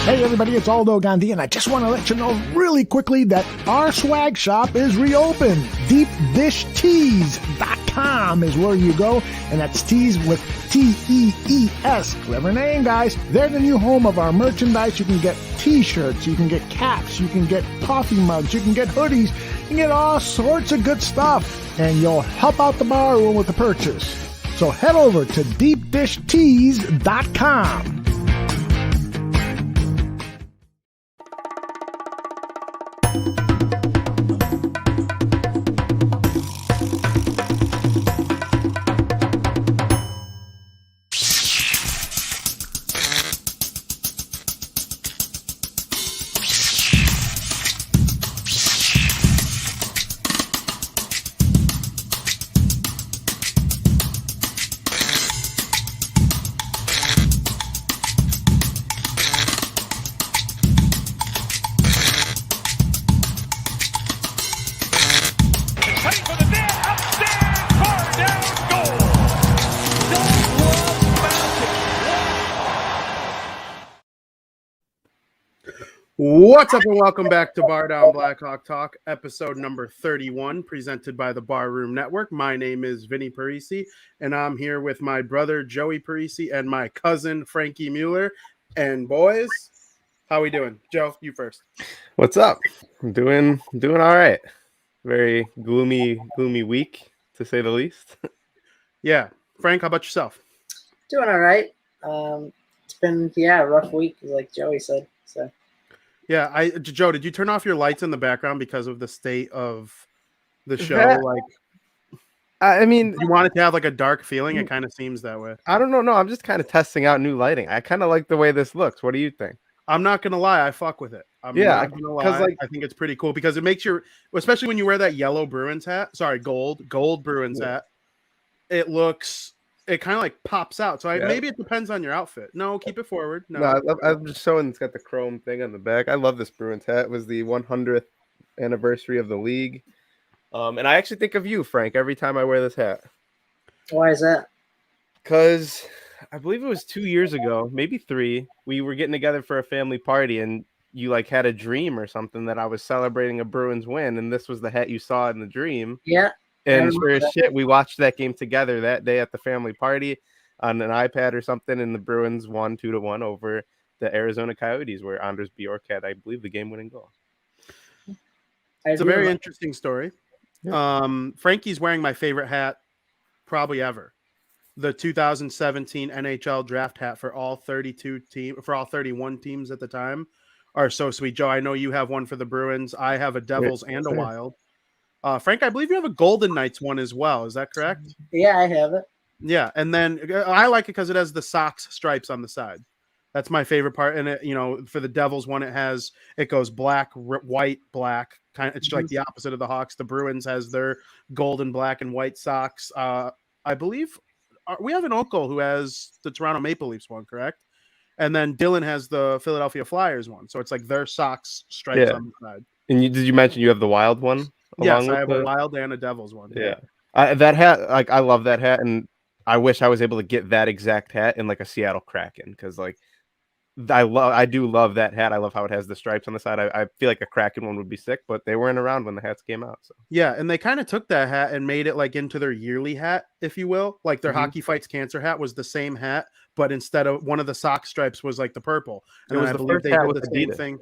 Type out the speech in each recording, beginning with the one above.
Hey everybody, it's Aldo Gandhi, and I just want to let you know really quickly that our swag shop is reopened. DeepDishTees.com is where you go, and that's tees with T-E-E-S. Clever name, guys. They're the new home of our merchandise. You can get t-shirts, you can get caps, you can get coffee mugs, you can get hoodies, you can get all sorts of good stuff, and you'll help out the bar room with the purchase. So head over to DeepDishTees.com. What's up and welcome back to Bar Down Blackhawk Talk, episode number 31, presented by the Barroom Network. My name is Vinny Parisi, and I'm here with my brother Joey Parisi and my cousin Frankie Mueller. And boys, how we doing? Joe, you first. What's up? I'm doing all right. Very gloomy week, to say the least. Yeah. Frank, how about yourself? Doing all right. It's been a rough week, like Joey said. So. Yeah, Joe, did you turn off your lights in the background because of the state of the show? I mean, you want it to have like a dark feeling? It kind of seems that way. I don't know. No, I'm just kind of testing out new lighting. I kind of like the way this looks. What do you think? I'm not gonna lie, I fuck with it. I'm not gonna lie. Like, I think it's pretty cool because it makes especially when you wear that yellow Bruins hat. Sorry, gold Bruins hat. It kind of like pops out. So maybe it depends on your outfit. No, keep it forward. No, I'm just showing it's got the chrome thing on the back. I love this Bruins hat. It was the 100th anniversary of the league. And I actually think of you, Frank, every time I wear this hat. Why is that? Because I believe it was 2 years ago, maybe 3. We were getting together for a family party, and you like had a dream or something that I was celebrating a Bruins win, and this was the hat you saw in the dream. Yeah. And sure as shit, we watched that game together that day at the family party on an iPad or something, and the Bruins won 2-1 over the Arizona Coyotes, where Anders Bjork had, I believe, the game-winning goal. It's a very interesting story. Yeah. Frankie's wearing my favorite hat probably ever. The 2017 NHL draft hat for all 31 teams at the time are so sweet. Joe, I know you have one for the Bruins. I have a Devils and a Wild. Frank, I believe you have a Golden Knights one as well. Is that correct? Yeah, I have it. Yeah, and then I like it because it has the Sox stripes on the side. That's my favorite part. And it, for the Devils one, it goes black, white, black. It's like the opposite of the Hawks. The Bruins has their golden, black, and white socks. I believe we have an uncle who has the Toronto Maple Leafs one, correct? And then Dylan has the Philadelphia Flyers one. So it's like their Sox stripes on the side. And did you mention you have the Wild one? Yes, I have a Wild and a Devils one. Yeah. That hat, like, I love that hat, and I wish I was able to get that exact hat in like a Seattle Kraken, because like I do love that hat. I love how it has the stripes on the side. I feel like a Kraken one would be sick, but they weren't around when the hats came out. So yeah, and they kind of took that hat and made it like into their yearly hat, if you will. Like their Hockey Fights Cancer hat was the same hat, but instead of one of the sock stripes was like the purple. And it was I the believe first they hat did with the same Adidas. thing.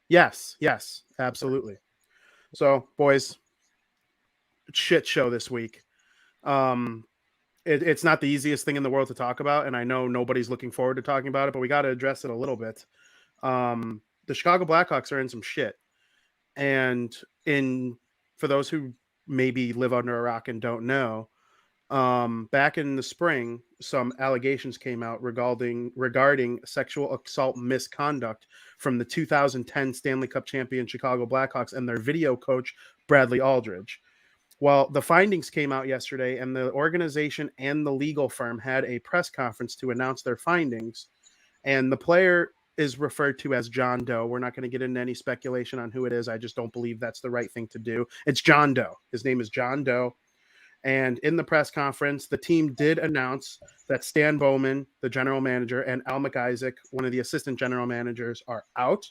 Yes, absolutely. So, boys, shit show this week. It's not the easiest thing in the world to talk about, and I know nobody's looking forward to talking about it, but we got to address it a little bit. The Chicago Blackhawks are in some shit, and for those who maybe live under a rock and don't know, back in the spring, some allegations came out regarding sexual assault misconduct from the 2010 Stanley Cup champion Chicago Blackhawks and their video coach, Bradley Aldridge. Well, the findings came out yesterday, and the organization and the legal firm had a press conference to announce their findings. And the player is referred to as John Doe. We're not going to get into any speculation on who it is. I just don't believe that's the right thing to do. It's John Doe. His name is John Doe. And in the press conference, the team did announce that Stan Bowman, the general manager, and Al McIsaac, one of the assistant general managers, are out.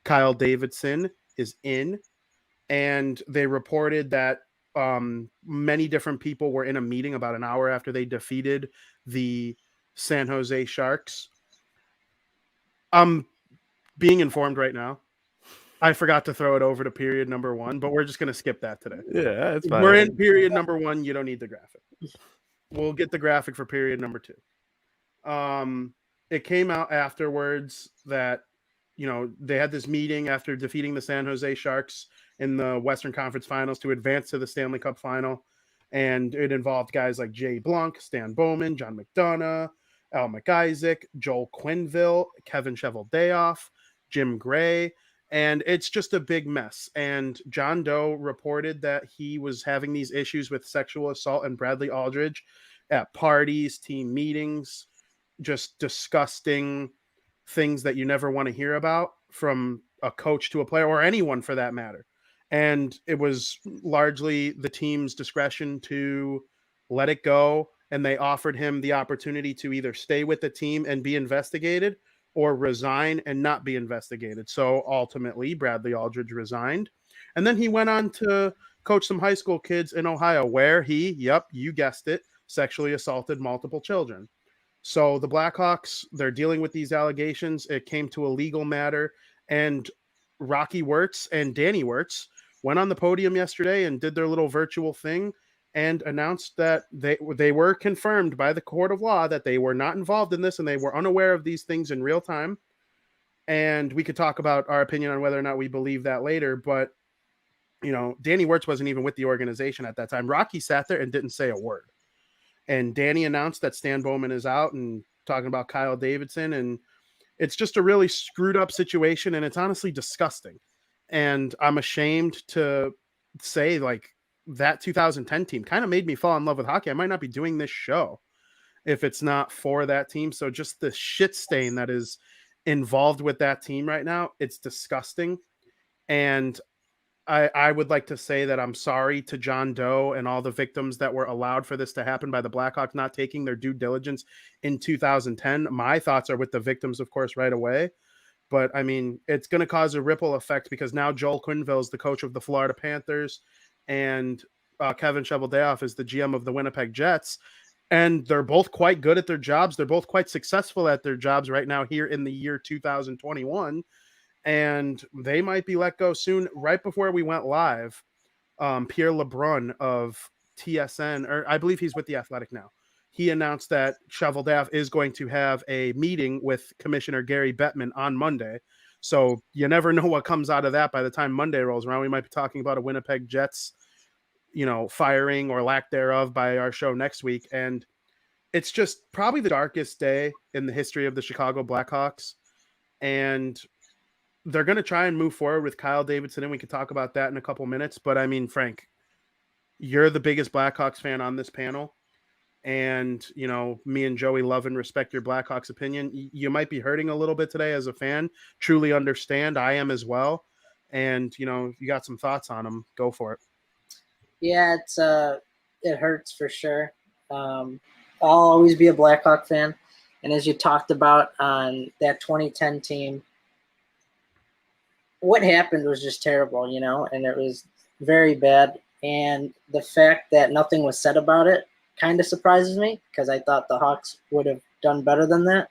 Kyle Davidson is in. And they reported that many different people were in a meeting about an hour after they defeated the San Jose Sharks. I'm being informed right now. I forgot to throw it over to period number 1, but we're just going to skip that today. Yeah, it's fine. We're in period number 1. You don't need the graphic. We'll get the graphic for period number 2. It came out afterwards that, they had this meeting after defeating the San Jose Sharks in the Western Conference Finals to advance to the Stanley Cup Final. And it involved guys like Jay Blanc, Stan Bowman, John McDonough, Al McIsaac, Joel Quenneville, Kevin Cheveldayoff, Jim Gray. And it's just a big mess. And John Doe reported that he was having these issues with sexual assault and Bradley Aldridge at parties, team meetings, just disgusting things that you never want to hear about from a coach to a player or anyone for that matter. And it was largely the team's discretion to let it go. And they offered him the opportunity to either stay with the team and be investigated or resign and not be investigated. So ultimately, Bradley Aldridge resigned. And then he went on to coach some high school kids in Ohio where he, yep, you guessed it, sexually assaulted multiple children. So the Blackhawks, they're dealing with these allegations. It came to a legal matter. And Rocky Wirtz and Danny Wirtz went on the podium yesterday and did their little virtual thing and announced that they were confirmed by the court of law that they were not involved in this and they were unaware of these things in real time. And we could talk about our opinion on whether or not we believe that later. But, Danny Wirtz wasn't even with the organization at that time. Rocky sat there and didn't say a word. And Danny announced that Stan Bowman is out and talking about Kyle Davidson. And it's just a really screwed up situation. And it's honestly disgusting. And I'm ashamed to say, that 2010 team kind of made me fall in love with hockey. I might not be doing this show if it's not for that team. So just the shit stain that is involved with that team right now, it's disgusting. And I would like to say that I'm sorry to John Doe and all the victims that were allowed for this to happen by the Blackhawks not taking their due diligence in 2010. My thoughts are with the victims, of course, right away. But, I mean, it's going to cause a ripple effect because now Joel Quenneville is the coach of the Florida Panthers and Kevin Cheveldayoff is the GM of the Winnipeg Jets. And they're both quite good at their jobs. They're both quite successful at their jobs right now here in the year 2021. And they might be let go soon. Right before we went live, Pierre LeBrun of TSN, or I believe he's with The Athletic now, he announced that Cheveldayoff is going to have a meeting with Commissioner Gary Bettman on Monday. So you never know what comes out of that by the time Monday rolls around. We might be talking about a Winnipeg Jets, firing or lack thereof by our show next week. And it's just probably the darkest day in the history of the Chicago Blackhawks. And they're going to try and move forward with Kyle Davidson, and we could talk about that in a couple minutes. But, I mean, Frank, you're the biggest Blackhawks fan on this panel. And, me and Joey love and respect your Blackhawks opinion. You might be hurting a little bit today as a fan. Truly understand. I am as well. And, you got some thoughts on them. Go for it. Yeah, it hurts for sure. I'll always be a Blackhawk fan. And as you talked about on that 2010 team, what happened was just terrible, and it was very bad. And the fact that nothing was said about it kind of surprises me because I thought the Hawks would have done better than that.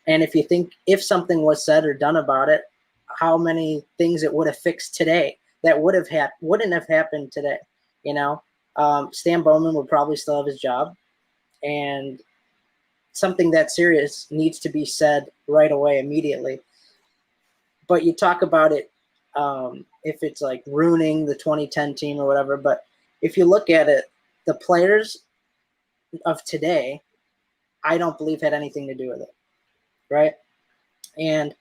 And if something was said or done about it, how many things it would have fixed today that wouldn't have happened today, Stan Bowman would probably still have his job, and something that serious needs to be said right away, immediately. But you talk about it, if it's like ruining the 2010 team or whatever. But if you look at it, the players of today, I don't believe had anything to do with it, right? And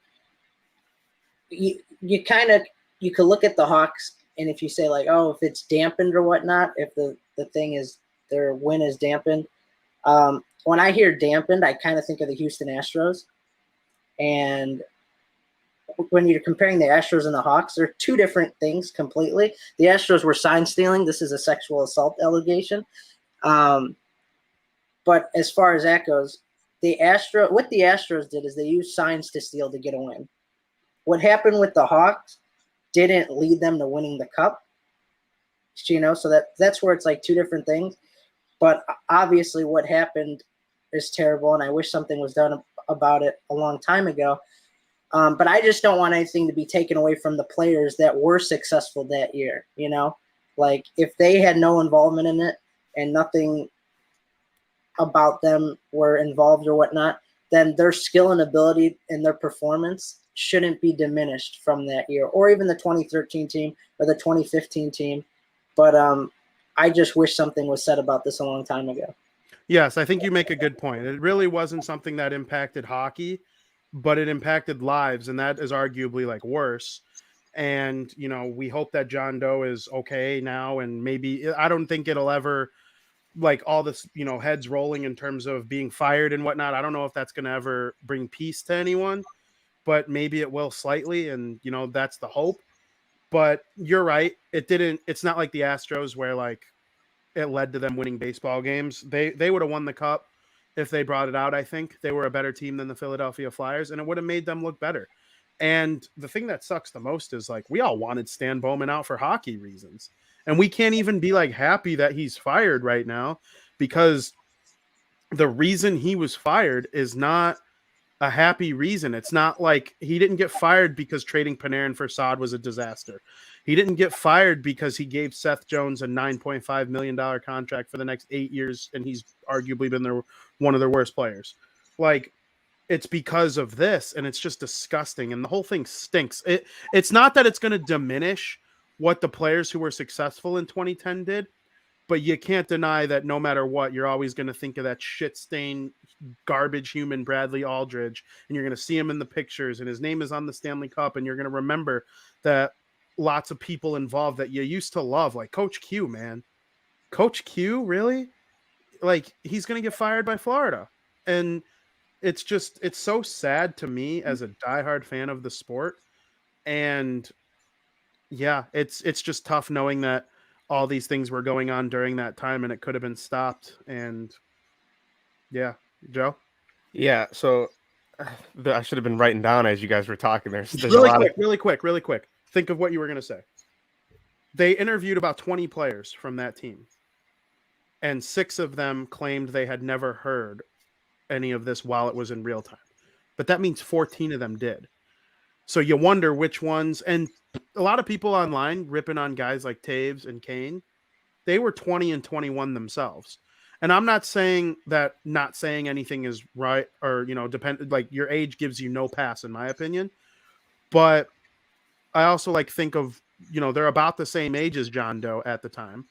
you could look at the Hawks, and if you say if it's dampened or whatnot, if the thing is their win is dampened, when I hear dampened, I kind of think of the Houston Astros. And when you're comparing the Astros and the Hawks, they're two different things completely. The Astros were sign stealing. This is a sexual assault allegation. But as far as that goes, what the Astros did is they used signs to steal to get a win. What happened with the Hawks didn't lead them to winning the cup. So that's where it's like two different things. But obviously what happened is terrible, and I wish something was done about it a long time ago. But I just don't want anything to be taken away from the players that were successful that year, Like, if they had no involvement in it and nothing about them were involved or whatnot, then their skill and ability and their performance shouldn't be diminished from that year, or even the 2013 team or the 2015 team. But I just wish something was said about this a long time ago. Yes, I think you make a good point. It really wasn't something that impacted hockey, but it impacted lives, and that is arguably like worse. And, we hope that John Doe is okay now, and maybe I don't think it'll ever like all this, heads rolling in terms of being fired and whatnot. I don't know if that's going to ever bring peace to anyone, but maybe it will slightly. And, that's the hope. But you're right. It's not like the Astros where like it led to them winning baseball games. They would have won the cup if they brought it out. I think they were a better team than the Philadelphia Flyers, and it would have made them look better. And the thing that sucks the most is like we all wanted Stan Bowman out for hockey reasons. And we can't even be like happy that he's fired right now, because the reason he was fired is not a happy reason. It's not like he didn't get fired because trading Panarin for Saad was a disaster. He didn't get fired because he gave Seth Jones a $9.5 million contract for the next 8 years, and he's arguably been one of their worst players. Like, it's because of this, and it's just disgusting, and the whole thing stinks. It's not that it's going to diminish what the players who were successful in 2010 did, but you can't deny that no matter what, you're always going to think of that shit-stained, garbage human Bradley Aldridge, and you're going to see him in the pictures, and his name is on the Stanley Cup, and you're going to remember that lots of people involved that you used to love, like Coach Q, man. Coach Q, really? Like, he's going to get fired by Florida. And it's so sad to me as a diehard fan of the sport. And yeah, it's just tough knowing that all these things were going on during that time and it could have been stopped. And yeah, Joe? Yeah, so I should have been writing down as you guys were talking. There's really quick. Think of what you were going to say. They interviewed about 20 players from that team, and 6 of them claimed they had never heard any of this while it was in real time. But that means 14 of them did. So you wonder which ones, and a lot of people online ripping on guys like Taves and Kane, they were 20 and 21 themselves. And I'm not saying that not saying anything is right, or, like your age gives you no pass, in my opinion. But I also think of, they're about the same age as John Doe at the time.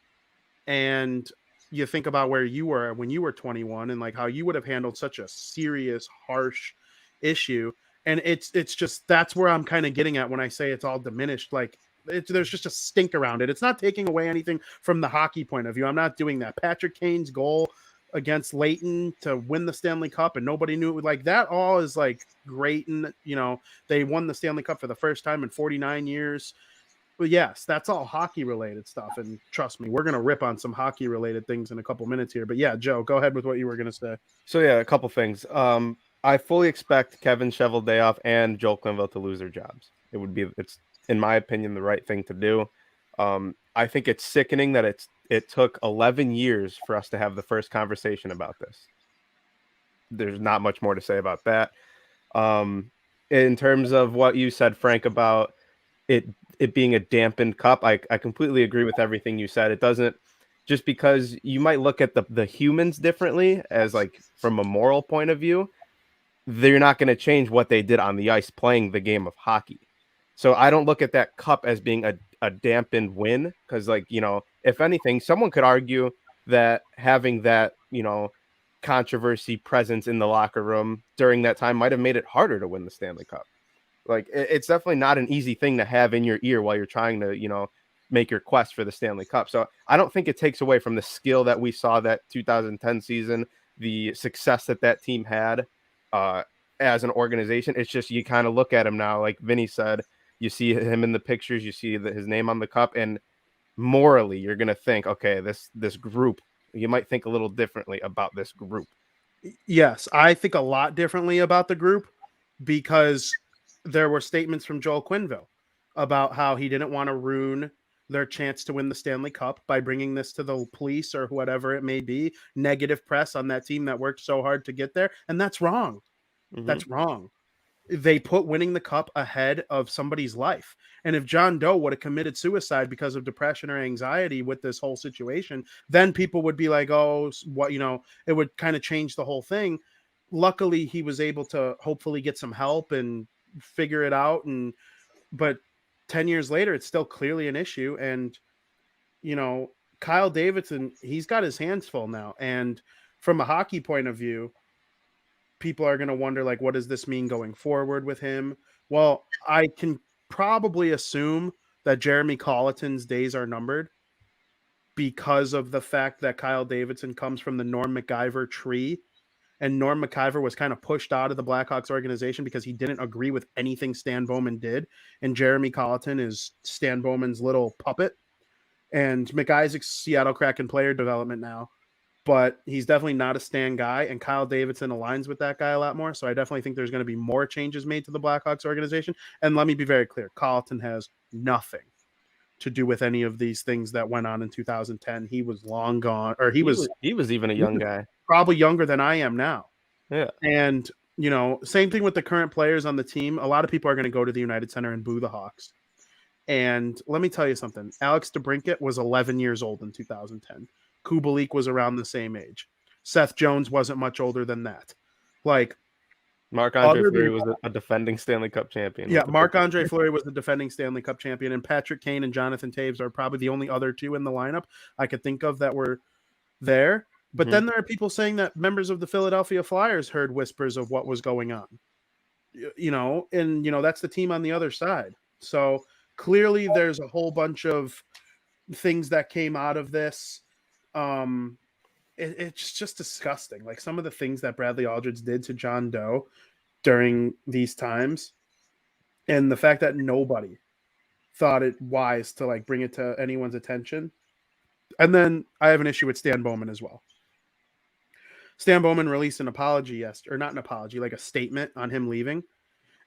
And you think about where you were when you were 21 and like how you would have handled such a serious, harsh issue. And it's just, that's where I'm kind of getting at when I say it's all diminished. Like there's just a stink around it. It's not taking away anything from the hockey point of view. I'm not doing that. Patrick Kane's goal against Leighton to win the Stanley Cup and nobody knew it, like that all is like great. And, they won the Stanley Cup for the first time in 49 years. But yes, that's all hockey related stuff. And trust me, we're going to rip on some hockey related things in a couple minutes here. But yeah, Joe, go ahead with what you were going to say. So yeah, a couple things. I fully expect Kevin Cheveldayoff and Joel Quenneville to lose their jobs. It's in my opinion, the right thing to do. I think it's sickening that it took 11 years for us to have the first conversation about this. There's not much more to say about that. In terms of what you said, Frank, about it being a dampened cup, I completely agree with everything you said. It doesn't, just because you might look at the humans differently as like from a moral point of view, they're not going to change what they did on the ice playing the game of hockey. So I don't look at that cup as being a dampened win, because if anything, someone could argue that having that, controversy presence in the locker room during that time might have made it harder to win the Stanley Cup. Like it's definitely not an easy thing to have in your ear while you're trying to, make your quest for the Stanley Cup. So I don't think it takes away from the skill that we saw that 2010 season, the success that team had as an organization. It's just, you kind of look at him now, like Vinny said, you see him in the pictures, you see his name on the cup, and morally you're going to think, okay, this group you might think a little differently about this group. Yes, I think a lot differently about the group because there were statements from Joel Quenneville about how he didn't want to ruin their chance to win the Stanley Cup by bringing this to the police or whatever it may be. Negative press on that team that worked so hard to get there. And that's wrong. That's wrong. They put winning the cup ahead of somebody's life. And if John Doe would have committed suicide because of depression or anxiety with this whole situation, then people would be like, oh, what, it would kind of change the whole thing. Luckily, he was able to hopefully get some help and figure it out. But 10 years later, it's still clearly an issue. And, Kyle Davidson, he's got his hands full now. And from a hockey point of view, people are going to wonder, like, what does this mean going forward with him? Well, I can probably assume that Jeremy Colleton's days are numbered because of the fact that Kyle Davidson comes from the Norm MacIver tree. And Norm MacIver was kind of pushed out of the Blackhawks organization because he didn't agree with anything Stan Bowman did. And Jeremy Colleton is Stan Bowman's little puppet. And McIsaac's Seattle Kraken player development now. But he's definitely not a Stan guy, and Kyle Davidson aligns with that guy a lot more. So I definitely think there's going to be more changes made to the Blackhawks organization. And let me be very clear, Colleton has nothing to do with any of these things that went on in 2010. He was long gone, or he was even a young guy, probably younger than I am now. Yeah. And, same thing with the current players on the team. A lot of people are going to go to the United Center and boo the Hawks. And let me tell you something. Alex DeBrincat was 11 years old in 2010. Kubalik was around the same age. Seth Jones wasn't much older than that. Like, Marc-Andre Fleury was a defending Stanley Cup champion. Yeah, Marc-Andre Fleury was the defending Stanley Cup champion, and Patrick Kane and Jonathan Taves are probably the only other two in the lineup I could think of that were there. But then there are people saying that members of the Philadelphia Flyers heard whispers of what was going on. That's the team on the other side. So clearly there's a whole bunch of things that came out of this. It's just disgusting. Like some of the things that Bradley Aldridge did to John Doe during these times, and the fact that nobody thought it wise to like bring it to anyone's attention. And then I have an issue with Stan Bowman as well. Stan Bowman released an apology yesterday, or not an apology, like a statement on him leaving.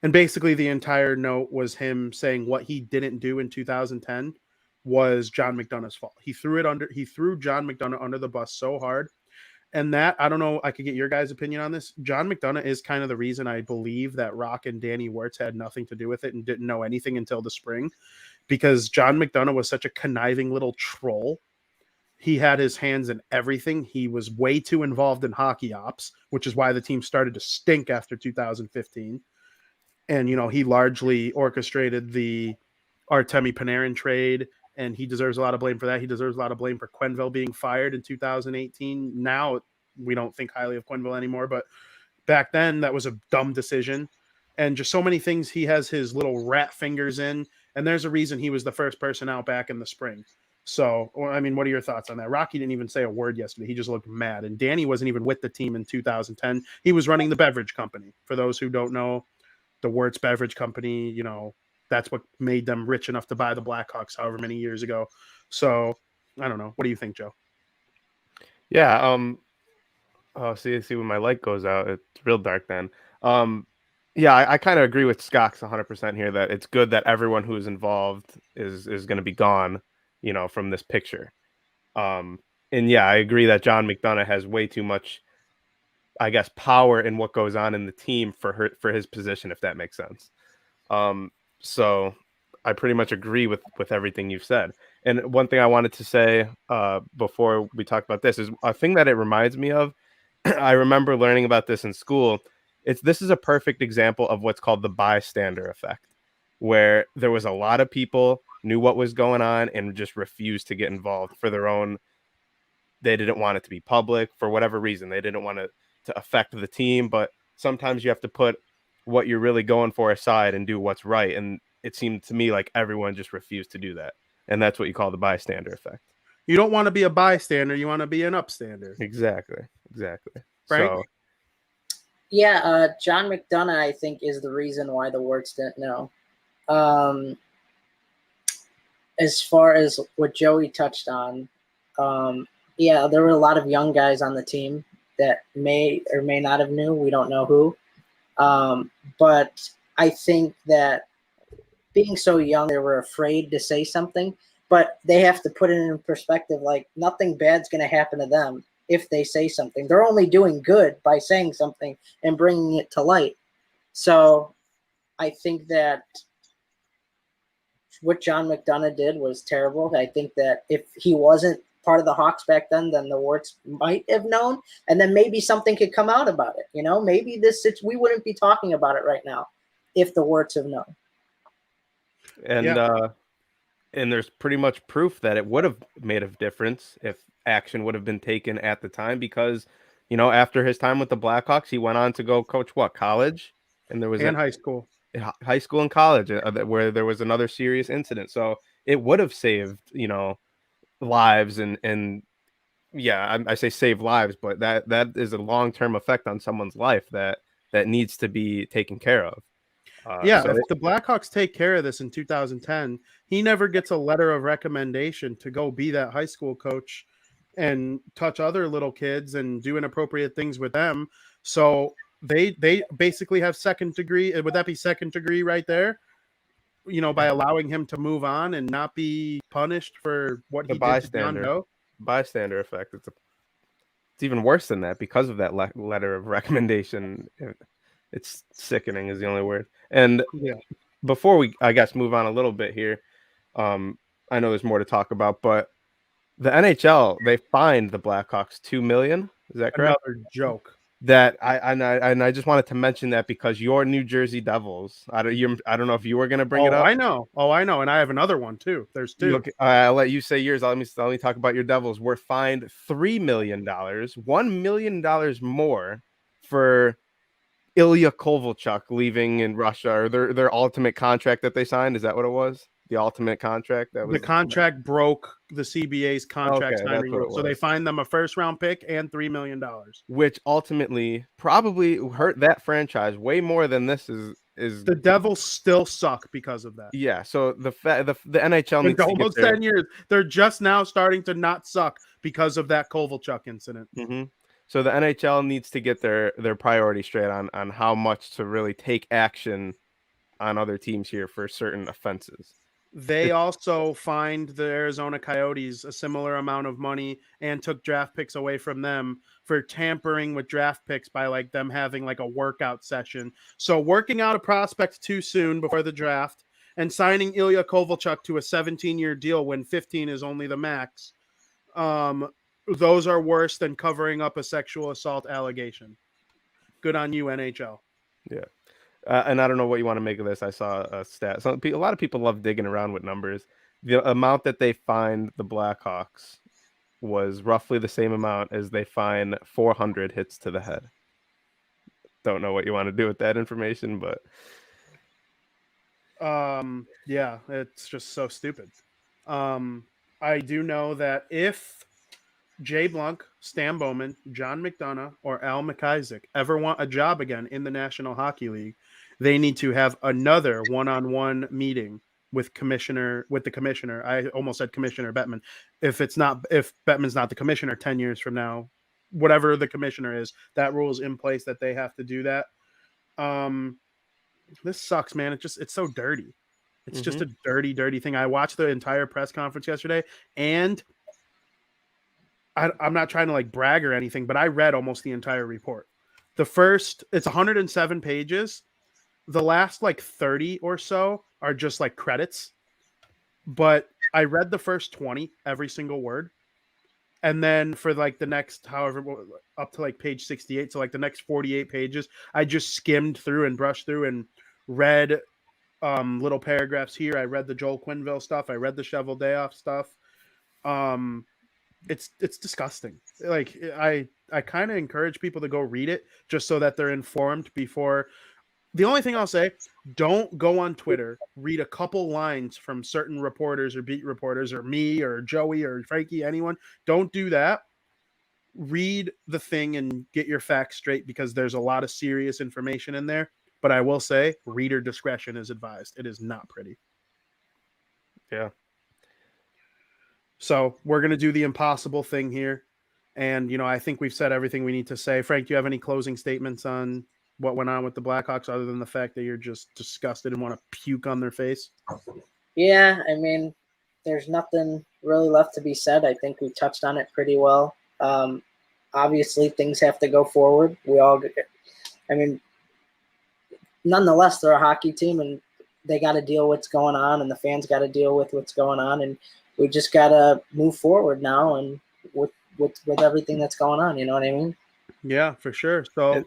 And basically the entire note was him saying what he didn't do in 2010 was John McDonough's fault. He threw John McDonough under the bus so hard. And that, I don't know, I could get your guys' opinion on this. John McDonough is kind of the reason I believe that Rock and Danny Wirtz had nothing to do with it and didn't know anything until the spring, because John McDonough was such a conniving little troll. He had his hands in everything. He was way too involved in hockey ops, which is why the team started to stink after 2015. And, he largely orchestrated the Artemi Panarin trade, and he deserves a lot of blame for that. He deserves a lot of blame for Quenneville being fired in 2018. Now we don't think highly of Quenneville anymore, but back then that was a dumb decision. And just so many things he has his little rat fingers in, and there's a reason he was the first person out back in the spring. So, I mean, what are your thoughts on that? Rocky didn't even say a word yesterday. He just looked mad. And Danny wasn't even with the team in 2010. He was running the beverage company. For those who don't know, the Wirtz Beverage Company, that's what made them rich enough to buy the Blackhawks however many years ago. So, I don't know. What do you think, Joe? Yeah. See when my light goes out, it's real dark then. Yeah, I kind of agree with Skox 100% here that it's good that everyone who is involved is going to be gone, from this picture. And yeah, I agree that John McDonough has way too much, I guess, power in what goes on in the team for his position, if that makes sense. So I pretty much agree with everything you've said. And one thing I wanted to say before we talk about this is a thing that it reminds me of. I remember learning about this in school. This is a perfect example of what's called the bystander effect, where there was a lot of people knew what was going on and just refused to get involved for their own. They didn't want it to be public for whatever reason. They didn't want it to affect the team, but sometimes you have to put what you're really going for aside and do what's right. And it seemed to me like everyone just refused to do that. And that's what you call the bystander effect. You don't want to be a bystander. You want to be an upstander. Exactly. Frank? So, yeah, John McDonough, I think, is the reason why the Wirtz didn't know. As far as what Joey touched on, yeah, there were a lot of young guys on the team that may or may not have knew. We don't know who. But I think that being so young, they were afraid to say something. But they have to put it in perspective. Like, nothing bad's going to happen to them if they say something. They're only doing good by saying something and bringing it to light. So I think that what John McDonough did was terrible. I think that if he wasn't part of the Hawks back then the Warts might have known, and then maybe something could come out about it. Maybe we wouldn't be talking about it right now if the Warts have known. And and there's pretty much proof that it would have made a difference if action would have been taken at the time, because after his time with the Blackhawks, he went on to go coach college, and there was high school. High school and college where there was another serious incident. So it would have saved lives, and yeah, I say save lives, but that is a long-term effect on someone's life that needs to be taken care of. If the Blackhawks take care of this in 2010, he never gets a letter of recommendation to go be that high school coach and touch other little kids and do inappropriate things with them. So they basically have second degree. Would that be second degree right there? By allowing him to move on and not be punished for what he did to John Doe? Bystander effect. It's even worse than that because of that letter of recommendation. It's sickening is the only word. And before we, I guess, move on a little bit here, I know there's more to talk about, but the NHL, they fined the Blackhawks $2 million. Is that correct? Another joke. That I just wanted to mention that because your New Jersey Devils, I don't know if you were going to bring it up. I know, and I have another one too. There's two. I'll let you say yours. Let me talk about your Devils. We're fined $3 million, $1 million more for Ilya Kovalchuk leaving in Russia, or their ultimate contract that they signed. Is that what it was? The ultimate contract that was the contract broke the CBA's contract signing rule, so they fined them a first-round pick and $3 million, which ultimately probably hurt that franchise way more than this is. The Devils still suck because of that. Yeah, so the NHL needs almost 10 years. They're just now starting to not suck because of that Kovalchuk incident. Mm-hmm. So the NHL needs to get their priority straight on how much to really take action on other teams here for certain offenses. They also fined the Arizona Coyotes a similar amount of money and took draft picks away from them for tampering with draft picks by them having a workout session. So working out a prospect too soon before the draft and signing Ilya Kovalchuk to a 17-year deal when 15 is only the max. Those are worse than covering up a sexual assault allegation. Good on you, NHL. Yeah. And I don't know what you want to make of this. I saw a stat. A lot of people love digging around with numbers. The amount that they fined the Blackhawks was roughly the same amount as they fine 400 hits to the head. Don't know what you want to do with that information, but yeah, it's just so stupid. I do know that if Jay Blunk, Stan Bowman, John McDonough, or Al McIsaac ever want a job again in the National Hockey League, they need to have another one-on-one meeting with the commissioner. I almost said Commissioner Bettman. If Bettman's not the commissioner 10 years from now, whatever the commissioner is, that rule is in place that they have to do that. This sucks, man. It's so dirty. It's just a dirty thing. I watched the entire press conference yesterday, and I'm not trying to brag or anything, but I read almost the entire report. It's 107 pages. The last 30 or so are just credits, but I read the first 20, every single word. And then for the next, however, up to page 68. So the next 48 pages, I just skimmed through and brushed through and read little paragraphs here. I read the Joel Quenneville stuff. I read the Shovel Dayoff stuff. It's disgusting. I kind of encourage people to go read it just so that they're informed before. The only thing I'll say, don't go on Twitter, read a couple lines from certain reporters or beat reporters or me or Joey or Frankie, anyone. Don't do that. Read the thing and get your facts straight because there's a lot of serious information in there. But I will say, reader discretion is advised. It is not pretty. Yeah. So we're going to do the impossible thing here. And, I think we've said everything we need to say. Frank, do you have any closing statements on what went on with the Blackhawks other than the fact that you're just disgusted and want to puke on their face? Yeah, I mean, there's nothing really left to be said. I think we touched on it pretty well. Obviously, things have to go forward. Nonetheless, they're a hockey team, and they got to deal with what's going on, and the fans got to deal with what's going on, and we just got to move forward now and with everything that's going on. You know what I mean? Yeah, for sure. So,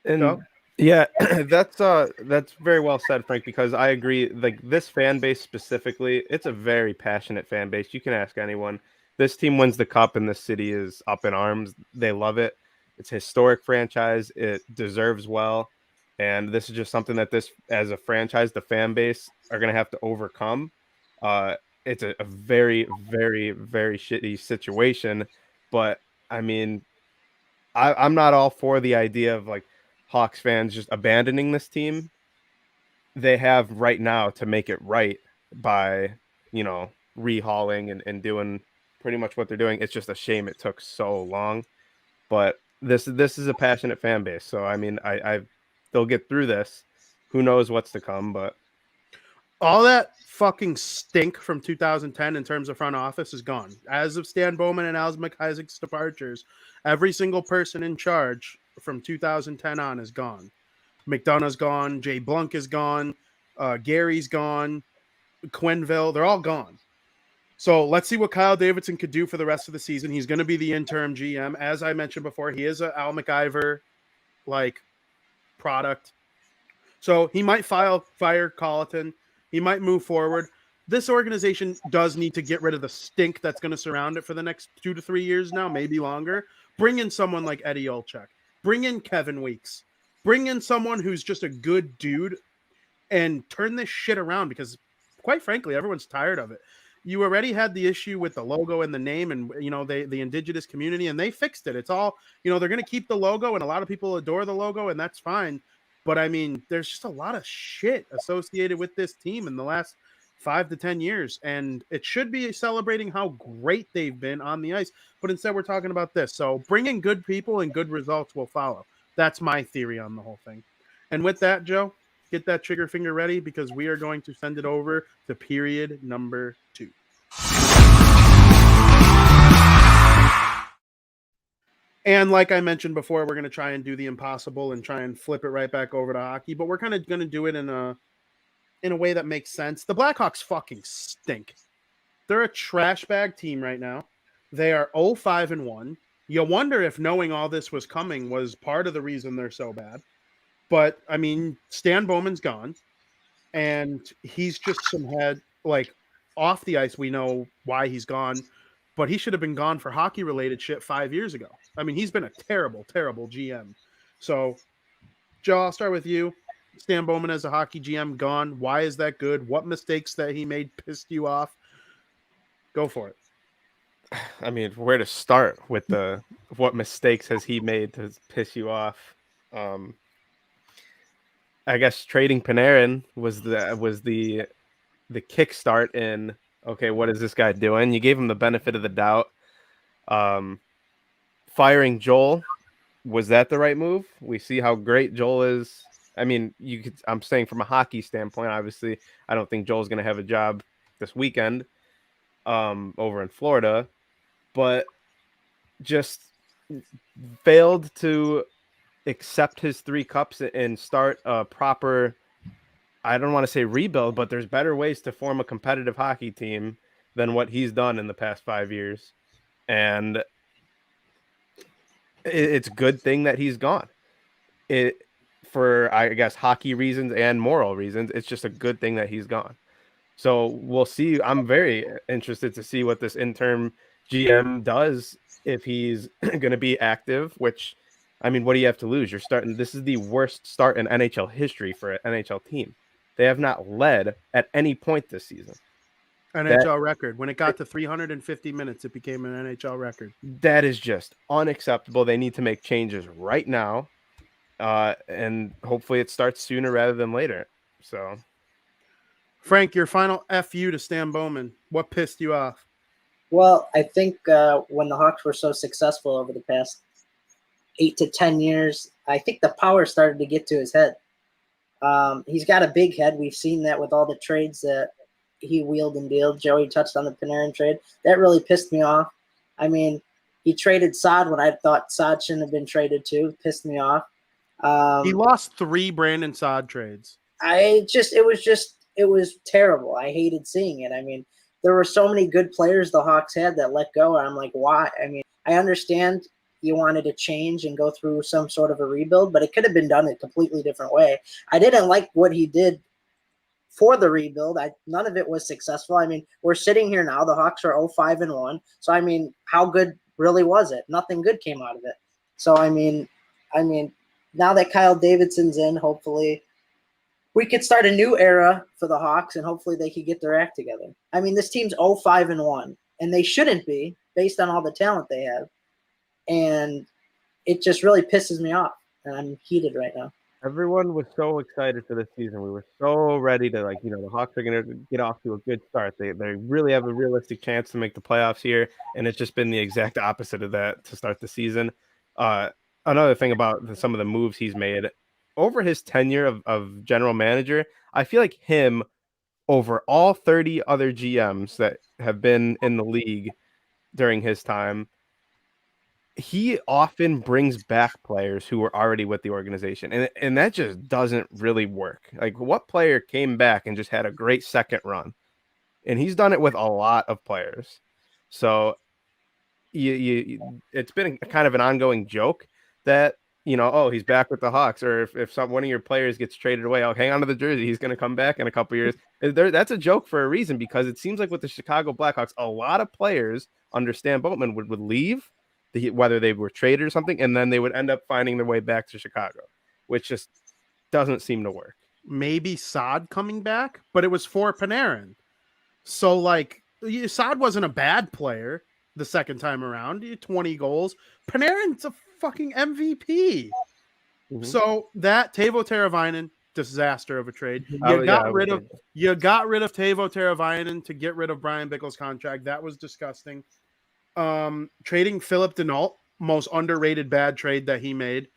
and yeah, that's very well said, Frank, because I agree. Like, this fan base specifically, it's a very passionate fan base. You can ask anyone. This team wins the cup, and this city is up in arms. They love it. It's a historic franchise. It deserves well. And this is just something that as a franchise, the fan base are going to have to overcome. It's a very, very, very shitty situation. But, I mean, I'm not all for the idea of, like, Hawks fans just abandoning this team. They have right now to make it right by, rehauling and doing pretty much what they're doing. It's just a shame it took so long. But this is a passionate fan base. So, I mean, they'll get through this. Who knows what's to come, but all that fucking stink from 2010 in terms of front office is gone. As of Stan Bowman and Alex McIsaac's departures, every single person in charge from 2010 on is gone. McDonough's gone. Jay Blunk is gone. Gary's gone. Quenneville, they're all gone. So let's see what Kyle Davidson could do for the rest of the season. He's going to be the interim GM. As I mentioned before, he is an Al McIver product. So he might fire Colleton. He might move forward. This organization does need to get rid of the stink that's going to surround it for the next 2 to 3 years now, maybe longer. Bring in someone like Eddie Olczyk. Bring in Kevin Weeks. Bring in someone who's just a good dude and turn this shit around because, quite frankly, everyone's tired of it. You already had the issue with the logo and the name and, the indigenous community, and they fixed it. It's all, they're going to keep the logo, and a lot of people adore the logo, and that's fine. But, I mean, there's just a lot of shit associated with this team in the last 5 to 10 years, and it should be celebrating how great they've been on the ice. But instead, we're talking about this. So bringing good people and good results will follow. That's my theory on the whole thing. And with that, Joe, get that trigger finger ready because we are going to send it over to period number 2. And like I mentioned before, we're going to try and do the impossible and try and flip it right back over to hockey, but we're kind of going to do it in a way that makes sense. The Blackhawks fucking stink. They're a trash bag team right now. They are 0-5-1. You wonder if knowing all this was coming was part of the reason they're so bad. But, I mean, Stan Bowman's gone, and he's just off the ice, we know why he's gone, but he should have been gone for hockey-related shit 5 years ago. I mean, he's been a terrible, terrible GM. So, Joe, I'll start with you. Stan Bowman as a hockey GM gone. Why is that good? What mistakes that he made pissed you off? Go for it. I mean, where to start with what mistakes has he made to piss you off? I guess trading Panarin was the kickstart in, okay, what is this guy doing? You gave him the benefit of the doubt. Firing Joel, was that the right move? We see how great Joel is. I mean, I'm saying from a hockey standpoint, obviously, I don't think Joel's going to have a job this weekend over in Florida, but just failed to accept his 3 cups and start a proper, I don't want to say rebuild, but there's better ways to form a competitive hockey team than what he's done in the past 5 years. And it's a good thing that he's gone. For, I guess, hockey reasons and moral reasons, it's just a good thing that he's gone. So we'll see. I'm very interested to see what this interim GM does if he's going to be active, which, I mean, what do you have to lose? This is the worst start in NHL history for an NHL team. They have not led at any point this season. NHL record. When it got to 350 minutes, it became an NHL record. That is just unacceptable. They need to make changes right now. And hopefully it starts sooner rather than later. So, Frank, your final FU to Stan Bowman. What pissed you off? Well, I think when the Hawks were so successful over the past 8 to 10 years, I think the power started to get to his head. He's got a big head. We've seen that with all the trades that he wheeled and dealed. Joey touched on the Panarin trade. That really pissed me off. I mean, he traded Saad when I thought Saad shouldn't have been traded too. Pissed me off. He lost 3 Brandon Saad trades. It was terrible. I hated seeing it. I mean, there were so many good players the Hawks had that let go. And I'm like, why? I mean, I understand you wanted to change and go through some sort of a rebuild, but it could have been done a completely different way. I didn't like what he did for the rebuild. None of it was successful. I mean, we're sitting here now. The Hawks are 0-5-1. So, I mean, how good really was it? Nothing good came out of it. So, I mean, now that Kyle Davidson's in, hopefully we could start a new era for the Hawks, and hopefully they could get their act together. I mean, this team's 0-5-1, and they shouldn't be based on all the talent they have. And it just really pisses me off, and I'm heated right now. Everyone was so excited for this season. We were so ready to, like, the Hawks are going to get off to a good start. They really have a realistic chance to make the playoffs here, and it's just been the exact opposite of that to start the season. Another thing about some of the moves he's made over his tenure of general manager, I feel like him over all 30 other GMs that have been in the league during his time, he often brings back players who were already with the organization, and that just doesn't really work. Like, what player came back and just had a great second run? And he's done it with a lot of players. So it's been kind of an ongoing joke that, oh, he's back with the Hawks, or if one of your players gets traded away, I'll hang on to the jersey. He's going to come back in a couple years. That's a joke for a reason, because it seems like with the Chicago Blackhawks, a lot of players under Stan Bowman would leave, whether they were traded or something, and then they would end up finding their way back to Chicago, which just doesn't seem to work. Maybe Saad coming back, but it was for Panarin. So, like, Saad wasn't a bad player the second time around. 20 goals. Panarin's a fucking MVP. Mm-hmm. So that Teuvo Teravainen, disaster of a trade. You got rid of Teuvo Teravainen to get rid of Brian Bickle's contract. That was disgusting. Trading Philip Denault, most underrated bad trade that he made,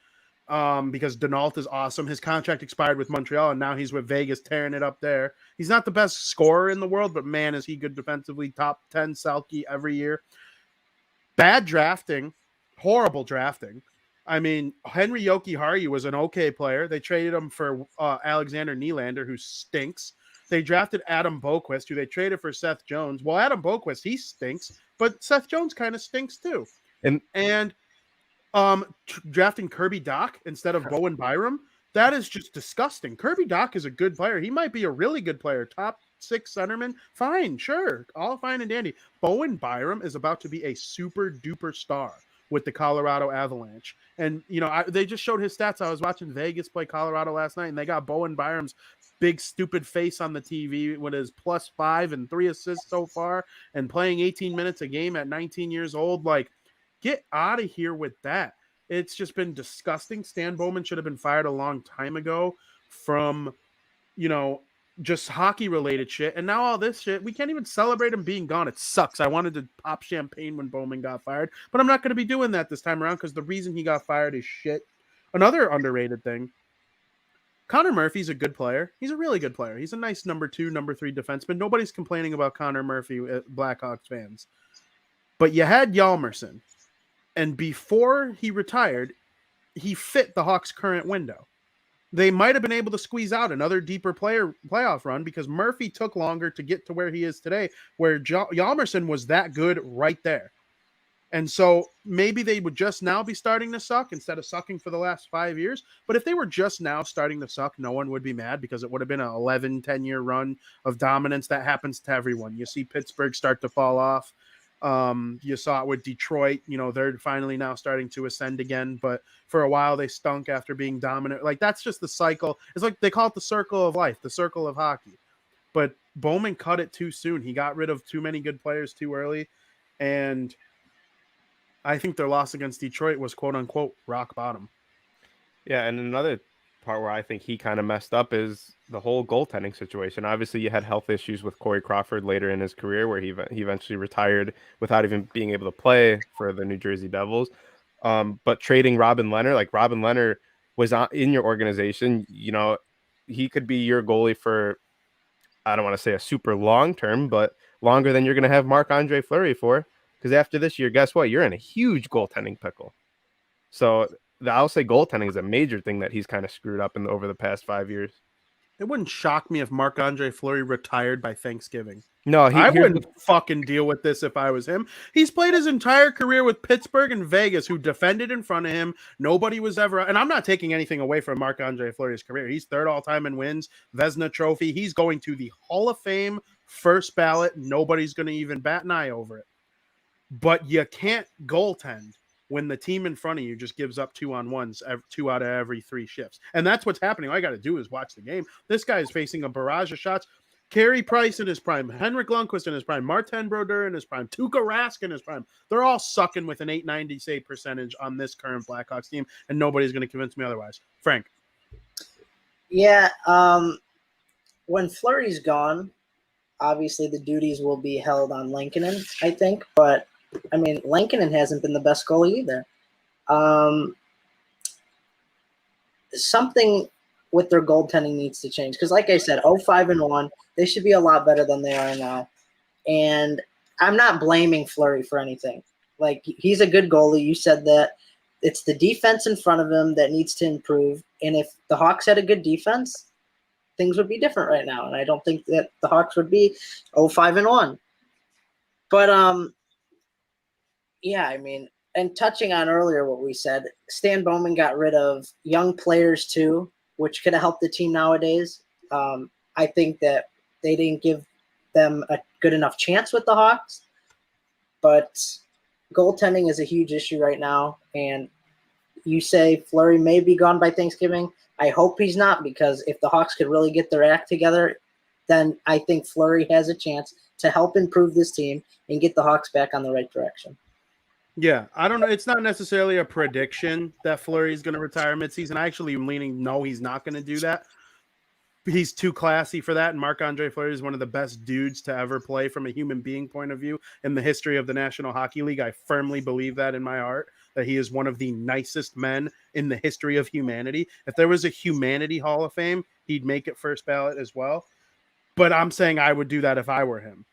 because Denault is awesome. His contract expired with Montreal, and now he's with Vegas, tearing it up there. He's not the best scorer in the world, but man, is he good defensively. Top 10 Selke every year. Bad drafting, horrible drafting. I mean, Henry Jokiharju was an okay player. They traded him for Alexander Nylander, who stinks. They drafted Adam Boquist, who they traded for Seth Jones. Well, Adam Boquist, he stinks, but Seth Jones kind of stinks too. And drafting Kirby Dach instead of Bowen Byram, that is just disgusting. Kirby Dach is a good player. He might be a really good player. Top 6 centerman. Fine, sure. All fine and dandy. Bowen Byram is about to be a super duper star with the Colorado Avalanche. And, they just showed his stats. I was watching Vegas play Colorado last night, and they got Bowen Byram's big stupid face on the TV with his +5 and 3 assists so far, and playing 18 minutes a game at 19 years old. Like, get out of here with that. It's just been disgusting. Stan Bowman should have been fired a long time ago from, just hockey-related shit. And now all this shit, we can't even celebrate him being gone. It sucks. I wanted to pop champagne when Bowman got fired, but I'm not going to be doing that this time around, because the reason he got fired is shit. Another underrated thing, Connor Murphy's a good player. He's a really good player. He's a nice number 2, number 3 defenseman. Nobody's complaining about Connor Murphy, Blackhawks fans. But you had Hjalmarsson, and before he retired, he fit the Hawks' current window. They might have been able to squeeze out another deeper playoff run, because Murphy took longer to get to where he is today, where Hjalmarsson was that good right there. And so maybe they would just now be starting to suck instead of sucking for the last 5 years. But if they were just now starting to suck, no one would be mad, because it would have been an 11, 10-year run of dominance. That happens to everyone. You see Pittsburgh start to fall off. You saw it with Detroit. They're finally now starting to ascend again, but for a while they stunk after being dominant. Like, that's just the cycle. It's like they call it the circle of life, the circle of hockey. But Bowman cut it too soon. He got rid of too many good players too early, and I think their loss against Detroit was quote unquote rock bottom. Yeah, and another part where I think he kind of messed up is the whole goaltending situation. Obviously, you had health issues with Corey Crawford later in his career, where he eventually retired without even being able to play for the New Jersey Devils. But trading Robin Leonard, like Robin Leonard was in your organization, you know, he could be your goalie for, I don't want to say a super long term, but longer than you're going to have Marc-Andre Fleury for. Because after this year, guess what? You're in a huge goaltending pickle. So I'll say goaltending is a major thing that he's kind of screwed up over the past 5 years. It wouldn't shock me if Marc-Andre Fleury retired by Thanksgiving. No, I here's wouldn't fucking deal with this if I was him. He's played his entire career with Pittsburgh and Vegas, who defended in front of him. Nobody was ever, and I'm not taking anything away from Marc-Andre Fleury's career. He's third all-time in wins, Vezina Trophy. He's going to the Hall of Fame, first ballot. Nobody's going to even bat an eye over it. But you can't goaltend when the team in front of you just gives up 2-on-1s 2 out of every 3 shifts. And that's what's happening. All I got to do is watch the game. This guy is facing a barrage of shots. Carey Price in his prime, Henrik Lundqvist in his prime, Martin Brodeur in his prime, Tuukka Rask in his prime. They're all sucking with an .890 save percentage on this current Blackhawks team, and nobody's going to convince me otherwise. Frank. Yeah, when Fleury's gone, obviously the duties will be held on Lankinen, I think. But, I mean, Lankinen hasn't been the best goalie either. Something with their goaltending needs to change. Because, like I said, 0-5-1, they should be a lot better than they are now. And I'm not blaming Fleury for anything. Like, he's a good goalie. You said that. It's the defense in front of him that needs to improve. And if the Hawks had a good defense, things would be different right now. And I don't think that the Hawks would be 0-5-1. But, yeah, I mean, and touching on earlier what we said, Stan Bowman got rid of young players too, which could have helped the team nowadays. I think that they didn't give them a good enough chance with the Hawks. But goaltending is a huge issue right now. And you say Fleury may be gone by Thanksgiving. I hope he's not, because if the Hawks could really get their act together, then I think Fleury has a chance to help improve this team and get the Hawks back on the right direction. Yeah, I don't know. It's not necessarily a prediction that Fleury is going to retire midseason. I actually am leaning no, he's not going to do that. He's too classy for that, and Marc-Andre Fleury is one of the best dudes to ever play from a human being point of view in the history of the National Hockey League. I firmly believe that in my heart, that he is one of the nicest men in the history of humanity. If there was a humanity Hall of Fame, he'd make it first ballot as well. But I'm saying I would do that if I were him.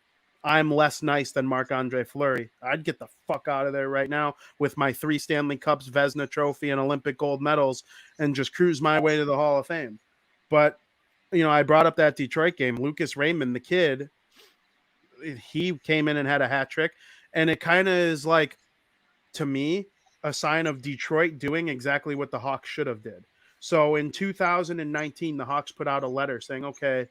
I'm less nice than Marc-Andre Fleury. I'd get the fuck out of there right now with my 3 Stanley Cups, Vezina Trophy, and Olympic gold medals and just cruise my way to the Hall of Fame. But, you know, I brought up that Detroit game. Lucas Raymond, the kid, he came in and had a hat trick. And it kind of is like, to me, a sign of Detroit doing exactly what the Hawks should have did. So in 2019, the Hawks put out a letter saying, okay,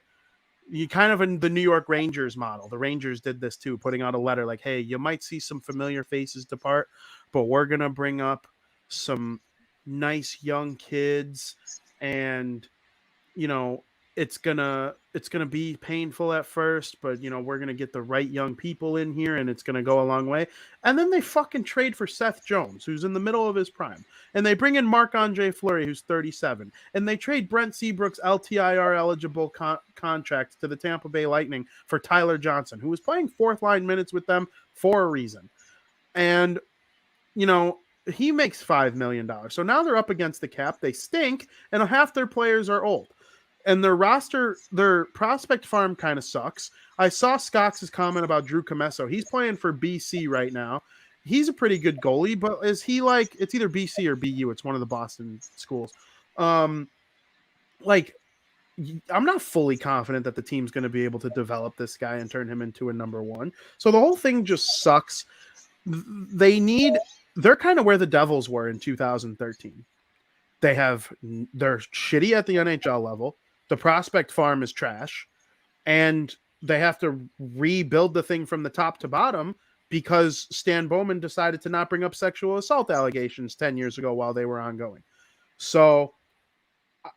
you kind of in the New York Rangers model. The Rangers did this too, putting out a letter like, hey, you might see some familiar faces depart, but we're going to bring up some nice young kids, and, you know, it's gonna be painful at first, but, you know, we're gonna get the right young people in here, and it's gonna go a long way. And then they fucking trade for Seth Jones, who's in the middle of his prime, and they bring in Marc-Andre Fleury, who's 37, and they trade Brent Seabrook's LTIR eligible contract to the Tampa Bay Lightning for Tyler Johnson, who was playing 4th line minutes with them for a reason. And, you know, he makes $5 million. So now they're up against the cap. They stink, and half their players are old. And their roster, their prospect farm kind of sucks. I saw Scox's comment about Drew Comesso. He's playing for BC right now. He's a pretty good goalie, but is he like, it's either BC or BU. It's one of the Boston schools. Like, I'm not fully confident that the team's going to be able to develop this guy and turn him into a number 1. So the whole thing just sucks. They're kind of where the Devils were in 2013. They're shitty at the NHL level. The prospect farm is trash, and they have to rebuild the thing from the top to bottom because Stan Bowman decided to not bring up sexual assault allegations 10 years ago while they were ongoing. So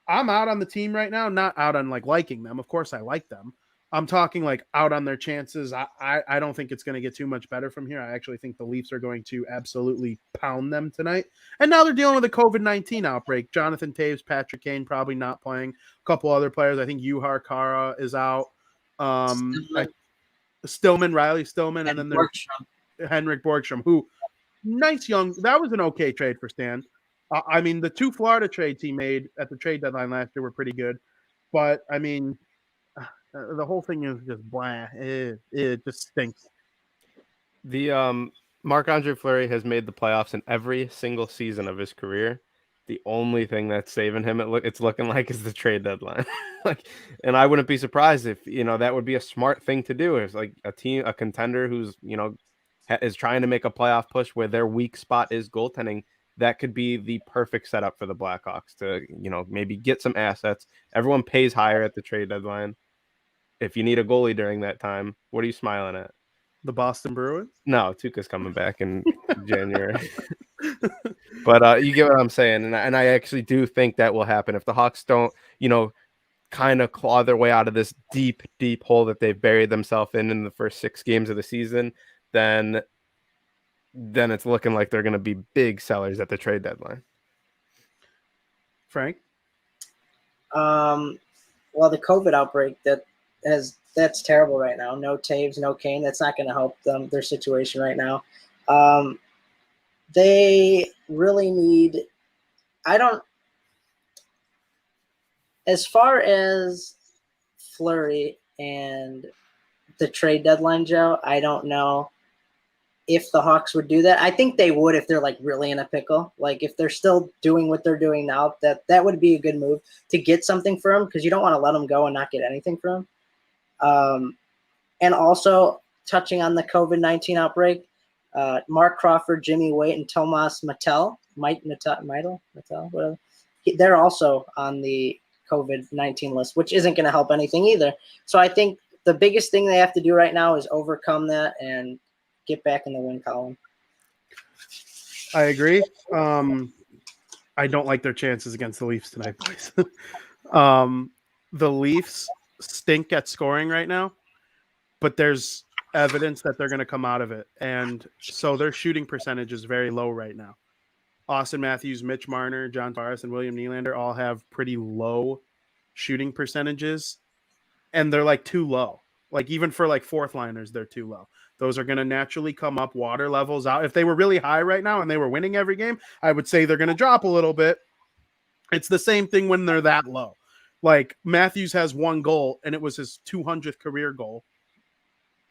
I'm out on the team right now, not out on like liking them. Of course I like them, I'm talking like out on their chances. I don't think it's going to get too much better from here. I actually think the Leafs are going to absolutely pound them tonight. And now they're dealing with a COVID-19 outbreak. Jonathan Taves, Patrick Kane probably not playing. A couple other players. I think Juha Kara is out. Stillman, Riley Stillman, and then there's Henrik Borgstrom, who nice young. That was an okay trade for Stan. I mean, the 2 Florida trades he made at the trade deadline last year were pretty good. But, I mean, the whole thing is just blah. It just stinks. The Marc-Andre Fleury has made the playoffs in every single season of his career. The only thing that's saving him, it's looking like, is the trade deadline. And I wouldn't be surprised if that would be a smart thing to do. It's like a contender who's is trying to make a playoff push where their weak spot is goaltending. That could be the perfect setup for the Blackhawks to maybe get some assets. Everyone pays higher at the trade deadline. If you need a goalie during that time, what are you smiling at? The Boston Bruins? No, Tuukka's coming back in January. But you get what I'm saying, and I actually do think that will happen if the Hawks don't, kind of claw their way out of this deep, deep hole that they've buried themselves in the first 6 games of the season. Then it's looking like they're going to be big sellers at the trade deadline. Frank? Well, the COVID outbreak that's terrible right now. No Taves, no Kane. That's not going to help them, their situation right now. They really need – as far as Fleury and the trade deadline, Joe, I don't know if the Hawks would do that. I think they would if they're like really in a pickle. Like if they're still doing what they're doing now, that would be a good move to get something for him, because you don't want to let him go and not get anything for him. And also touching on the COVID-19 outbreak, Mark Crawford, Jimmy Waite, and Tomas Mittel, whatever, they're also on the COVID-19 list, which isn't going to help anything either. So I think the biggest thing they have to do right now is overcome that and get back in the win column. I agree. I don't like their chances against the Leafs tonight, boys. The Leafs stink at scoring right now, but there's evidence that they're going to come out of it. And so their shooting percentage is very low right now. Austin Matthews, Mitch Marner, John Tavares, and William Nylander all have pretty low shooting percentages, and they're like too low. Like even for like fourth liners, they're too low. Those are going to naturally come up, water levels out. If they were really high right now and they were winning every game, I would say they're going to drop a little bit. It's the same thing when they're that low. Like Matthews has 1 goal, and it was his 200th career goal.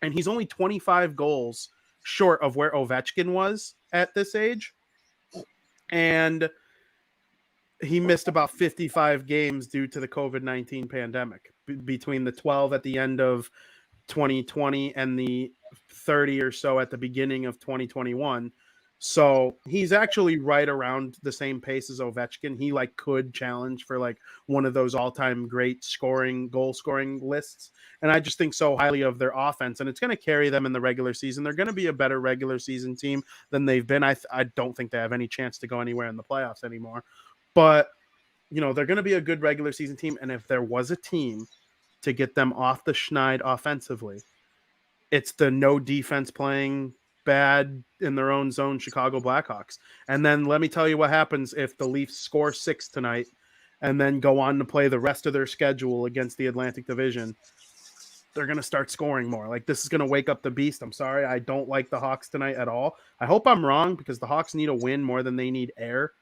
And he's only 25 goals short of where Ovechkin was at this age. And he missed about 55 games due to the COVID-19 pandemic between the 12 at the end of 2020 and the 30 or so at the beginning of 2021. So he's actually right around the same pace as Ovechkin. He could challenge for one of those all-time great goal scoring lists. And I just think so highly of their offense, and it's going to carry them in the regular season. They're going to be a better regular season team than they've been. I don't think they have any chance to go anywhere in the playoffs anymore, but they're going to be a good regular season team. And if there was a team to get them off the schneid offensively, it's the no defense playing bad in their own zone Chicago Blackhawks. And then let me tell you what happens if the Leafs score 6 tonight and then go on to play the rest of their schedule against the Atlantic Division. They're going to start scoring more. This is going to wake up the beast. I'm sorry. I don't like the Hawks tonight at all. I hope I'm wrong, because the Hawks need a win more than they need air.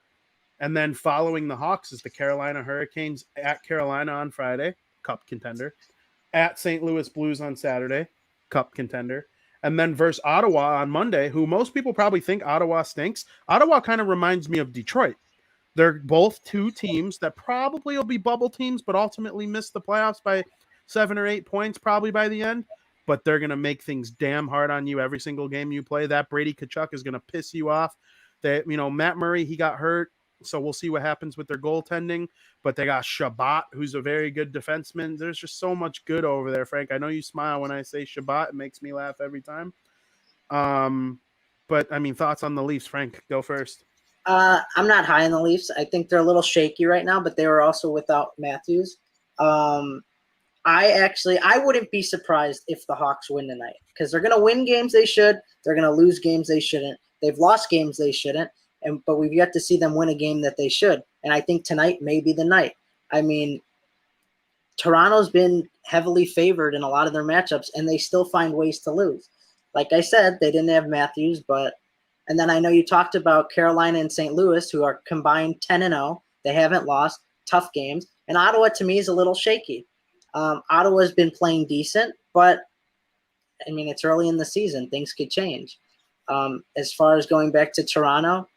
And then following the Hawks is the Carolina Hurricanes at Carolina on Friday, Cup contender. At St. Louis Blues on Saturday, Cup contender. And then versus Ottawa on Monday, who most people probably think Ottawa stinks. Ottawa kind of reminds me of Detroit. They're both 2 teams that probably will be bubble teams, but ultimately miss the playoffs by 7 or 8 points probably by the end. But they're going to make things damn hard on you every single game you play. That Brady Tkachuk is going to piss you off. Matt Murray, he got hurt, so we'll see what happens with their goaltending. But they got Shabbat, who's a very good defenseman. There's just so much good over there, Frank. I know you smile when I say Shabbat. It makes me laugh every time. But, thoughts on the Leafs, Frank? Go first. I'm not high on the Leafs. I think they're a little shaky right now, but they were also without Matthews. I wouldn't be surprised if the Hawks win tonight because they're going to win games they should. They're going to lose games they shouldn't. They've lost games they shouldn't, but we've yet to see them win a game that they should. And I think tonight may be the night. I mean, Toronto's been heavily favored in a lot of their matchups, and they still find ways to lose. Like I said, they didn't have Matthews, and then I know you talked about Carolina and St. Louis, who are combined 10-0. They haven't lost, tough games. And Ottawa, to me, is a little shaky. Ottawa's been playing decent, but, I mean, it's early in the season. Things could change. As far as going back to Toronto,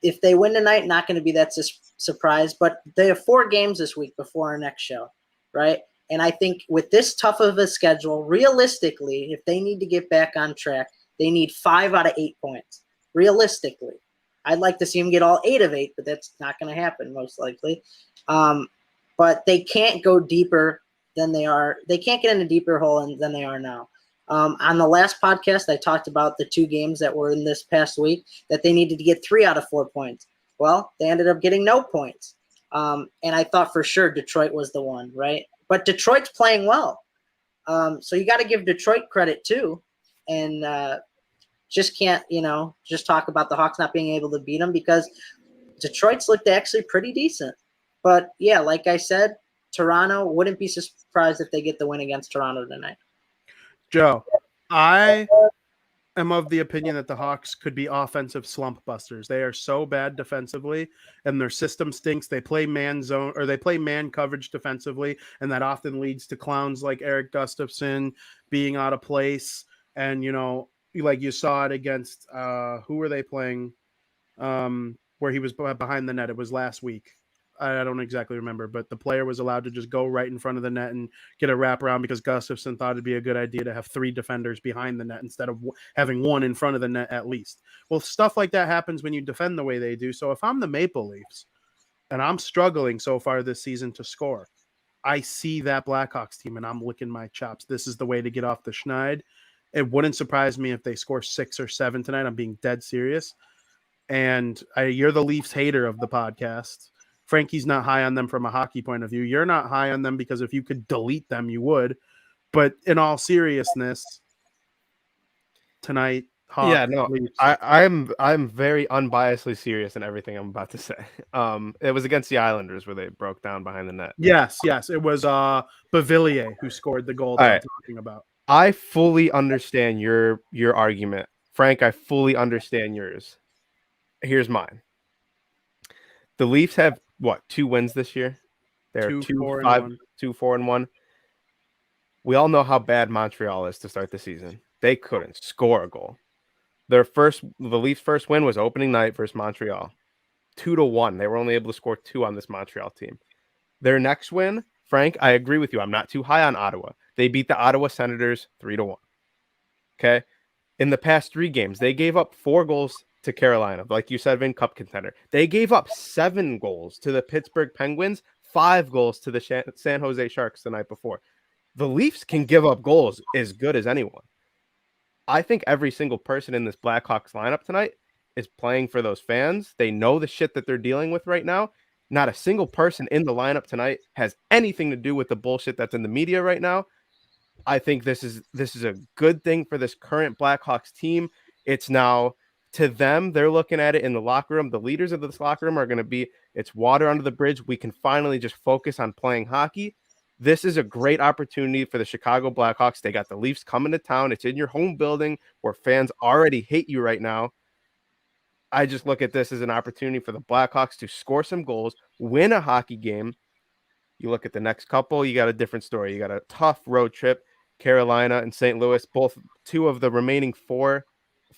if they win tonight, not going to be that surprised. But they have 4 games this week before our next show, right? And I think with this tough of a schedule, realistically, if they need to get back on track, they need 5 out of 8 points. Realistically. I'd like to see them get all 8 of 8, but that's not going to happen most likely. But they can't go deeper than they are. They can't get in a deeper hole than they are now. On the last podcast, I talked about the 2 games that were in this past week that they needed to get 3 out of 4 points. Well, they ended up getting no points. And I thought for sure Detroit was the one, right? But Detroit's playing well. So you got to give Detroit credit too. And just can't, just talk about the Hawks not being able to beat them because Detroit's looked actually pretty decent. But, yeah, like I said, Toronto, wouldn't be surprised if they get the win against Toronto tonight. Joe, I am of the opinion that the Hawks could be offensive slump busters. They are so bad defensively, and their system stinks. They play man zone or they play man coverage defensively, and that often leads to clowns like Eric Gustafson being out of place. And, like you saw it against who were they playing where he was behind the net? It was last week. I don't exactly remember, but the player was allowed to just go right in front of the net and get a wraparound because Gustafson thought it'd be a good idea to have 3 defenders behind the net instead of having 1 in front of the net at least. Well, stuff like that happens when you defend the way they do. So if I'm the Maple Leafs and I'm struggling so far this season to score, I see that Blackhawks team and I'm licking my chops. This is the way to get off the schneid. It wouldn't surprise me if they score 6 or 7 tonight. I'm being dead serious. And you're the Leafs hater of the podcast. Frankie's not high on them from a hockey point of view. You're not high on them because if you could delete them, you would. But in all seriousness, tonight, Hawks, yeah, no, Leafs. I'm very unbiasedly serious in everything I'm about to say. It was against the Islanders where they broke down behind the net. Yes, it was Bavillier who scored the goal that I'm talking about. I fully understand your argument, Frank. I fully understand yours. Here's mine. The Leafs have 2 wins this year. They're 2-4-1. We all know how bad Montreal is to start the season. They couldn't score a goal. The Leafs' first win was opening night versus Montreal, 2-1. They were only able to score 2 on this Montreal team. Their next win, Frank, I agree with you. I'm not too high on Ottawa. They beat the Ottawa Senators 3-1. Okay, in the past 3 games, they gave up 4 goals to Carolina, like you said, Vin, Cup contender. They gave up 7 goals to the Pittsburgh Penguins, 5 goals to the San Jose Sharks the night before. The Leafs can give up goals as good as anyone. I think every single person in this Blackhawks lineup tonight is playing for those fans. They know the shit that they're dealing with right now. Not a single person in the lineup tonight has anything to do with the bullshit that's in the media right now. I think this is a good thing for this current Blackhawks team. It's now, to them, they're looking at it in the locker room. The leaders of this locker room are going to be, it's water under the bridge. We can finally just focus on playing hockey. This is a great opportunity for the Chicago Blackhawks. They got the Leafs coming to town. It's in your home building where fans already hate you right now. I just look at this as an opportunity for the Blackhawks to score some goals, win a hockey game. You look at the next couple, you got a different story. You got a tough road trip, Carolina and St. Louis, both 2 of the remaining 4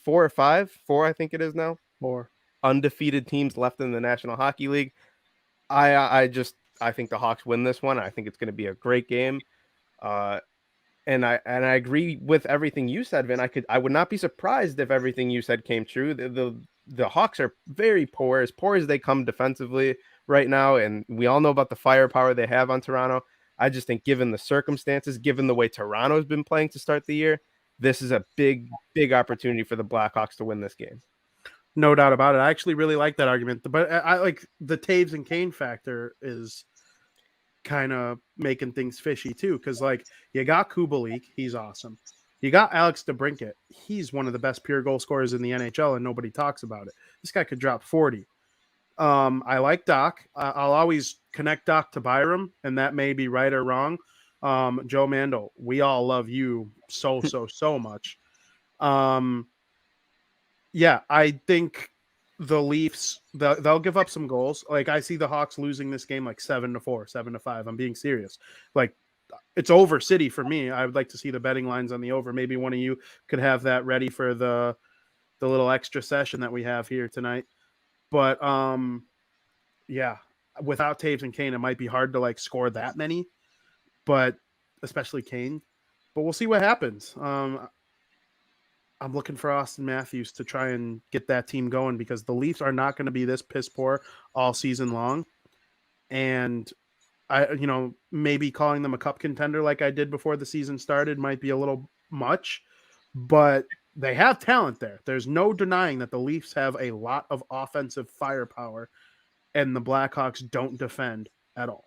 or 5, 4 I think it is now, 4 undefeated teams left in the National Hockey League. I think the Hawks win this one. I think it's going to be a great game. And I agree with everything you said, Vin. I would not be surprised if everything you said came true. The Hawks are very poor as they come defensively right now, and we all know about the firepower they have on Toronto. I just think, given the circumstances, given the way Toronto's been playing to start the year, this is a big opportunity for the Blackhawks to win this game. No doubt about it. I actually really like that argument, but I like the Taves and Kane factor is kind of making things fishy too. Because like you got Kubalik, he's awesome. You got Alex DeBrincat. He's one of the best pure goal scorers in the NHL, and nobody talks about it. This guy could drop 40. I like Doc. I'll always connect Doc to Byram, and that may be right or wrong. Joe Mandel, we all love you so much. Yeah, I think the Leafs, they'll give up some goals. Like I see the Hawks losing this game like 7-4, 7-5. I'm being serious. Like it's over City for me. I would like to see the betting lines on the over. Maybe one of you could have that ready for the little extra session that we have here tonight. But yeah, without Taves and Kane, it might be hard to like score that many, but especially Kane. But we'll see what happens. I'm looking for Austin Matthews to try and get that team going because the Leafs are not going to be this piss poor all season long. And maybe calling them a cup contender like I did before the season started might be a little much, but they have talent there. There's no denying that the Leafs have a lot of offensive firepower and the Blackhawks don't defend at all.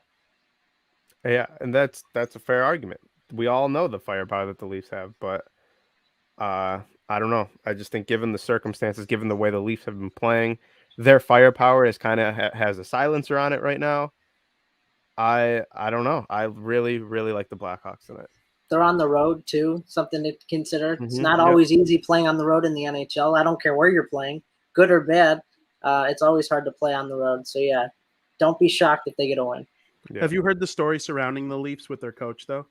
Yeah, and that's a fair argument. We all know the firepower that the Leafs have, but I don't know. I just think given the circumstances, given the way the Leafs have been playing, their firepower is kind of has a silencer on it right now. I don't know. I really like the Blackhawks tonight. They're on the road too, something to consider. It's Mhm, not always easy playing on the road in the NHL. I don't care where you're playing, good or bad. It's always hard to play on the road. So yeah, don't be shocked if they get a win. Yeah. Have you heard the story surrounding the Leafs with their coach though?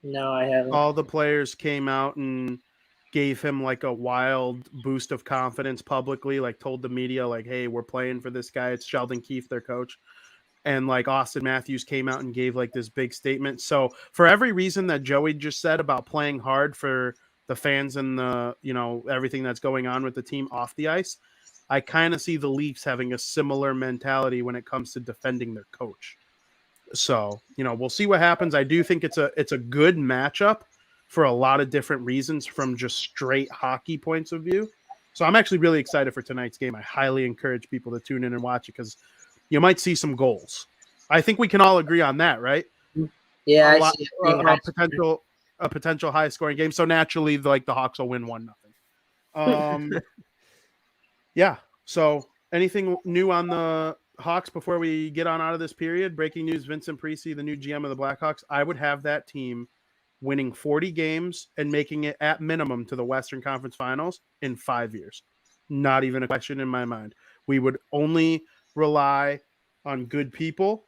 No, I haven't. All the players came out and gave him like a wild boost of confidence publicly, like told the media like, hey, we're playing for this guy. It's Sheldon Keefe, their coach. And like Austin Matthews came out and gave like this big statement. So for every reason that Joey just said about playing hard for the fans and the, everything that's going on with the team off the ice, I kind of see the Leafs having a similar mentality when it comes to defending their coach. So, we'll see what happens. I do think it's a good matchup for a lot of different reasons from just straight hockey points of view. So I'm actually really excited for tonight's game. I highly encourage people to tune in and watch it because you might see some goals. I think we can all agree on that, right? Yeah, I see a potential high scoring game. So naturally, like the Hawks will win 1-0. Yeah. So anything new on the Hawks before we get on out of this period? Breaking news: Vincent Precy, the new GM of the Blackhawks. I would have that team winning 40 games and making it at minimum to the Western Conference Finals in 5 years. Not even a question in my mind. We would only rely on good people,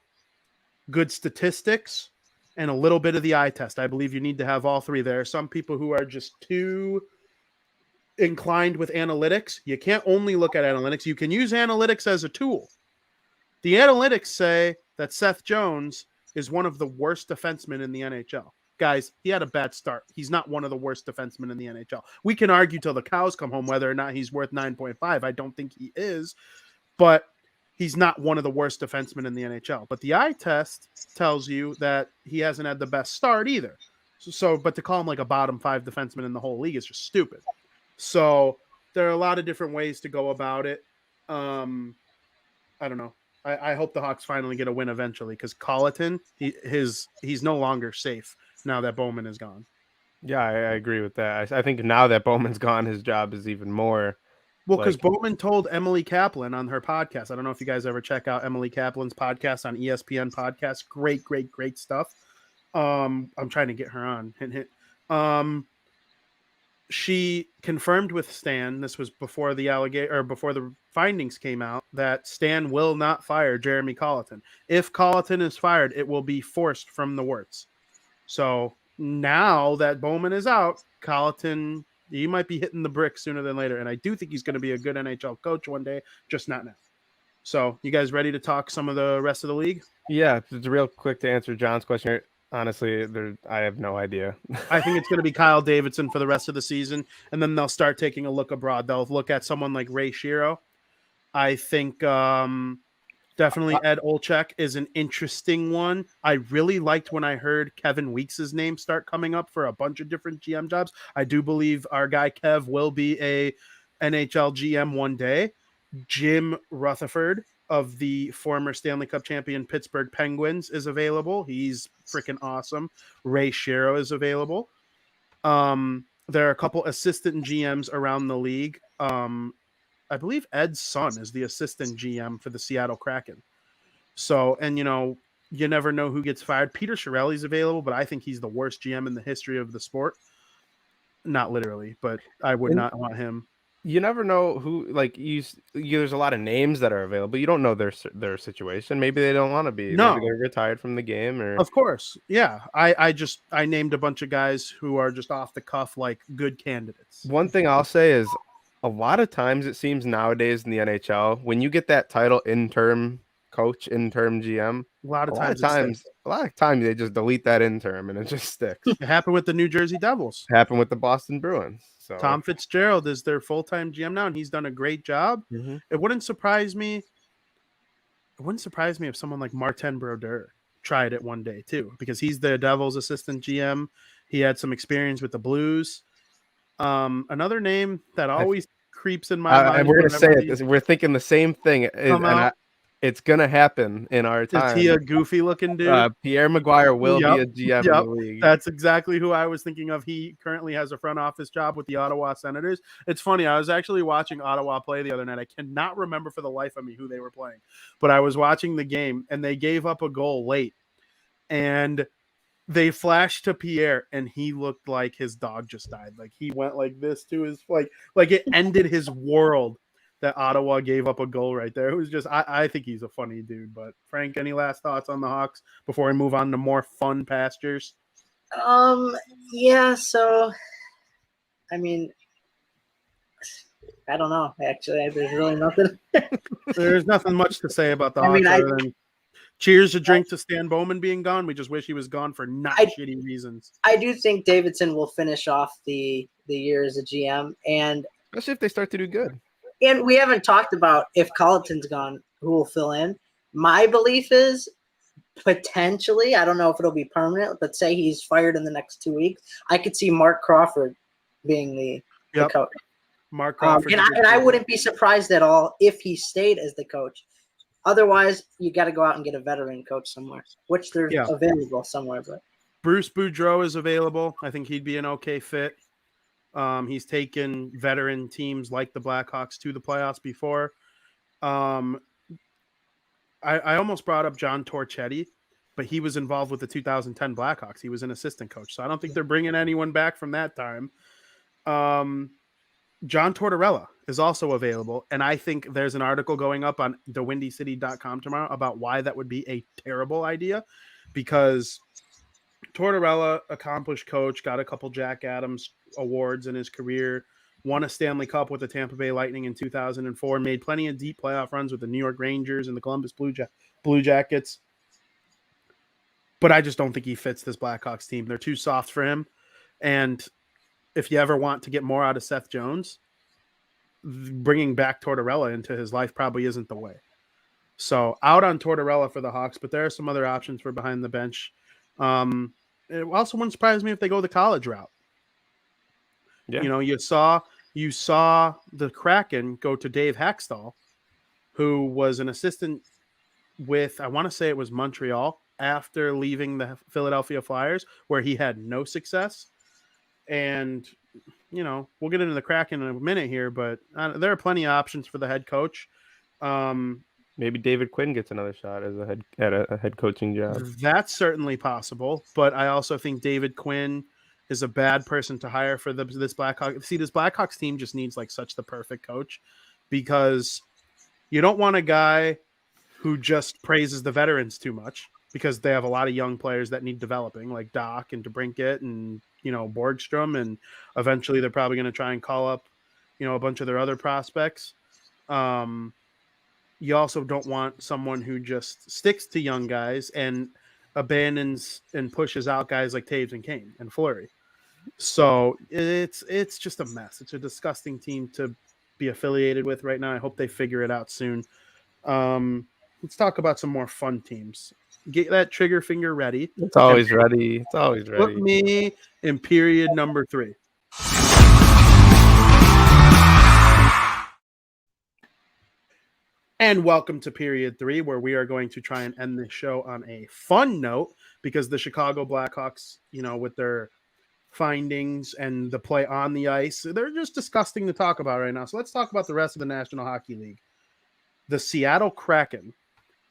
good statistics, and a little bit of the eye test. I believe you need to have all three. There are some people who are just too inclined with analytics. You can't only look at analytics. You can use analytics as a tool. The analytics say that Seth Jones is one of the worst defensemen in the NHL. Guys, he had a bad start. He's not one of the worst defensemen in the NHL. We can argue till the cows come home whether or not he's worth 9.5. I don't think he is, but he's not one of the worst defensemen in the NHL. But the eye test tells you that he hasn't had the best start either. But to call him like a bottom 5 defenseman in the whole league is just stupid. So there are a lot of different ways to go about it. I don't know. I hope the Hawks finally get a win eventually because Colleton, he's no longer safe now that Bowman is gone. Yeah, I agree with that. I think now that Bowman's gone, his job is even more. Well, because Bowman told Emily Kaplan on her podcast. I don't know if you guys ever check out Emily Kaplan's podcast on ESPN Podcast. Great stuff. I'm trying to get her on. Hint. She confirmed with Stan, this was before before the findings came out, that Stan will not fire Jeremy Colleton. If Colleton is fired, it will be forced from the Wirtz. So now that Bowman is out, Colleton, he might be hitting the brick sooner than later. And I do think he's going to be a good NHL coach one day, just not now. So you guys ready to talk some of the rest of the league? Yeah, it's real quick to answer John's question. Honestly, I have no idea. I think it's going to be Kyle Davidson for the rest of the season, and then they'll start taking a look abroad. They'll look at someone like Ray Shero. I think definitely Ed Olczyk is an interesting one. I really liked when I heard Kevin Weeks' name start coming up for a bunch of different GM jobs. I do believe our guy Kev will be a NHL GM one day. Jim Rutherford of the former Stanley Cup champion Pittsburgh Penguins is available. He's freaking awesome. Ray Shero is available. There are a couple assistant GMs around the league. I believe Ed's son is the assistant GM for the Seattle Kraken. So, and you never know who gets fired. Peter Chiarelli's available, but I think he's the worst GM in the history of the sport. Not literally, but I would not want him. You never know who, like, there's a lot of names that are available. You don't know their situation. Maybe they don't want to be. No. Maybe they're retired from the game. Or Of course. Yeah. I named a bunch of guys who are just off the cuff, like good candidates. One thing I'll say is a lot of times it seems nowadays in the NHL, when you get that title interim coach, interim GM, A lot of times they just delete that interim and it just sticks. it happened with the New Jersey Devils. Happened with the Boston Bruins. So Tom Fitzgerald is their full-time GM now, and he's done a great job. Mhm. It wouldn't surprise me. It wouldn't surprise me if someone like Martin Brodeur tried it one day too, because he's the Devils assistant GM. He had some experience with the Blues. Another name that always creeps in my mind. We're gonna say it. We're thinking the same thing, it's gonna happen in our time. Is he a goofy-looking dude? Pierre Maguire will be a GM in the league. That's exactly who I was thinking of. He currently has a front office job with the Ottawa Senators. It's funny. I was actually watching Ottawa play the other night. I cannot remember for the life of me who they were playing, but I was watching the game, and they gave up a goal late, and they flashed to Pierre, and he looked like his dog just died. Like he went like this to his like it ended his world. That Ottawa gave up a goal right there. It was just, I think he's a funny dude. But Frank, any last thoughts on the Hawks before we move on to more fun pastures? Yeah. So, I mean, I don't know. Actually, there's really nothing. There's nothing much to say about the Hawks other than cheers a drink to Stan Bowman being gone. We just wish he was gone for not shitty reasons. I do think Davidson will finish off the year as a GM, and especially if they start to do good. And we haven't talked about if Colleton's gone, who will fill in. My belief is potentially, I don't know if it'll be permanent, but say he's fired in the next 2 weeks, I could see Mark Crawford being the coach. Mark Crawford. And I wouldn't be surprised at all if he stayed as the coach. Otherwise, you got to go out and get a veteran coach somewhere, which they're available somewhere. But Bruce Boudreau is available. I think he'd be an okay fit. He's taken veteran teams like the Blackhawks to the playoffs before. I almost brought up John Torchetti, but he was involved with the 2010 Blackhawks. He was an assistant coach, so I don't think they're bringing anyone back from that time. John Tortorella is also available, and I think there's an article going up on thewindycity.com tomorrow about why that would be a terrible idea, because Tortorella, accomplished coach, got a couple Jack Adams awards in his career, won a Stanley Cup with the Tampa Bay Lightning in 2004, made plenty of deep playoff runs with the New York Rangers and the Columbus Blue Jackets. But I just don't think he fits this Blackhawks team. They're too soft for him. And if you ever want to get more out of Seth Jones, bringing back Tortorella into his life probably isn't the way. So out on Tortorella for the Hawks, but there are some other options for behind the bench. It also wouldn't surprise me if they go the college route. Yeah. You saw the Kraken go to Dave Haxtell, who was an assistant with, I want to say it was Montreal, after leaving the Philadelphia Flyers, where he had no success. And, we'll get into the Kraken in a minute here, but there are plenty of options for the head coach. Maybe David Quinn gets another shot as a head coaching job. That's certainly possible, but I also think David Quinn is a bad person to hire for this Blackhawks. See, this Blackhawks team just needs such the perfect coach, because you don't want a guy who just praises the veterans too much, because they have a lot of young players that need developing, like Doc and DeBrincat and Borgstrom, and eventually they're probably going to try and call up a bunch of their other prospects. You also don't want someone who just sticks to young guys and abandons and pushes out guys like Taves and Kane and Fleury. So it's just a mess. It's a disgusting team to be affiliated with right now. I hope they figure it out soon. Let's talk about some more fun teams. Get that trigger finger ready. It's always ready. Put me in period number 3. And welcome to period 3, where we are going to try and end this show on a fun note because the Chicago Blackhawks, with their findings and the play on the ice, they're just disgusting to talk about right now. So let's talk about the rest of the National Hockey League. The Seattle Kraken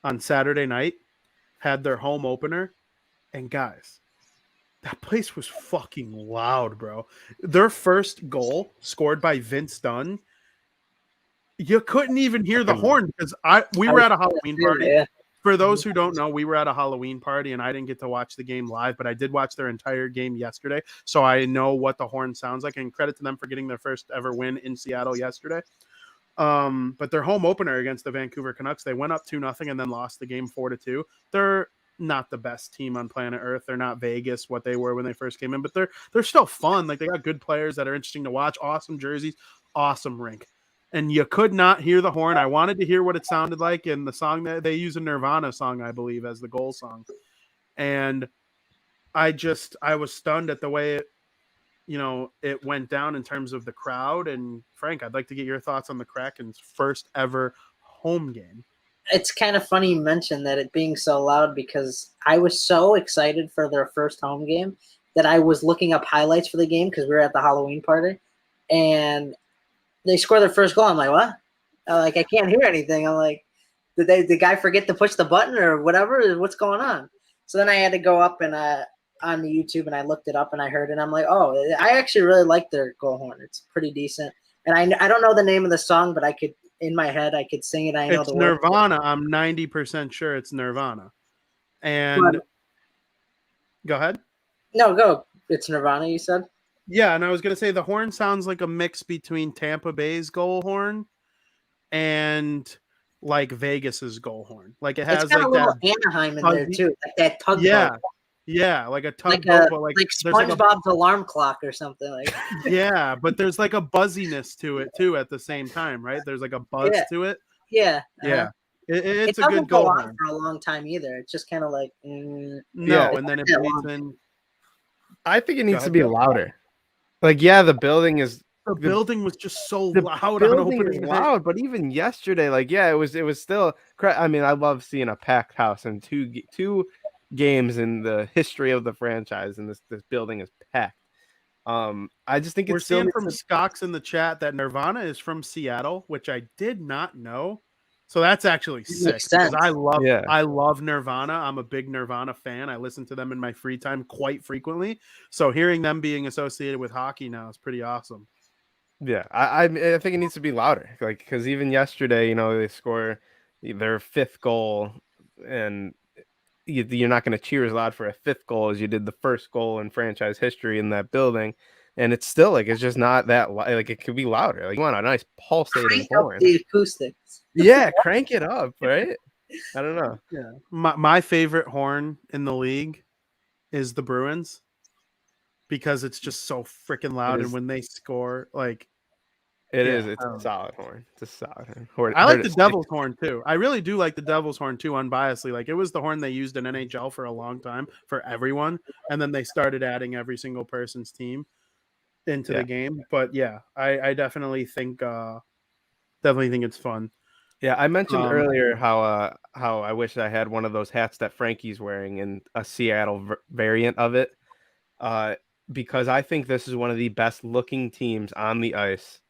on Saturday night had their home opener, and guys, that place was fucking loud, bro. Their first goal, scored by Vince Dunn, you couldn't even hear the horn because we were at a Halloween party. Yeah. For those who don't know, we were at a Halloween party and I didn't get to watch the game live, but I did watch their entire game yesterday. So I know what the horn sounds like, and credit to them for getting their first ever win in Seattle yesterday. But their home opener against the Vancouver Canucks, they went up 2-0 and then lost the game 4-2. They're not the best team on planet Earth. They're not Vegas, what they were when they first came in, but they're still fun. Like, they got good players that are interesting to watch, awesome jerseys, awesome rink. And you could not hear the horn. I wanted to hear what it sounded like in the song that they use, a Nirvana song, I believe, as the goal song. And I was stunned at the way it went down in terms of the crowd. And Frank, I'd like to get your thoughts on the Kraken's first ever home game. It's kind of funny you mentioned that it being so loud because I was so excited for their first home game that I was looking up highlights for the game because we were at the Halloween party, and they score their first goal. I'm like, what? I can't hear anything. I'm like, did the guy forget to push the button or whatever? What's going on? So then I had to go up and on the YouTube and I looked it up and I heard it. I'm like, oh, I actually really like their goal horn. It's pretty decent. And I don't know the name of the song, but in my head I could sing it. I know it's the Nirvana. Word. I'm 90% sure it's Nirvana. And go ahead. No, go. It's Nirvana, you said? Yeah, and I was going to say the horn sounds like a mix between Tampa Bay's goal horn and like Vegas's goal horn. Like, it has it's got like a little that Anaheim in there too, like that tugboat. Yeah, like a tugboat, but like SpongeBob's alarm clock or something like. Yeah, but there's like a buzziness to it too at the same time, right? There's like a buzz to it. Yeah, yeah. It's it a good goal horn for a long time either. It's just kind of like and then it bleeds in. I think it needs to be louder. Like, yeah, the building was just so loud. The building is loud, but even yesterday, like, yeah, it was still. I mean, I love seeing a packed house and two games in the history of the franchise, and this building is packed. I just think we're seeing from Scocks in the chat that Nirvana is from Seattle, which I did not know. So that's actually sick because I love Nirvana. I'm a big Nirvana fan. I listen to them in my free time quite frequently. So hearing them being associated with hockey now is pretty awesome. Yeah, I think it needs to be louder. Like, because even yesterday, they score their fifth goal, and you're not going to cheer as loud for a fifth goal as you did the first goal in franchise history in that building. And it's still it's just not that like it could be louder. Like, you want a nice pulsating horn. The acoustics. Yeah, crank it up, right? I don't know. Yeah, my favorite horn in the league is the Bruins because it's just so freaking loud, and when they score, like it's a solid horn. It's a solid horn. I like the Devil's horn too. I really do like the Devil's horn too, unbiasedly. Like, it was the horn they used in NHL for a long time for everyone, and then they started adding every single person's team into the game. But yeah, I definitely think it's fun. Yeah, I mentioned earlier how I wish I had one of those hats that Frankie's wearing in a Seattle variant of it, because I think this is one of the best looking teams on the ice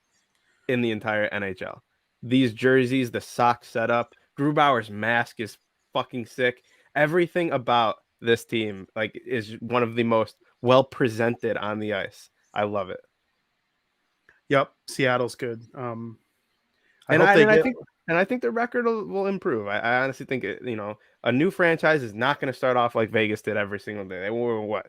in the entire NHL. These jerseys, the sock setup, Grubauer's mask is fucking sick. Everything about this team is one of the most well presented on the ice. I love it. Yep, Seattle's good. I think the record will improve. I honestly think a new franchise is not going to start off like Vegas did every single day. They were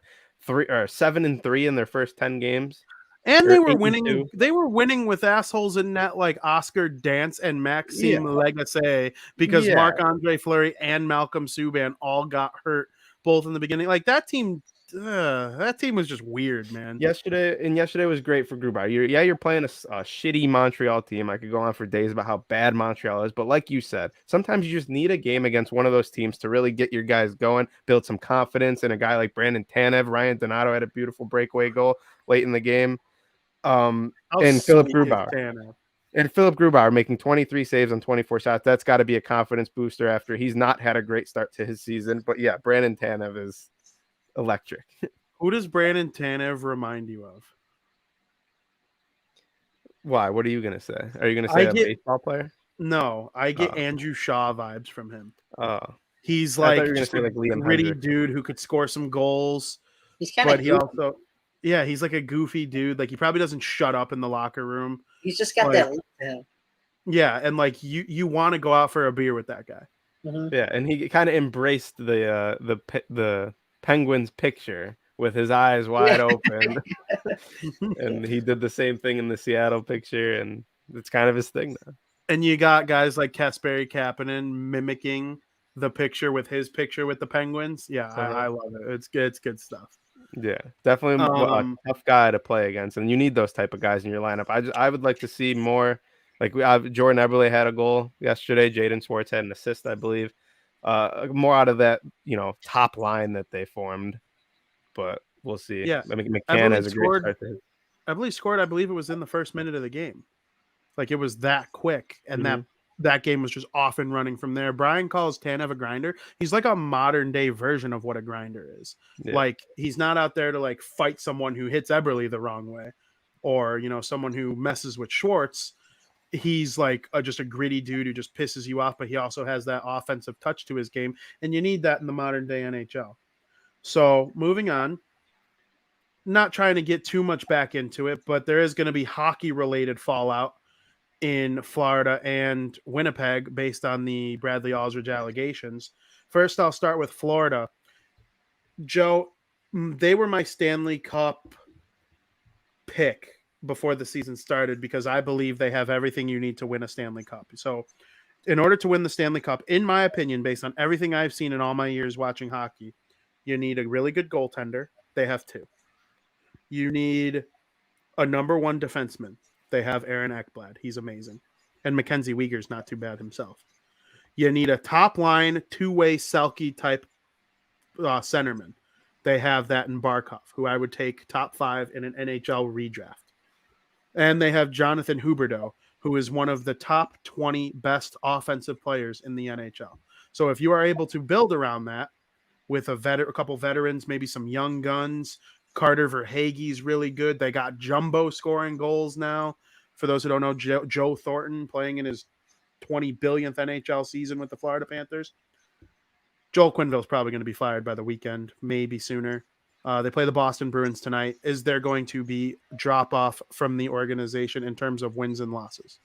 7-3 in their first 10 games, and they were winning. They were winning with assholes in net like Oscar Dance and Maxime Lagacé because Marc-Andre Fleury and Malcolm Subban all got hurt both in the beginning. Like, that team was just weird, man. Yesterday was great for Grubauer. You're playing a shitty Montreal team. I could go on for days about how bad Montreal is, but like you said, sometimes you just need a game against one of those teams to really get your guys going, build some confidence in a guy like Brandon Tanev. Ryan Donato had a beautiful breakaway goal late in the game. And Philip Grubauer. And Philip Grubauer making 23 saves on 24 shots. That's got to be a confidence booster after he's not had a great start to his season. But yeah, Brandon Tanev is electric. Who does Brandon Tanev remind you of? Why? What are you gonna say? Are you gonna I say a get baseball player? no. I get Oh, Andrew Shaw vibes from him. oh. He's I thought you like were gonna just say a like Liam gritty Hendriks. dude who could score some goals, He's kind but of he goofy. also, yeah, he's like a goofy dude. Like he probably doesn't shut up in the locker room. He's just got Like, that look to him. yeah, and like you want to go out for a beer with that guy. Mhm. Yeah, and he kind of embraced the Penguins picture with his eyes wide Yeah. open, and he did the same thing in the Seattle picture, and it's kind of his thing now. And you got guys like Kasperi Kapanen mimicking the picture with his picture with the Penguins. Yeah, I love it. It's good. It's good stuff. Yeah, definitely a Um, tough guy to play against, and you need those type of guys in your lineup. I would like to see more. Like Jordan Eberle had a goal yesterday. Jaden Schwartz had an assist, I believe. More out of that, top line that they formed, but we'll see. yeah, I mean, McCann Eberle has a great scored. start to his. Eberle scored. I believe it was in the first minute of the game. Like it was that quick, and Mhm. that game was just off and running from there. Brian calls Tanev a grinder. He's like a modern day version of what a grinder is. Yeah. Like he's not out there to like fight someone who hits Eberle the wrong way, or someone who messes with Schwartz. He's like just a gritty dude who just pisses you off, but he also has that offensive touch to his game, and you need that in the modern day NHL. So moving on, not trying to get too much back into it, but there is going to be hockey related fallout in Florida and Winnipeg based on the Bradley Aldridge allegations. First, I'll start with Florida. Joe, they were my Stanley Cup pick before the season started because I believe they have everything you need to win a Stanley Cup. So, in order to win the Stanley Cup, in my opinion, based on everything I've seen in all my years watching hockey, you need a really good goaltender. They have two. You need a number one defenseman. They have Aaron Ekblad. He's amazing. And Mackenzie Weegar's not too bad himself. You need a top line, two-way Selke type centerman. They have that in Barkov, who I would take top 5 in an NHL redraft. And they have Jonathan Huberdeau, who is one of the top 20 best offensive players in the NHL. So if you are able to build around that with a couple veterans, maybe some young guns, Carter Verhaeghe's really good. They got Jumbo scoring goals now. For those who don't know, Joe Thornton playing in his 20 billionth NHL season with the Florida Panthers. Joel Quenneville's probably going to be fired by the weekend, maybe sooner. They play the Boston Bruins tonight. Is there going to be drop off from the organization in terms of wins and losses?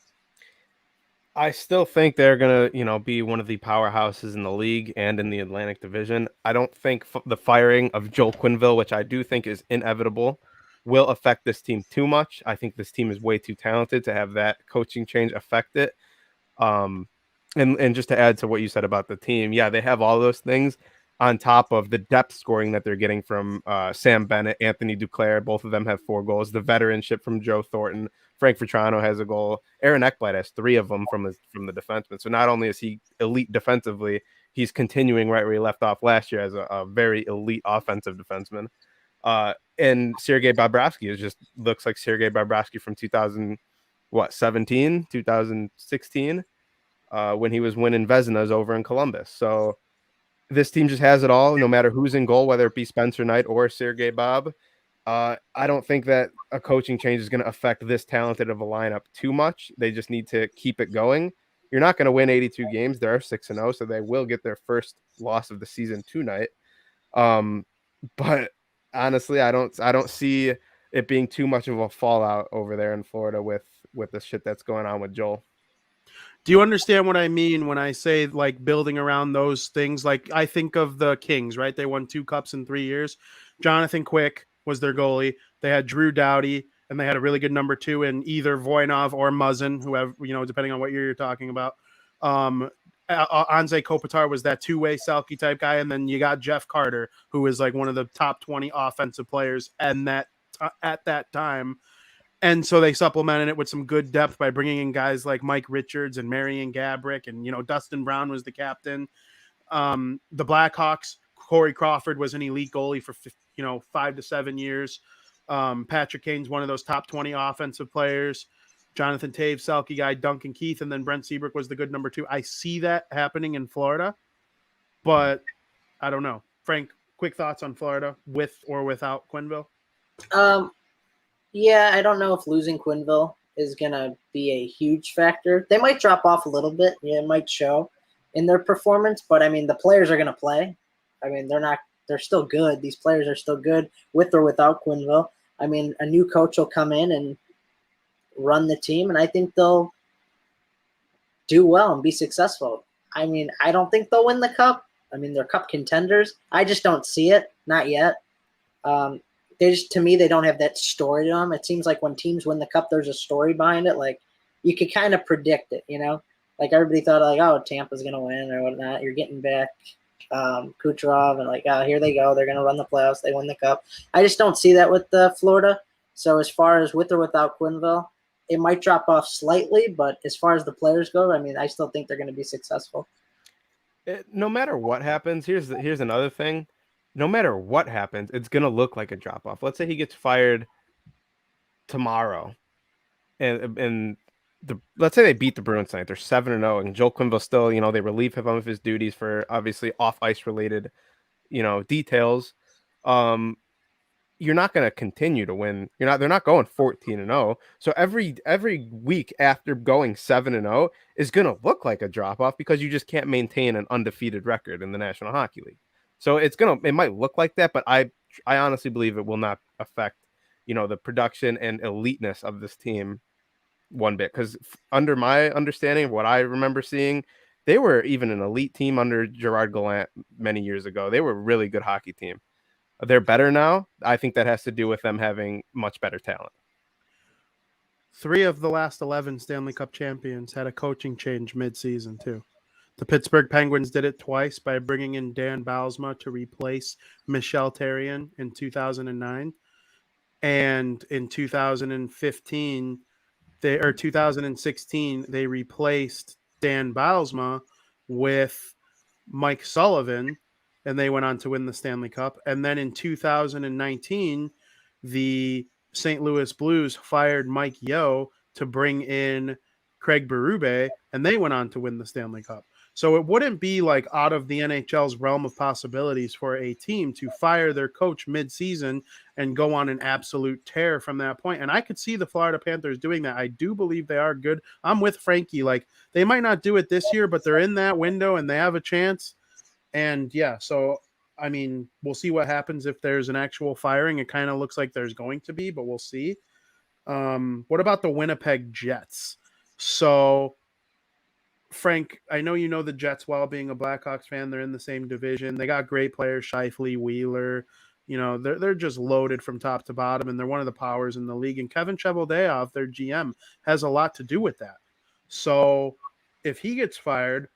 I still think they're gonna, be one of the powerhouses in the league and in the Atlantic Division. I don't think the firing of Joel Quenneville, which I do think is inevitable, will affect this team too much. I think this team is way too talented to have that coaching change affect it. And just to add to what you said about the team, yeah, they have all those things on top of the depth scoring that they're getting from Sam Bennett, Anthony Duclair. Both of them have 4 goals. The veteranship from Joe Thornton, Frank Vetrano has a goal. Aaron Ekblad has 3 of them from the defenseman. So not only is he elite defensively, he's continuing right where he left off last year as a very elite offensive defenseman. And Sergei Bobrovsky looks like Sergei Bobrovsky from 2016, when he was winning Vezinas over in Columbus. So this team just has it all, no matter who's in goal, whether it be Spencer Knight or Sergei Bob. I don't think that a coaching change is going to affect this talented of a lineup too much. They just need to keep it going. You're not going to win 82 games. They're 6-0, so they will get their first loss of the season tonight. But honestly, I don't see it being too much of a fallout over there in Florida with the shit that's going on with Joel. Do you understand what I mean when I say like building around those things? Like I think of the Kings, right? They won 2 cups in 3 years. Jonathan Quick was their goalie. They had Drew Doughty, and they had a really good number 2 in either Voinov or Muzzin, whoever, depending on what year you're talking about. Anze Kopitar was that two-way Selke type guy, and then you got Jeff Carter, who is like one of the top 20 offensive players and at that time. And so they supplemented it with some good depth by bringing in guys like Mike Richards and Marian Gabrick, and Dustin Brown was the captain. The Blackhawks, Corey Crawford was an elite goalie for 5 to 7 years. Patrick Kane's one of those top 20 offensive players. Jonathan Taves, Selke guy, Duncan Keith, and then Brent Seabrook was the good number 2. I see that happening in Florida, but I don't know. Frank, quick thoughts on Florida with or without Quenneville? Yeah, I don't know if losing Quenneville is going to be a huge factor. They might drop off a little bit. Yeah, it might show in their performance, but I mean, the players are going to play. I mean, they're still good. These players are still good with or without Quenneville. I mean, a new coach will come in and run the team, and I think they'll do well and be successful. I mean, I don't think they'll win the cup. I mean, they're cup contenders. I just don't see it. Not yet. To me, they don't have that story to them. It seems like when teams win the cup, there's a story behind it. Like, you could kind of predict it, you know? Like, everybody thought, like, oh, Tampa's going to win or whatnot. You're getting back Kucherov and, like, oh, here they go. They're going to run the playoffs. They win the cup. I just don't see that with Florida. So as far as with or without Quenneville, it might drop off slightly, but as far as the players go, I mean, I still think they're going to be successful. No matter what happens, here's another thing. No matter what happens, it's gonna look like a drop off. Let's say he gets fired tomorrow, and let's say they beat the Bruins tonight. They're 7-0, and Joel Quenneville still, they relieve him of his duties for obviously off ice related, details. You're not going to continue to win. They're not going 14-0. So every week after going 7-0 is going to look like a drop off because you just can't maintain an undefeated record in the National Hockey League. So it might look like that, but I honestly believe it will not affect, the production and eliteness of this team one bit. Because under my understanding of what I remember seeing, they were even an elite team under Gerard Gallant many years ago. They were a really good hockey team. They're better now. I think that has to do with them having much better talent. 3 of the last 11 Stanley Cup champions had a coaching change mid-season too. The Pittsburgh Penguins did it twice by bringing in Dan Bylsma to replace Michel Therrien in 2009. And in 2016, they replaced Dan Bylsma with Mike Sullivan, and they went on to win the Stanley Cup. And then in 2019, the St. Louis Blues fired Mike Yeo to bring in Craig Berube, and they went on to win the Stanley Cup. So it wouldn't be like out of the NHL's realm of possibilities for a team to fire their coach mid-season and go on an absolute tear from that point. And I could see the Florida Panthers doing that. I do believe they are good. I'm with Frankie. Like, they might not do it this year, but they're in that window and they have a chance. And yeah, so I mean, we'll see what happens if there's an actual firing. It kind of looks like there's going to be, but we'll see. What about the Winnipeg Jets? So, Frank, I know you know the Jets well, being a Blackhawks fan. They're in the same division. They got great players, Scheifele, Wheeler. They're just loaded from top to bottom, and they're one of the powers in the league. And Kevin Cheveldayoff, their GM, has a lot to do with that. So if he gets fired,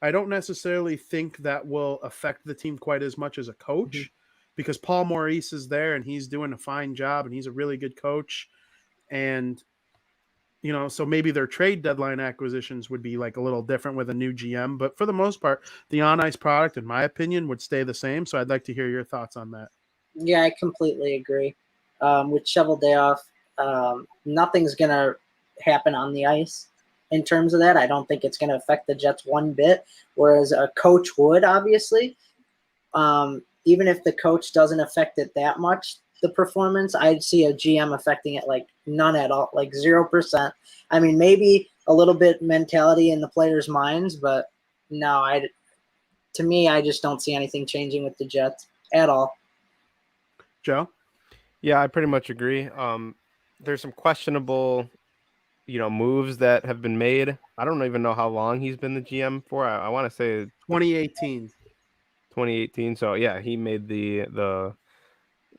I don't necessarily think that will affect the team quite as much as a coach, because Paul Maurice is there and he's doing a fine job and he's a really good coach. And, so maybe their trade deadline acquisitions would be like a little different with a new GM. But for the most part, the on-ice product, in my opinion, would stay the same. So I'd like to hear your thoughts on that. Yeah, I completely agree. With Cheveldayoff, nothing's going to happen on the ice. In terms of that, I don't think it's going to affect the Jets one bit, whereas a coach would, obviously. Even if the coach doesn't affect it that much, the performance, I'd see a GM affecting it like none at all, like 0%. I mean, maybe a little bit mentality in the players' minds, but no, to me, I just don't see anything changing with the Jets at all. Joe? Yeah, I pretty much agree. There's some questionable moves that have been made. I don't even know how long he's been the GM for. I want to say 2018. So yeah, he made the.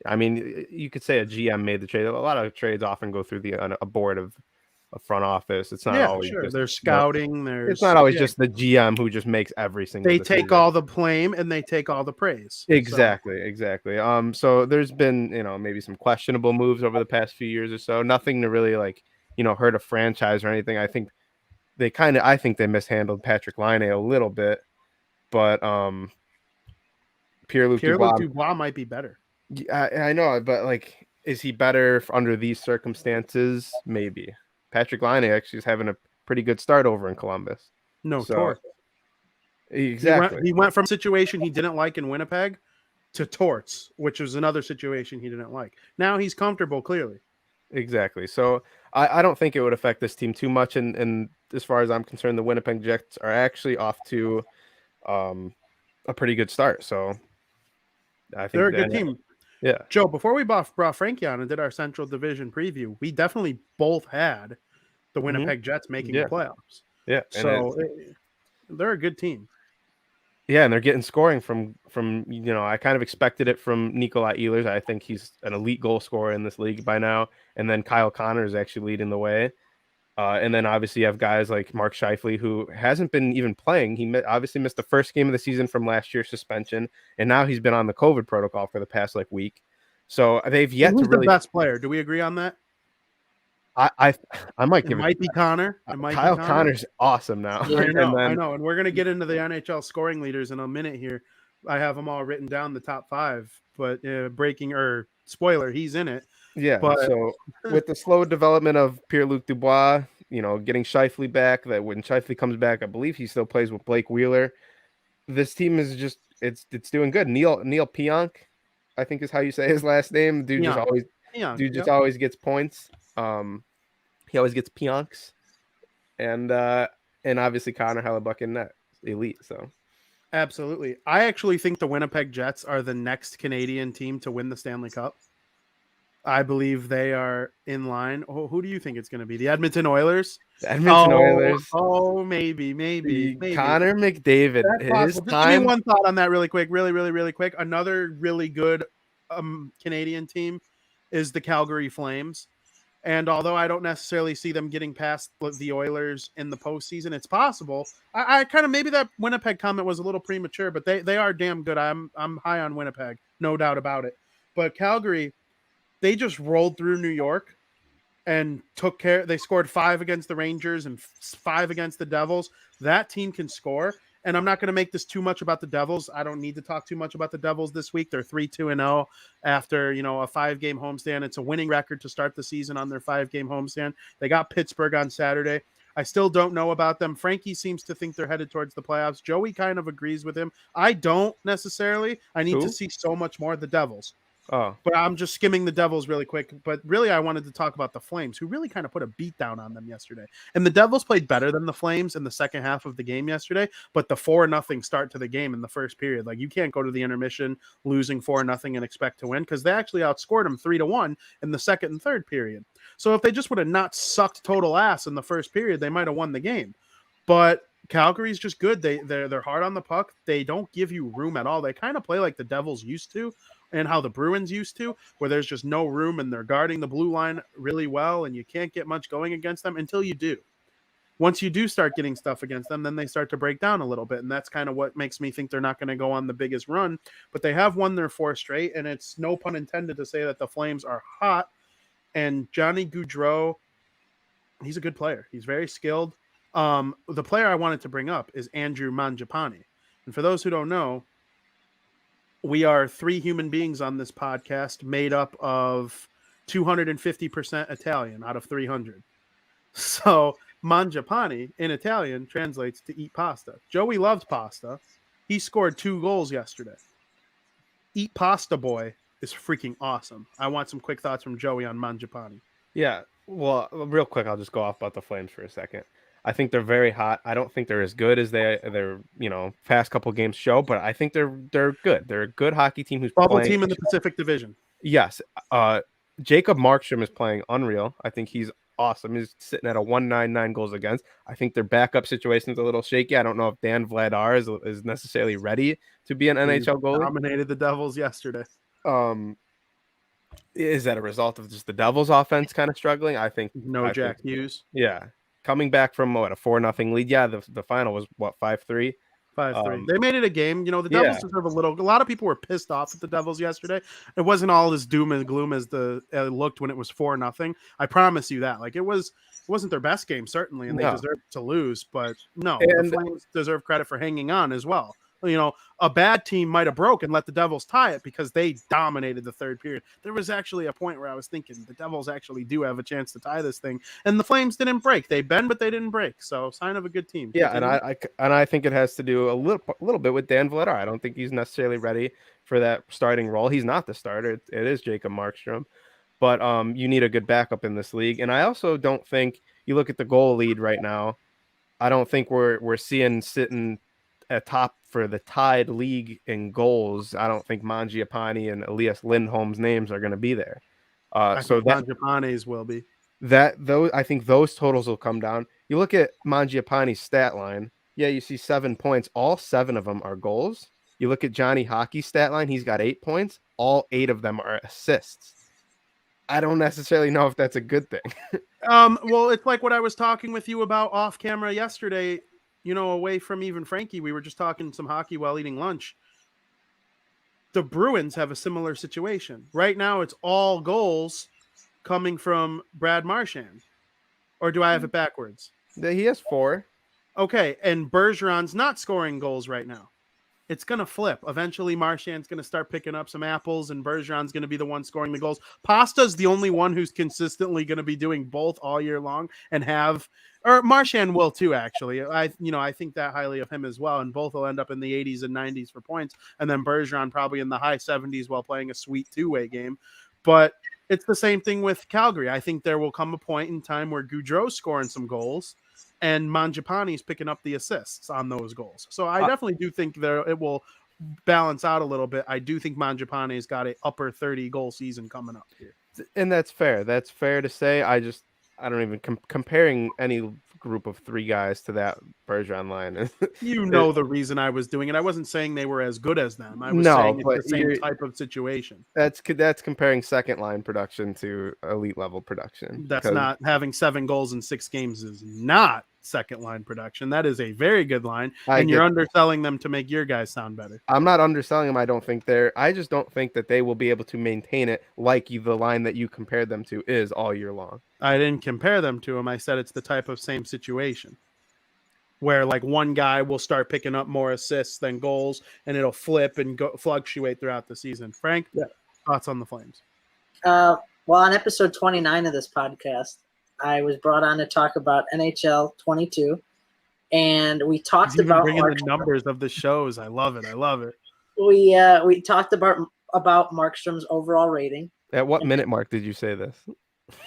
I mean, you could say a GM made the trade. A lot of trades often go through a board of a front office. It's not always sure. Just, there's scouting. It's not always just the GM who just makes every single. They decision. take all the blame and they take all the praise. Exactly. So there's been maybe some questionable moves over the past few years or so. Nothing to really hurt a franchise or anything. I think they mishandled Patrick Laine a little bit, but Pierre-Luc Dubois might be better. I know, but is he better under these circumstances? Maybe. Patrick Laine actually is having a pretty good start over in Columbus. No, So Torts. exactly, He went from a situation he didn't like in Winnipeg to Torts, which was another situation he didn't like. Now he's comfortable, clearly. exactly. So I don't think it would affect this team too much. And as far as I'm concerned, the Winnipeg Jets are actually off to a pretty good start. So I think They're a good team. Yeah. Joe, before we brought Frankie on and did our Central Division preview, we definitely both had the Winnipeg Jets making the playoffs. Yeah. So they're a good team. Yeah, and they're getting scoring from I kind of expected it from Nikolai Ehlers. I think he's an elite goal scorer in this league by now. And then Kyle Connor is actually leading the way. And then obviously you have guys like Mark Scheifele, who hasn't been even playing. He obviously missed the first game of the season from last year's suspension, and now he's been on the COVID protocol for the past week. So they've yet to really. The best player? Do we agree on that? I might give it. Might be Connor. Kyle Connor's awesome now. I know. And we're gonna get into the NHL scoring leaders in a minute here. I have them all written down, the top 5. But spoiler, he's in it. Yeah. But so with the slow development of Pierre-Luc Dubois, getting Scheifele back, that when Scheifele comes back, I believe he still plays with Blake Wheeler. This team is just it's doing good. Neil Pionk, I think is how you say his last name. Dude just always gets points. He always gets Pionks, and obviously Connor Hellebuck in net, elite. So absolutely, I actually think the Winnipeg Jets are the next Canadian team to win the Stanley Cup. I believe they are in line. Oh, who do you think it's going to be? The Edmonton Oilers? Oilers. Oh, maybe. Connor McDavid. Just give me one thought on that really quick. Really quick. Another really good Canadian team is the Calgary Flames. And although I don't necessarily see them getting past the Oilers in the postseason, it's possible. I kind of, maybe that Winnipeg comment was a little premature, but they are damn good. I'm high on Winnipeg, no doubt about it. But Calgary, they just rolled through New York and took care. They scored 5 against the Rangers and 5 against the Devils. That team can score. And I'm not going to make this too much about the Devils. I don't need to talk too much about the Devils this week. They're 3-2-0 after, a 5-game homestand. It's a winning record to start the season on their 5-game homestand. They got Pittsburgh on Saturday. I still don't know about them. Frankie seems to think they're headed towards the playoffs. Joey kind of agrees with him. I don't necessarily. I need to see so much more of the Devils. Oh, but I'm just skimming the Devils really quick. But really, I wanted to talk about the Flames, who really kind of put a beat down on them yesterday. And the Devils played better than the Flames in the second half of the game yesterday. But the 4-0 start to the game in the first period, you can't go to the intermission losing 4-0 and expect to win, because they actually outscored them 3-1 in the second and third period. So if they just would have not sucked total ass in the first period, they might have won the game. But Calgary's just good. They're hard on the puck. They don't give you room at all. They kind of play like the Devils used to, and how the Bruins used to, where there's just no room and they're guarding the blue line really well, and you can't get much going against them until you do. Once you do start getting stuff against them, then they start to break down a little bit, and that's kind of what makes me think they're not going to go on the biggest run. But they have won their 4 straight, and it's no pun intended to say that the Flames are hot. And Johnny Gaudreau, he's a good player. He's very skilled. The player I wanted to bring up is Andrew Mangiapane. And for those who don't know, we are 3 human beings on this podcast made up of 250% Italian out of 300. So Mangiapane in Italian translates to eat pasta. Joey loves pasta. He scored 2 goals yesterday. Eat Pasta Boy is freaking awesome. I want some quick thoughts from Joey on Mangiapane. Yeah. Well, real quick, I'll just go off about the Flames for a second. I think they're very hot. I don't think they're as good as their past couple games show, but I think they're good. They're a good hockey team who's bubble team in the Pacific Division. Yes. Jacob Markstrom is playing unreal. I think he's awesome. He's sitting at a 1.99 goals against. I think their backup situation is a little shaky. I don't know if Dan Vladar is necessarily ready to be an NHL goalie. Dominated the Devils yesterday. Is that a result of just the Devils offense kind of struggling? I think Jack Hughes. Yeah. Coming back from a 4-0 lead. Yeah, the final was 5-3. 5-3. They made it a game. The Devils deserve a lot of people were pissed off at the Devils yesterday. It wasn't all as doom and gloom as it looked when it was 4-0. I promise you that. It wasn't their best game, certainly, and they deserved to lose. But no, the Flames deserve credit for hanging on as well. a bad team might have broke and let the Devils tie it because they dominated the third period. There was actually a point where I was thinking the Devils actually do have a chance to tie this thing, and the Flames didn't break. They bend, but they didn't break. So sign of a good team. Yeah, Continue. and I think it has to do a little bit with Dan Vladar. I don't think he's necessarily ready for that starting role. He's not the starter. It is Jacob Markstrom, but you need a good backup in this league. And I also don't think you look at the goal lead right now. I don't think we're seeing sitting at top for the tied league in goals. I don't think Mangiapane and Elias Lindholm's names are going to be there. So that Mangiapane's will be. I think those totals will come down. You look at Mangiapane's stat line. Yeah, you see 7 points. All 7 of them are goals. You look at Johnny Hockey's stat line. He's got 8 points. All 8 of them are assists. I don't necessarily know if that's a good thing. Well, it's like what I was talking with you about off camera yesterday, away from even Frankie. We were just talking some hockey while eating lunch. The Bruins have a similar situation. Right now, it's all goals coming from Brad Marchand. Or do I have it backwards? He has 4. Okay, and Bergeron's not scoring goals right now. It's going to flip. Eventually, Marchand's going to start picking up some apples, and Bergeron's going to be the one scoring the goals. Pasta's the only one who's consistently going to be doing both all year long or Marchand will too, actually. I think that highly of him as well, and both will end up in the 80s and 90s for points, and then Bergeron probably in the high 70s while playing a sweet two-way game. But it's the same thing with Calgary. I think there will come a point in time where Gaudreau's scoring some goals, and Mangiapane's picking up the assists on those goals. So I definitely do think it will balance out a little bit. I do think Mangiapane's got a upper 30 goal season coming up here. And that's fair. That's fair to say. I don't even comparing any group of 3 guys to that Bergeron line. The reason I was doing it. I wasn't saying they were as good as them. I was saying it's the same type of situation. That's comparing second line production to elite level production. That's not having 7 goals in 6 games is not second line production. That is a very good line, and you're underselling them to make your guys sound better. I'm not underselling them. I just don't think that they will be able to maintain it like the line that you compared them to is all year long. I didn't compare them to them. I said it's the type of same situation where like one guy will start picking up more assists than goals, and it'll flip and fluctuate throughout the season. Frank, thoughts on the Flames? Well, on episode 29 of this podcast, I was brought on to talk about NHL 22, and we talked about bringing the numbers of the shows. I love it. We talked about Markstrom's overall rating. At what minute mark did you say this?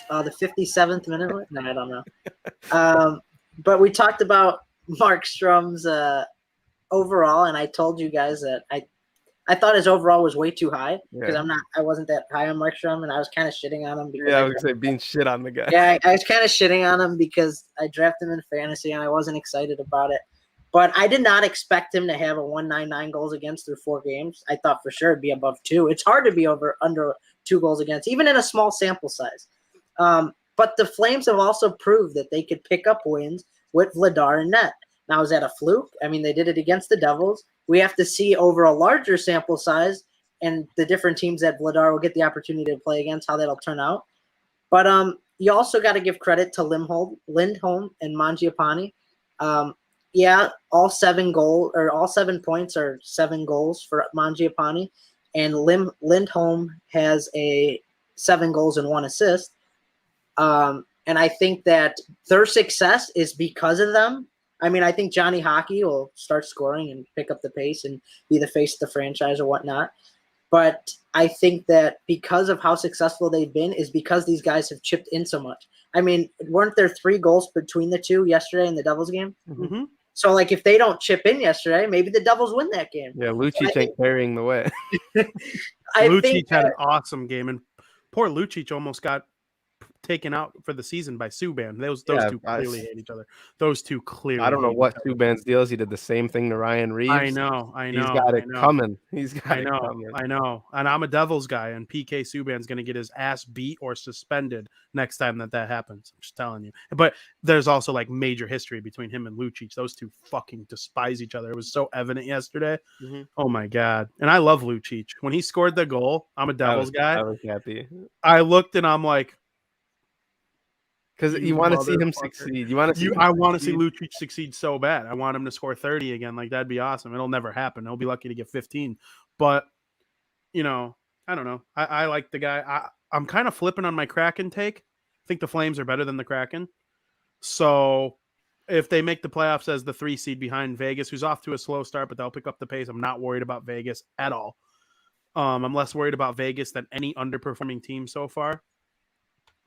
The 57th minute mark? No, I don't know. But we talked about Markstrom's overall, and I told you guys that I thought his overall was way too high because I wasn't that high on Markstrom, and I was kind of shitting on him. Because I was gonna say being shit on the guy. Yeah, I was kind of shitting on him because I drafted him in fantasy and I wasn't excited about it. But I did not expect him to have a 199 goals against through 4 games. I thought for sure it'd be above 2. It's hard to be under 2 goals against, even in a small sample size. But the Flames have also proved that they could pick up wins with Vladar and net. Now, is that a fluke? I mean, they did it against the Devils. We have to see over a larger sample size and the different teams that Vladar will get the opportunity to play against, how that'll turn out. But you also got to give credit to Lindholm and Mangiapane. All 7 points are 7 goals for Mangiapane, and Lindholm has 7 goals and 1 assist. And I think that their success is because of them. I mean, I think Johnny Hockey will start scoring and pick up the pace and be the face of the franchise or whatnot. But I think that because of how successful they've been is because these guys have chipped in so much. I mean, weren't there 3 goals between the 2 yesterday in the Devils game? Mm-hmm. So, like, if they don't chip in yesterday, maybe the Devils win that game. Yeah, Lucic ain't carrying the way. Lucic had an awesome game, and poor Lucic almost got taken out for the season by Subban. Those two clearly hate each other. Those two clearly. I don't know what Subban's deal is. He did the same thing to Ryan Reeves. I know. He's got it coming. I know. And I'm a Devils guy, and PK Subban's going to get his ass beat or suspended next time that happens. I'm just telling you. But there's also like major history between him and Lucic. Those two fucking despise each other. It was so evident yesterday. Mm-hmm. Oh my God. And I love Lucic. When he scored the goal, I'm a Devils guy. I was happy. I looked and I'm like, Because you want to see him succeed. You want to see. I want to see Lucic succeed so bad. I want him to score 30 again. Like, that'd be awesome. It'll never happen. He'll be lucky to get 15. But, I don't know. I like the guy. I'm kind of flipping on my Kraken take. I think the Flames are better than the Kraken. So if they make the playoffs as the 3 seed behind Vegas, who's off to a slow start, but they'll pick up the pace, I'm not worried about Vegas at all. I'm less worried about Vegas than any underperforming team so far.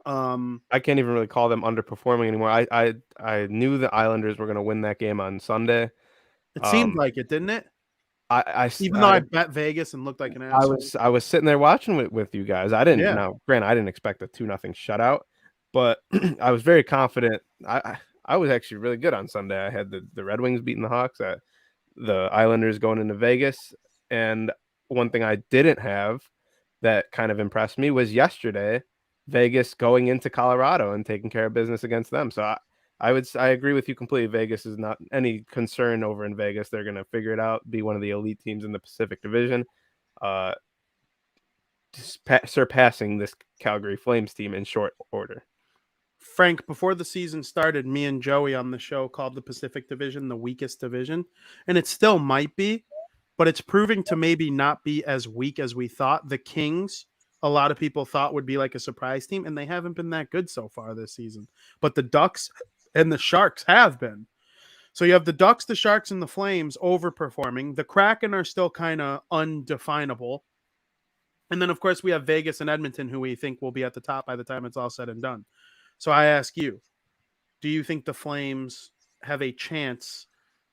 I can't even really call them underperforming anymore. I knew the Islanders were going to win that game on Sunday. It seemed like it, didn't it? Even though I bet Vegas and looked like an asshole. I was sitting there watching with you guys. I didn't know. Granted, I didn't expect a 2-0 shutout, but I was very confident. I was actually really good on Sunday. I had the Red Wings beating the Hawks, the Islanders going into Vegas, and one thing I didn't have that kind of impressed me was yesterday, Vegas going into Colorado and taking care of business against them. So I agree with you completely. Vegas is not any concern over in Vegas. They're going to figure it out, be one of the elite teams in the Pacific Division, surpassing this Calgary Flames team in short order. Frank, before the season started, me and Joey on the show called the Pacific Division the weakest division, and it still might be, but it's proving to maybe not be as weak as we thought. The Kings, a lot of people thought would be like a surprise team, and they haven't been that good so far this season. But the Ducks and the Sharks have been. So you have the Ducks, the Sharks, and the Flames overperforming. The Kraken are still kind of undefinable. And then, of course, we have Vegas and Edmonton, who we think will be at the top by the time it's all said and done. So I ask you, do you think the Flames have a chance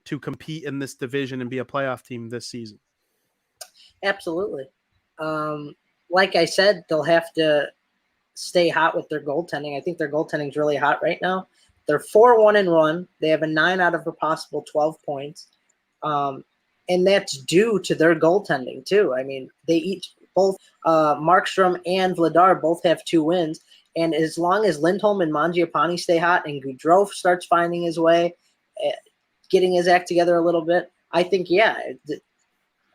to compete in this division and be a playoff team this season? Absolutely. Like I said, they'll have to stay hot with their goaltending. I think their goaltending is really hot right now. They're 4-1-1. They have a 9 out of a possible 12 points. And that's due to their goaltending, too. I mean, both Markstrom and Vladar both have 2 wins. And as long as Lindholm and Mangiapane stay hot and Gaudreau starts finding his way, getting his act together a little bit, I think,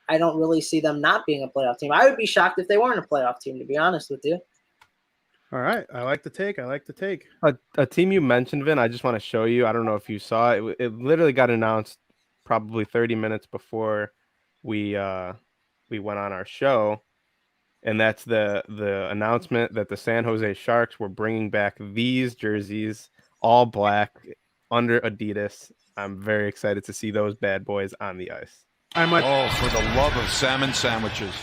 I don't really see them not being a playoff team. I would be shocked if they weren't a playoff team, to be honest with you. All right. I like the take. A team you mentioned, Vin, I just want to show you. I don't know if you saw it. It literally got announced probably 30 minutes before we went on our show. And that's the announcement that the San Jose Sharks were bringing back these jerseys, all black, under Adidas. I'm very excited to see those bad boys on the ice. For the love of salmon sandwiches.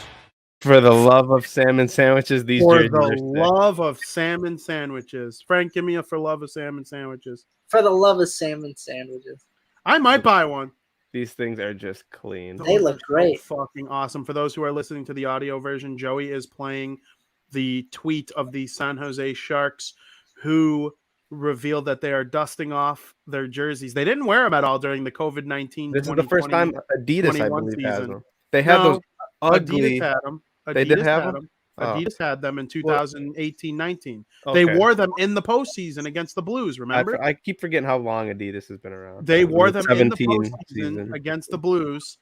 For the love of salmon sandwiches, these jerseys are sick. Love of salmon sandwiches. Frank, give me a for love of salmon sandwiches. For the love of salmon sandwiches. I might buy one. These things are just clean. They look great. Fucking awesome. For those who are listening to the audio version, Joey is playing the tweet of the San Jose Sharks, who revealed that they are dusting off their jerseys. They didn't wear them at all during the COVID-19. This is the first time Adidas, I believe, has them. They have those Adidas ugly. had them. They did have them. Adidas had them in 2018-19. Okay. They wore them in the postseason against the Blues, remember? I keep forgetting how long Adidas has been around. They wore them in the postseason against the Blues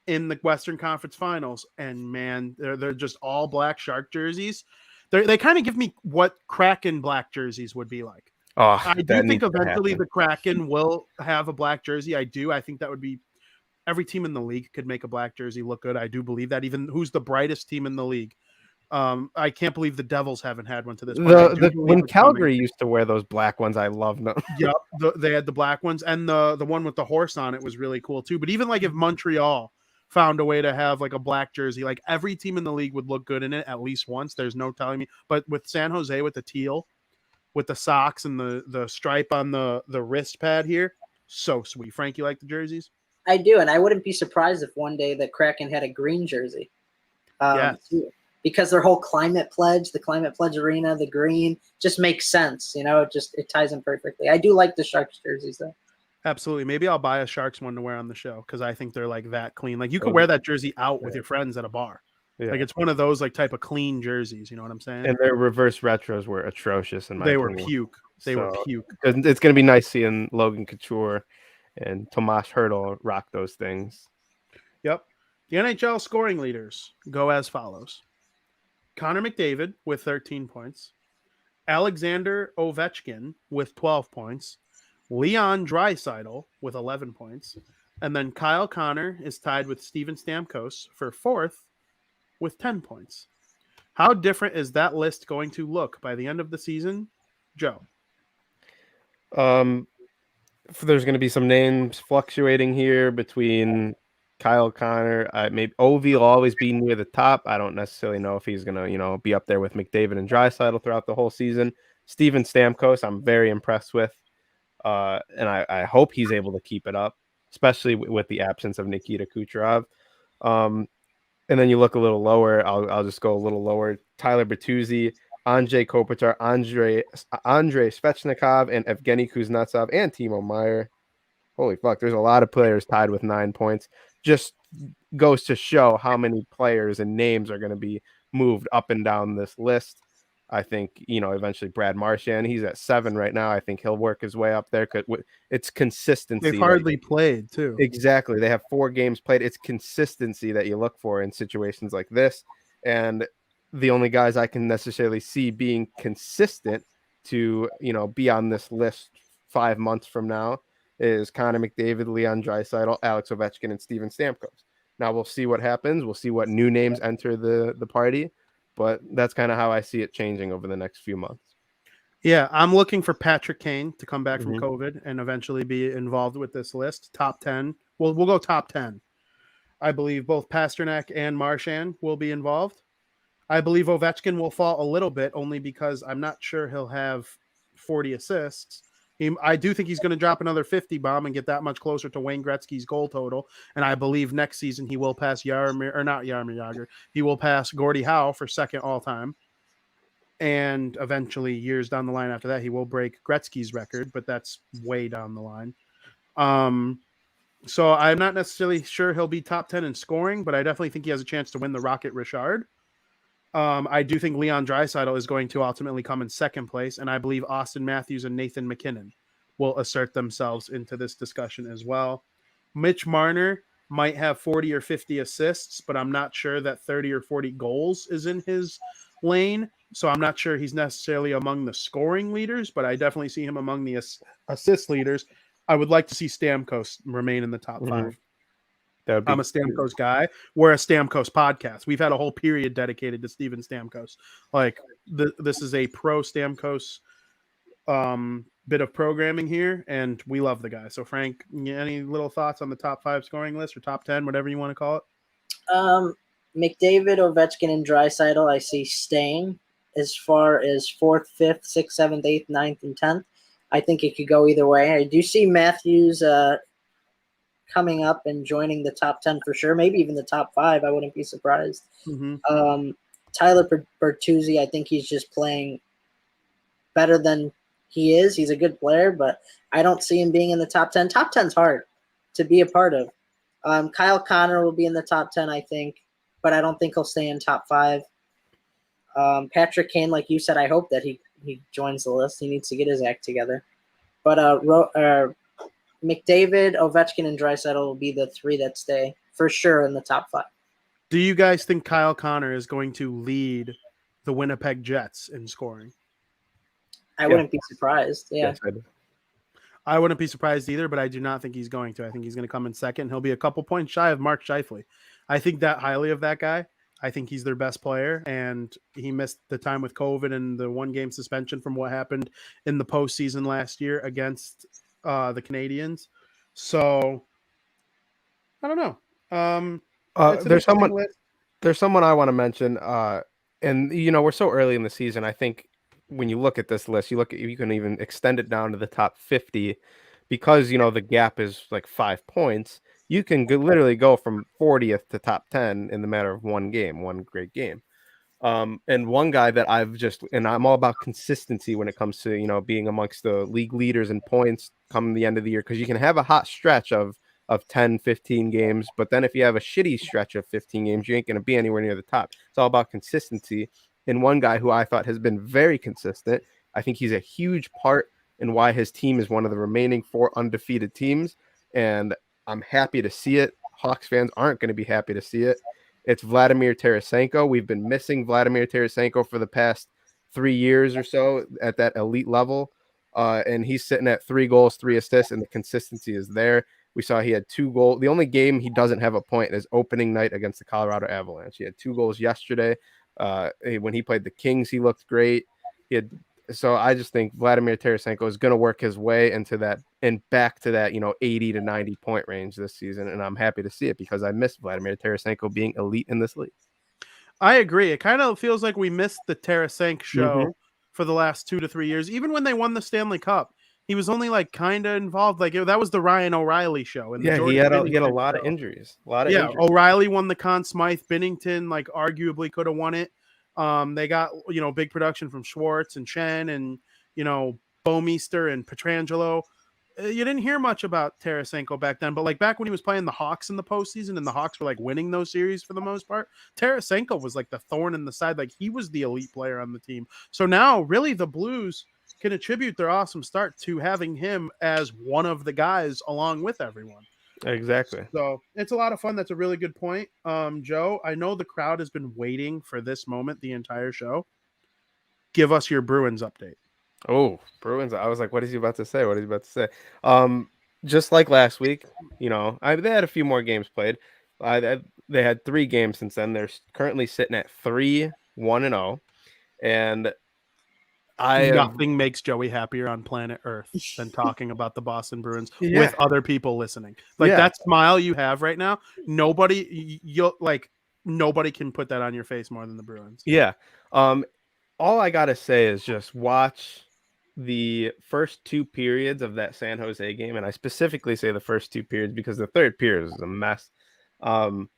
in the Western Conference Finals. And, man, they're just all black Shark jerseys. They kind of give me what Kraken black jerseys would be like. I do think eventually the Kraken will have a black jersey. I do. I think that would be – every team in the league could make a black jersey look good. I do believe that. Even who's the brightest team in the league. I can't believe the Devils haven't had one to this point. When Calgary used to wear those black ones, I loved them. Yep, they had the black ones, and the one with the horse on it was really cool too. But even like if Montreal found a way to have like a black jersey, like every team in the league would look good in it at least once. There's no telling me. But with San Jose, with the teal, with the socks and the stripe on the wrist pad here, so sweet. Frank, you like the jerseys? I do, and I wouldn't be surprised if one day the Kraken had a green jersey. Yes. Because their whole climate pledge, the climate pledge arena, the green just makes sense. It ties in perfectly. I do like the Sharks jerseys though. Absolutely. Maybe I'll buy a Sharks one to wear on the show because I think they're like that clean. Like you could wear that jersey out with your friends at a bar. Yeah. Like it's one of those like type of clean jerseys. You know what I'm saying? And their reverse retros were atrocious in my opinion. They were puke. It's going to be nice seeing Logan Couture and Tomas Hertl rock those things. Yep. The NHL scoring leaders go as follows. Connor McDavid with 13 points. Alexander Ovechkin with 12 points, Leon Draisaitl with 11 points, and then Kyle Connor is tied with Steven Stamkos for fourth with 10 points. How different is that list going to look by the end of the season, Joe? There's going to be some names fluctuating here between Kyle Connor. Maybe Ovi will always be near the top. I don't necessarily know if he's going to, be up there with McDavid and Draisaitl throughout the whole season. Steven Stamkos, I'm very impressed with. And I hope he's able to keep it up, especially with the absence of Nikita Kucherov. And then you look a little lower. I'll just go a little lower. Tyler Bertuzzi, Andrei Kopitar, Andrei Svechnikov, and Evgeny Kuznetsov, and Timo Meyer. Holy fuck, there's a lot of players tied with 9 points. Just goes to show how many players and names are going to be moved up and down this list. I think, eventually Brad Marchand, he's at 7 right now. I think he'll work his way up there. It's consistency. They've hardly played, too. Exactly. They have 4 games played. It's consistency that you look for in situations like this. And the only guys I can necessarily see being consistent to, be on this list 5 months from now is Connor McDavid, Leon Draisaitl, Alex Ovechkin, and Steven Stamkos. Now we'll see what happens. We'll see what new names enter the party. But that's kind of how I see it changing over the next few months. Yeah, I'm looking for Patrick Kane to come back from COVID and eventually be involved with this list. Top 10. Well, we'll go top 10. I believe both Pasternak and Marchand will be involved. I believe Ovechkin will fall a little bit only because I'm not sure he'll have 40 assists. I do think he's going to drop another 50 bomb and get that much closer to Wayne Gretzky's goal total. And I believe next season he will pass Jaromir Jagr. He will pass Gordie Howe for second all time. And eventually, years down the line after that, he will break Gretzky's record, but that's way down the line. So I'm not necessarily sure he'll be top 10 in scoring, but I definitely think he has a chance to win the Rocket Richard. I do think Leon Draisaitl is going to ultimately come in second place, and I believe Austin Matthews and Nathan McKinnon will assert themselves into this discussion as well. Mitch Marner might have 40 or 50 assists, but I'm not sure that 30 or 40 goals is in his lane, so I'm not sure he's necessarily among the scoring leaders, but I definitely see him among the assist leaders. I would like to see Stamkos remain in the top 5. I'm a Stamkos guy. We're a Stamkos podcast. We've had a whole period dedicated to Steven Stamkos. Like this is a pro Stamkos bit of programming here, and we love the guy. So Frank, any little thoughts on the top 5 scoring list or top 10, whatever you want to call it? McDavid, Ovechkin, and Draisaitl I see staying. As far as 4th, 5th, 6th, 7th, 8th, 9th, and 10th, I think it could go either way. I do see Matthews coming up and joining the top 10 for sure, maybe even the top 5. I wouldn't be surprised. Tyler Bertuzzi, I think he's just playing better than he is. He's a good player, but I don't see him being in the top 10. Top 10's hard to be a part of. Kyle Connor will be in the top 10, I think, but I don't think he'll stay in top 5. Patrick Kane, like you said, I hope that he joins the list. He needs to get his act together. But McDavid, Ovechkin, and Draisaitl will be the 3 that stay for sure in the top 5. Do you guys think Kyle Connor is going to lead the Winnipeg Jets in scoring? I wouldn't be surprised. Yeah. Yes, I do. I wouldn't be surprised either, but I do not think he's going to. I think he's going to come in second. He'll be a couple points shy of Mark Scheifele. I think that highly of that guy. I think he's their best player, and he missed the time with COVID and the 1-game suspension from what happened in the postseason last year against the Canadians. So I don't know. There's someone I want to mention, and we're so early in the season. I think when you look at this list, you can even extend it down to the top 50 because the gap is like 5 points. You can literally go from 40th to top 10 in the matter of one great game. And one guy that I'm all about consistency when it comes to, being amongst the league leaders in points come the end of the year, because you can have a hot stretch of 10, 15 games, but then if you have a shitty stretch of 15 games, you ain't going to be anywhere near the top. It's all about consistency. And one guy who I thought has been very consistent, I think he's a huge part in why his team is one of the remaining 4 undefeated teams. And I'm happy to see it. Hawks fans aren't going to be happy to see it. It's Vladimir Tarasenko. We've been missing Vladimir Tarasenko for the past 3 years or so at that elite level. And he's sitting at 3 goals, 3 assists, and the consistency is there. We saw he had 2 goals. The only game he doesn't have a point is opening night against the Colorado Avalanche. He had 2 goals yesterday. When he played the Kings, he looked great. So I just think Vladimir Tarasenko is going to work his way into that and back to that, 80 to 90 point range this season. And I'm happy to see it because I miss Vladimir Tarasenko being elite in this league. I agree. It kind of feels like we missed the Tarasenko show for the last 2 to 3 years. Even when they won the Stanley Cup, he was only like kind of involved. Like that was the Ryan O'Reilly show. And he had a lot of injuries. O'Reilly won the Conn Smythe. Binnington, like arguably could have won it. They got, big production from Schwartz and Chen and, Bowmeister and Petrangelo. You didn't hear much about Tarasenko back then, but like back when he was playing the Hawks in the postseason and the Hawks were like winning those series for the most part, Tarasenko was like the thorn in the side. Like he was the elite player on the team. So now really the Blues can attribute their awesome start to having him as one of the guys along with everyone. Exactly. So it's a lot of fun. That's a really good point. Joe, I know the crowd has been waiting for this moment the entire show. Give us your Bruins update. Oh, Bruins. I was like, what is he about to say? What is he about to say? Just like last week, they had a few more games played. They had 3 games since then. They're currently sitting at 3-1-0. And nothing makes Joey happier on planet Earth than talking about the Boston Bruins with other people listening. That smile you have right now, nobody can put that on your face more than the Bruins. Yeah. All I gotta say is just watch the first 2 periods of that San Jose game, and I specifically say the first 2 periods because the third period is a mess. And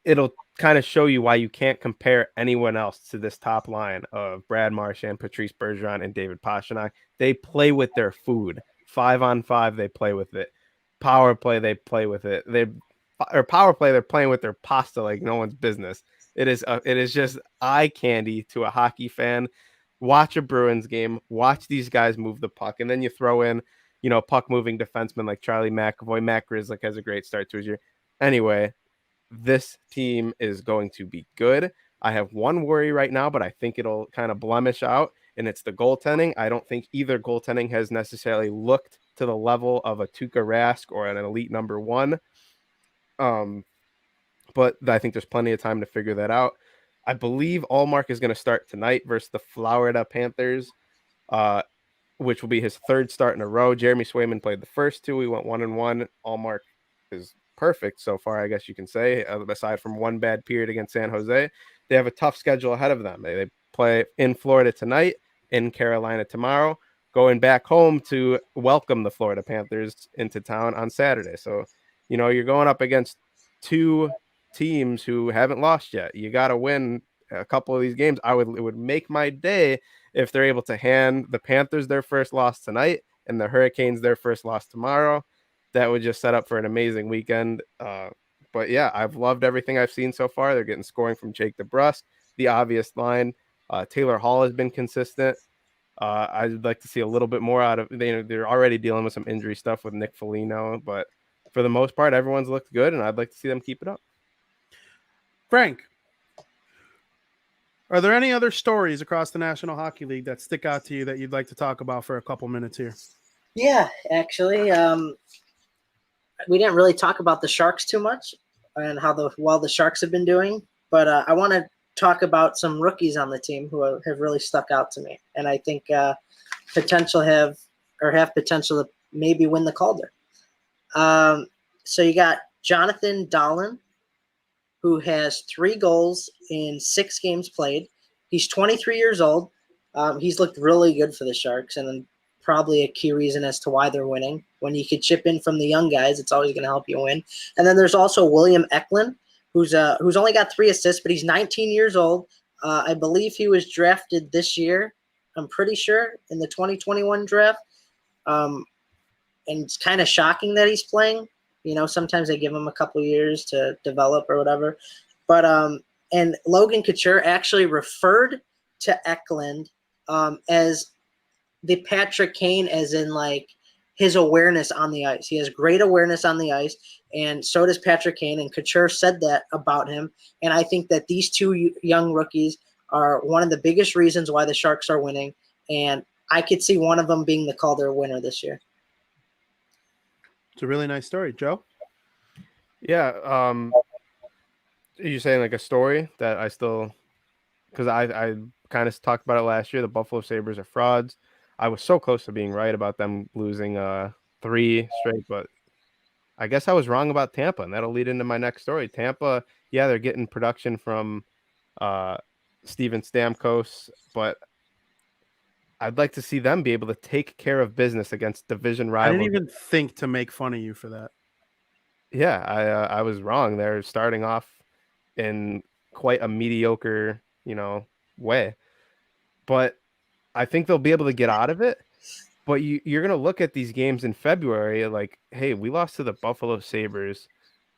it'll kind of show you why you can't compare anyone else to this top line of Brad Marchand, Patrice Bergeron, and David Pastrnak. They play with their food. 5-on-5, they play with it. Power play, they play with it. Power play, they're playing with their pasta like no one's business. It is just eye candy to a hockey fan. Watch a Bruins game. Watch these guys move the puck, and then you throw in, puck moving defensemen like Charlie McAvoy. Matt Grzelcyk has a great start to his year. Anyway, this team is going to be good. I have one worry right now, but I think it'll kind of blemish out, and it's the goaltending. I don't think either goaltending has necessarily looked to the level of a Tuukka Rask or an elite number 1. But I think there's plenty of time to figure that out. I believe Allmark is going to start tonight versus the Florida Panthers, which will be his 3rd start in a row. Jeremy Swayman played the first 2. We went 1-1. Allmark is perfect so far, I guess you can say, aside from one bad period against San Jose. They have a tough schedule ahead of them. They play in Florida tonight, in Carolina tomorrow, going back home to welcome the Florida Panthers into town on Saturday. So, you're going up against 2 teams who haven't lost yet. You got to win a couple of these games. It would make my day if they're able to hand the Panthers their first loss tonight and the Hurricanes their first loss tomorrow. That would just set up for an amazing weekend. But yeah, I've loved everything I've seen so far. They're getting scoring from Jake DeBrusk, the obvious line. Taylor Hall has been consistent. I'd like to see a little bit more out of. They're already dealing with some injury stuff with Nick Foligno, but for the most part, everyone's looked good, and I'd like to see them keep it up. Frank, are there any other stories across the National Hockey League that stick out to you that you'd like to talk about for a couple minutes here? Yeah, actually, we didn't really talk about the Sharks too much and how well the Sharks have been doing, but I want to talk about some rookies on the team who have really stuck out to me, and I think have potential to maybe win the Calder. So you got Jonathan Dahlen, who has 3 goals in 6 games played. He's 23 years old. He's looked really good for the Sharks, and probably a key reason as to why they're winning. When you could chip in from the young guys, it's always going to help you win. And then there's also William Eklund, who's only got 3 assists, but he's 19 years old. I believe he was drafted this year, I'm pretty sure, in the 2021 draft. And it's kind of shocking that he's playing. Sometimes they give him a couple years to develop or whatever. But and Logan Couture actually referred to Eklund as the Patrick Kane, as in like his awareness on the ice. He has great awareness on the ice, and so does Patrick Kane. And Couture said that about him. And I think that these 2 young rookies are one of the biggest reasons why the Sharks are winning, and I could see one of them being the Calder winner this year. It's a really nice story, Joe. Yeah. Are you saying like a story that I still, because I kind of talked about it last year. The Buffalo Sabres are frauds. I was so close to being right about them losing 3 straight, but I guess I was wrong about Tampa, and that'll lead into my next story. Tampa, yeah, they're getting production from Steven Stamkos, but I'd like to see them be able to take care of business against division I rivals. didn't even think to make fun of you for that. Yeah, I was wrong. They're starting off in quite a mediocre, way, but I think they'll be able to get out of it. But you're going to look at these games in February like, hey, we lost to the Buffalo Sabres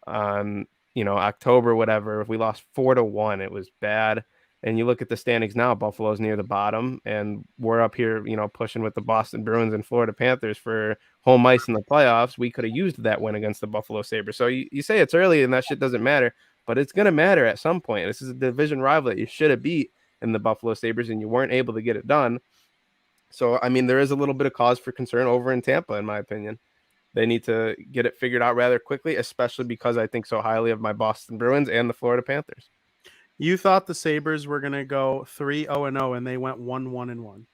on, October, whatever. If we lost 4-1, it was bad. And you look at the standings now, Buffalo's near the bottom, and we're up here, pushing with the Boston Bruins and Florida Panthers for home ice in the playoffs. We could have used that win against the Buffalo Sabres. So you say it's early and that shit doesn't matter, but it's going to matter at some point. This is a division rival that you should have beat in the Buffalo Sabres, and you weren't able to get it done. So, I mean, there is a little bit of cause for concern over in Tampa, in my opinion. They need to get it figured out rather quickly, especially because I think so highly of my Boston Bruins and the Florida Panthers. You thought the Sabres were going to go 3-0-0, and they went 1-1-1.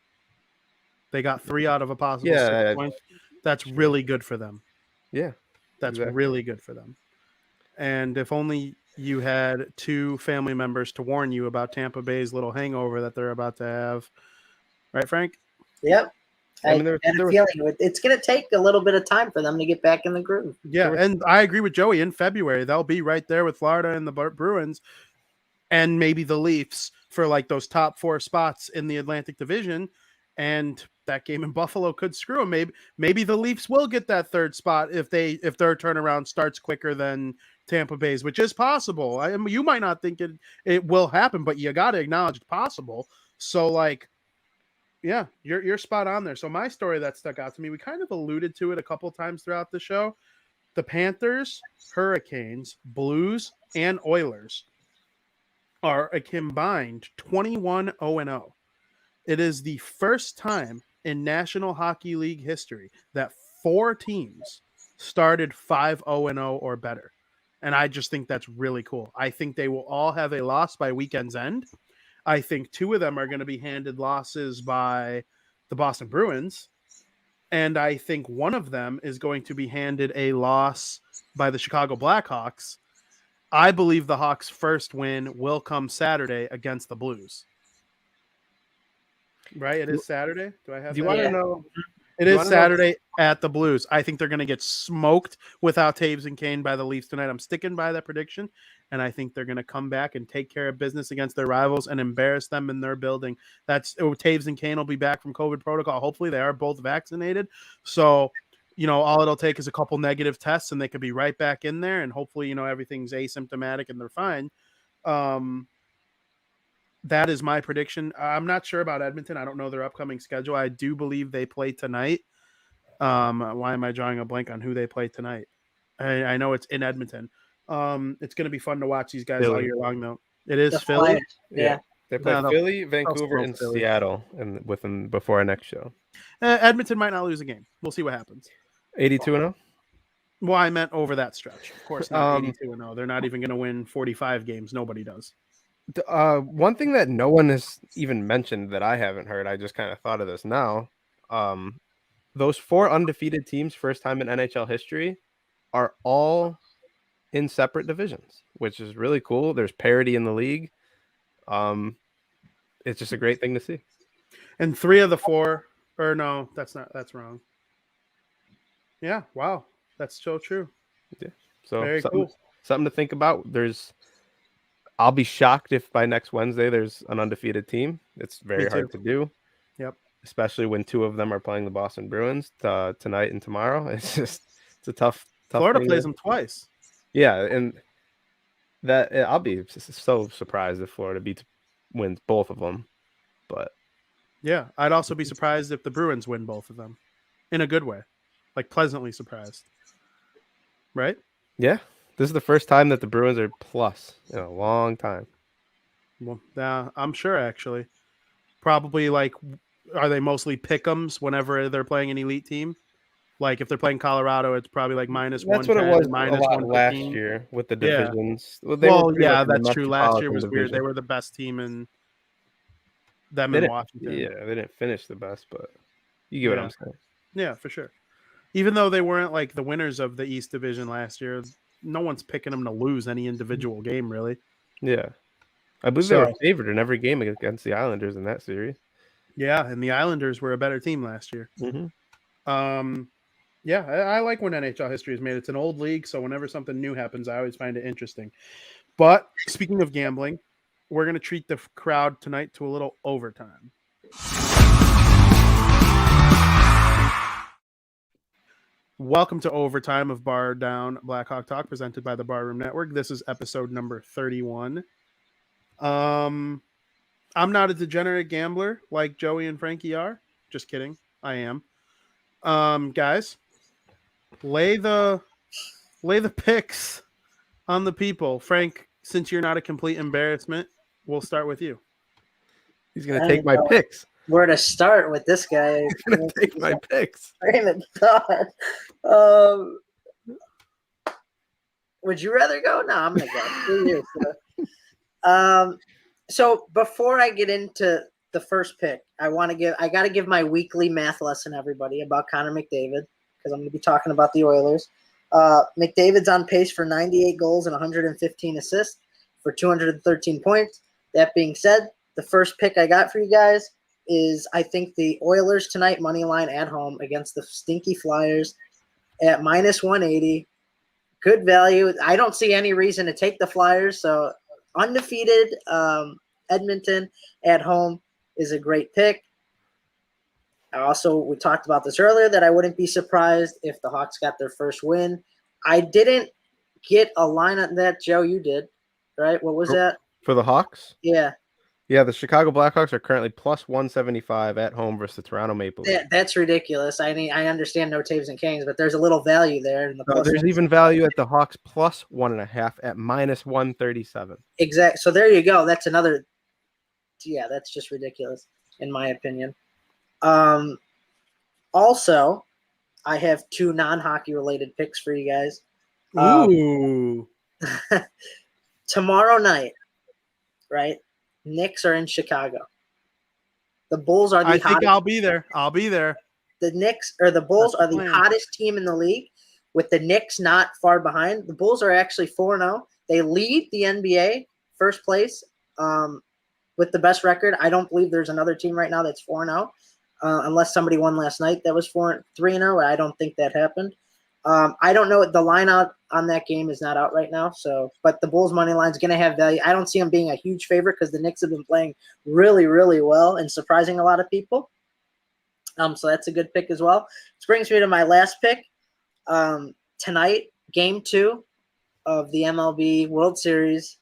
They got 3 out of a possible 6 points. That's really good for them. Yeah. That's really good for them. And if only you had 2 family members to warn you about Tampa Bay's little hangover that they're about to have. Right, Frank? Yep. I mean, had a feeling it's going to take a little bit of time for them to get back in the groove. Yeah, and I agree with Joey. In February, they'll be right there with Florida and the Bruins and maybe the Leafs for like those top 4 spots in the Atlantic Division. And that game in Buffalo could screw them. Maybe the Leafs will get that 3rd spot if their turnaround starts quicker than Tampa Bay's, which is possible. You might not think it will happen, but you got to acknowledge it's possible. So, like, yeah, you're spot on there. So my story that stuck out to me, we kind of alluded to it a couple times throughout the show. The Panthers, Hurricanes, Blues, and Oilers are a combined 21-0-0. It is the first time in National Hockey League history that 4 teams started 5-0-0 or better. And I just think that's really cool. I think they will all have a loss by weekend's end. I think 2 of them are going to be handed losses by the Boston Bruins. And I think one of them is going to be handed a loss by the Chicago Blackhawks. I believe the Hawks' first win will come Saturday against the Blues. Right? It is Saturday. Do I have Do you that? want to know? It is Saturday at the Blues. I think they're going to get smoked without Taves and Kane by the Leafs tonight. I'm sticking by that prediction, and I think they're going to come back and take care of business against their rivals and embarrass them in their building. Taves and Kane will be back from COVID protocol. Hopefully, they are both vaccinated. So, all it'll take is a couple negative tests, and they could be right back in there, and hopefully, everything's asymptomatic and they're fine. That is my prediction. I'm not sure about Edmonton. I don't know their upcoming schedule. I do believe they play tonight. Why am I drawing a blank on who they play tonight? I know it's in Edmonton. It's going to be fun to watch these guys all year long, though. It is Philly. Yeah. They play Philly, Vancouver, and Philly. Seattle before our next show. Edmonton might not lose a game. We'll see what happens. 82-0? Well, I meant over that stretch. Of course not 82-0. They're not even going to win 45 games. Nobody does. One thing that no one has even mentioned that I haven't heard, I just kind of thought of this now. Those 4 undefeated teams, first time in NHL history, are all in separate divisions, which is really cool. There's parity in the league. It's just a great thing to see. And 3 of the 4, or no, that's wrong. Yeah, wow, that's so true. Yeah, so very cool. Something to think about. I'll be shocked if by next Wednesday there's an undefeated team. It's very hard to do. Yep. Especially when 2 of them are playing the Boston Bruins tonight and tomorrow. It's a tough. Florida plays them twice. Yeah, and that I'll be so surprised if Florida wins both of them. But yeah, I'd also be surprised if the Bruins win both of them, in a good way, like pleasantly surprised. Right? Yeah. This is the first time that the Bruins are plus in a long time. Well, yeah, I'm sure actually. Probably like, are they mostly pick'ems whenever they're playing an elite team? Like if they're playing Colorado, it's probably like minus That's what it 110 was and a minus lot last 115. year with the Yeah. divisions. Well, they were Well, pretty much yeah, in the that's true. Last year Metropolitan was weird. They Division. were the best team in them They in didn't, Washington. yeah, they didn't finish the best, but you get what Yeah. I'm saying. Yeah, for sure. Even though they weren't like the winners of the East Division last year, no one's picking them to lose any individual game, really. Yeah. I believe they So, were favored in every game against the Islanders in that series. yeah, and the Islanders were a better team last year. Mm-hmm. Yeah, I like when NHL history is made. It's an old league, so whenever something new happens, I always find it interesting. But speaking of gambling, we're going to treat the crowd tonight to a little overtime. Welcome to Overtime of Bar Down Blackhawk Talk, presented by the Barroom Network. This is episode number 31. I'm not a degenerate gambler like Joey and Frankie are. Just kidding. I am. Guys, lay the picks on the people. Frank, since you're not a complete embarrassment, we'll start with you. He's going to take my picks. Where to start with this guy? He's going to take my picks. Would you rather go? No, I'm going to go. So before I get into the first pick, I got to give my weekly math lesson, everybody, about Connor McDavid, because I'm going to be talking about the Oilers. McDavid's on pace for 98 goals and 115 assists for 213 points. That being said, the first pick I got for you guys is I think the Oilers tonight money line at home against the stinky Flyers at minus 180. Good value. I don't see any reason to take the Flyers, so undefeated Edmonton at home is a great pick. We talked about this earlier, that I wouldn't be surprised if the Hawks got their first win. I didn't get a line on that. Joe, you did, right? What was that? For the Hawks? Yeah. Yeah, the Chicago Blackhawks are currently plus 175 at home versus the Toronto Maple Leafs. That's ridiculous. I mean, I understand no Taves and Canes, but there's a little value there. There's even value at the Hawks plus 1.5 at minus 137. Exactly. So there you go. That's another. Yeah, that's just ridiculous, in my opinion. Also, I have two non-hockey related picks for you guys. Ooh. Tomorrow night, right? Knicks are in Chicago. The Bulls are the I think I'll be there. The Knicks or the Bulls are the hottest team in the league, with the Knicks not far behind. The Bulls are actually 4-0. They lead the NBA first place with the best record. I don't believe there's another team right now that's 4-0, unless somebody won last night that was 3-0. I don't think that happened. I don't know. The line out on that game is not out right now. But the Bulls money line is going to have value. I don't see them being a huge favorite because the Knicks have been playing really, really well and surprising a lot of people. So that's a good pick as well. This brings me to my last pick. Tonight, Game 2 of the MLB World Series.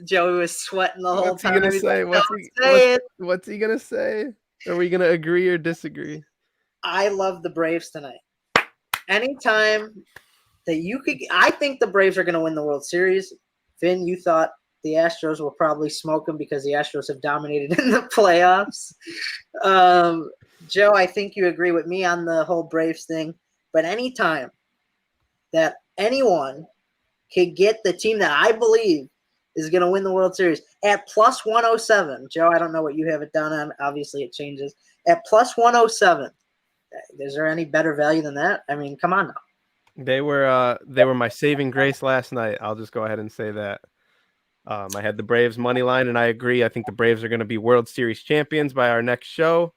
Joey was sweating the whole time. What's he gonna say? What's he gonna say? Are we gonna agree or disagree? I love the Braves tonight. Anytime that you could, I think the Braves are gonna win the World Series. Finn, you thought the Astros will probably smoke them because the Astros have dominated in the playoffs. Joe, I think you agree with me on the whole Braves thing. But anytime that anyone could get the team that I believe is going to win the World Series at plus 107. Joe, I don't know what you have it down on. Obviously, it changes. At plus 107, is there any better value than that? I mean, come on now. They were my saving grace last night. I'll just go ahead and say that. I had the Braves money line, and I agree. I think the Braves are going to be World Series champions by our next show.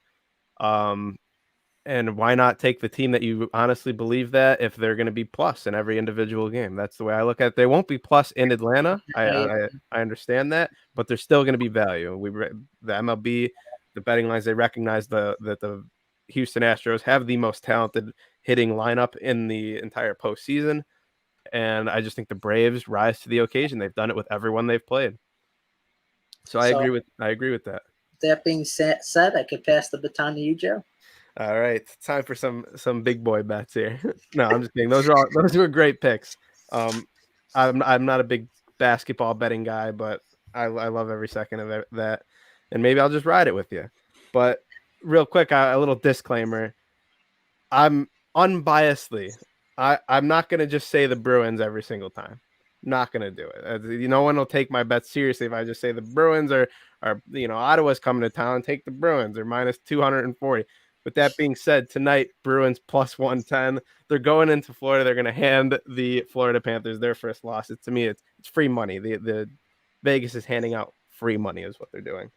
And why not take the team that you honestly believe that if they're going to be plus in every individual game? That's the way I look at it. They won't be plus in Atlanta. I understand that, but there's still going to be value. The MLB, the betting lines, they recognize that the Houston Astros have the most talented hitting lineup in the entire postseason. And I just think the Braves rise to the occasion. They've done it with everyone they've played. So I agree with that. That being said, I could pass the baton to you, Joe. All right, time for some big boy bets here. No, I'm just kidding. Those were great picks. I'm not a big basketball betting guy, but I love every second of that, and maybe I'll just ride it with you. But real quick, a little disclaimer: I'm unbiasedly, I'm not gonna just say the Bruins every single time. Not gonna do it. No one will take my bet seriously if I just say the Bruins are Ottawa's coming to town. Take the Bruins or minus 240. With that being said, tonight Bruins plus 110. They're going into Florida. They're going to hand the Florida Panthers their first loss. To me, it's free money. The Vegas is handing out free money is what they're doing.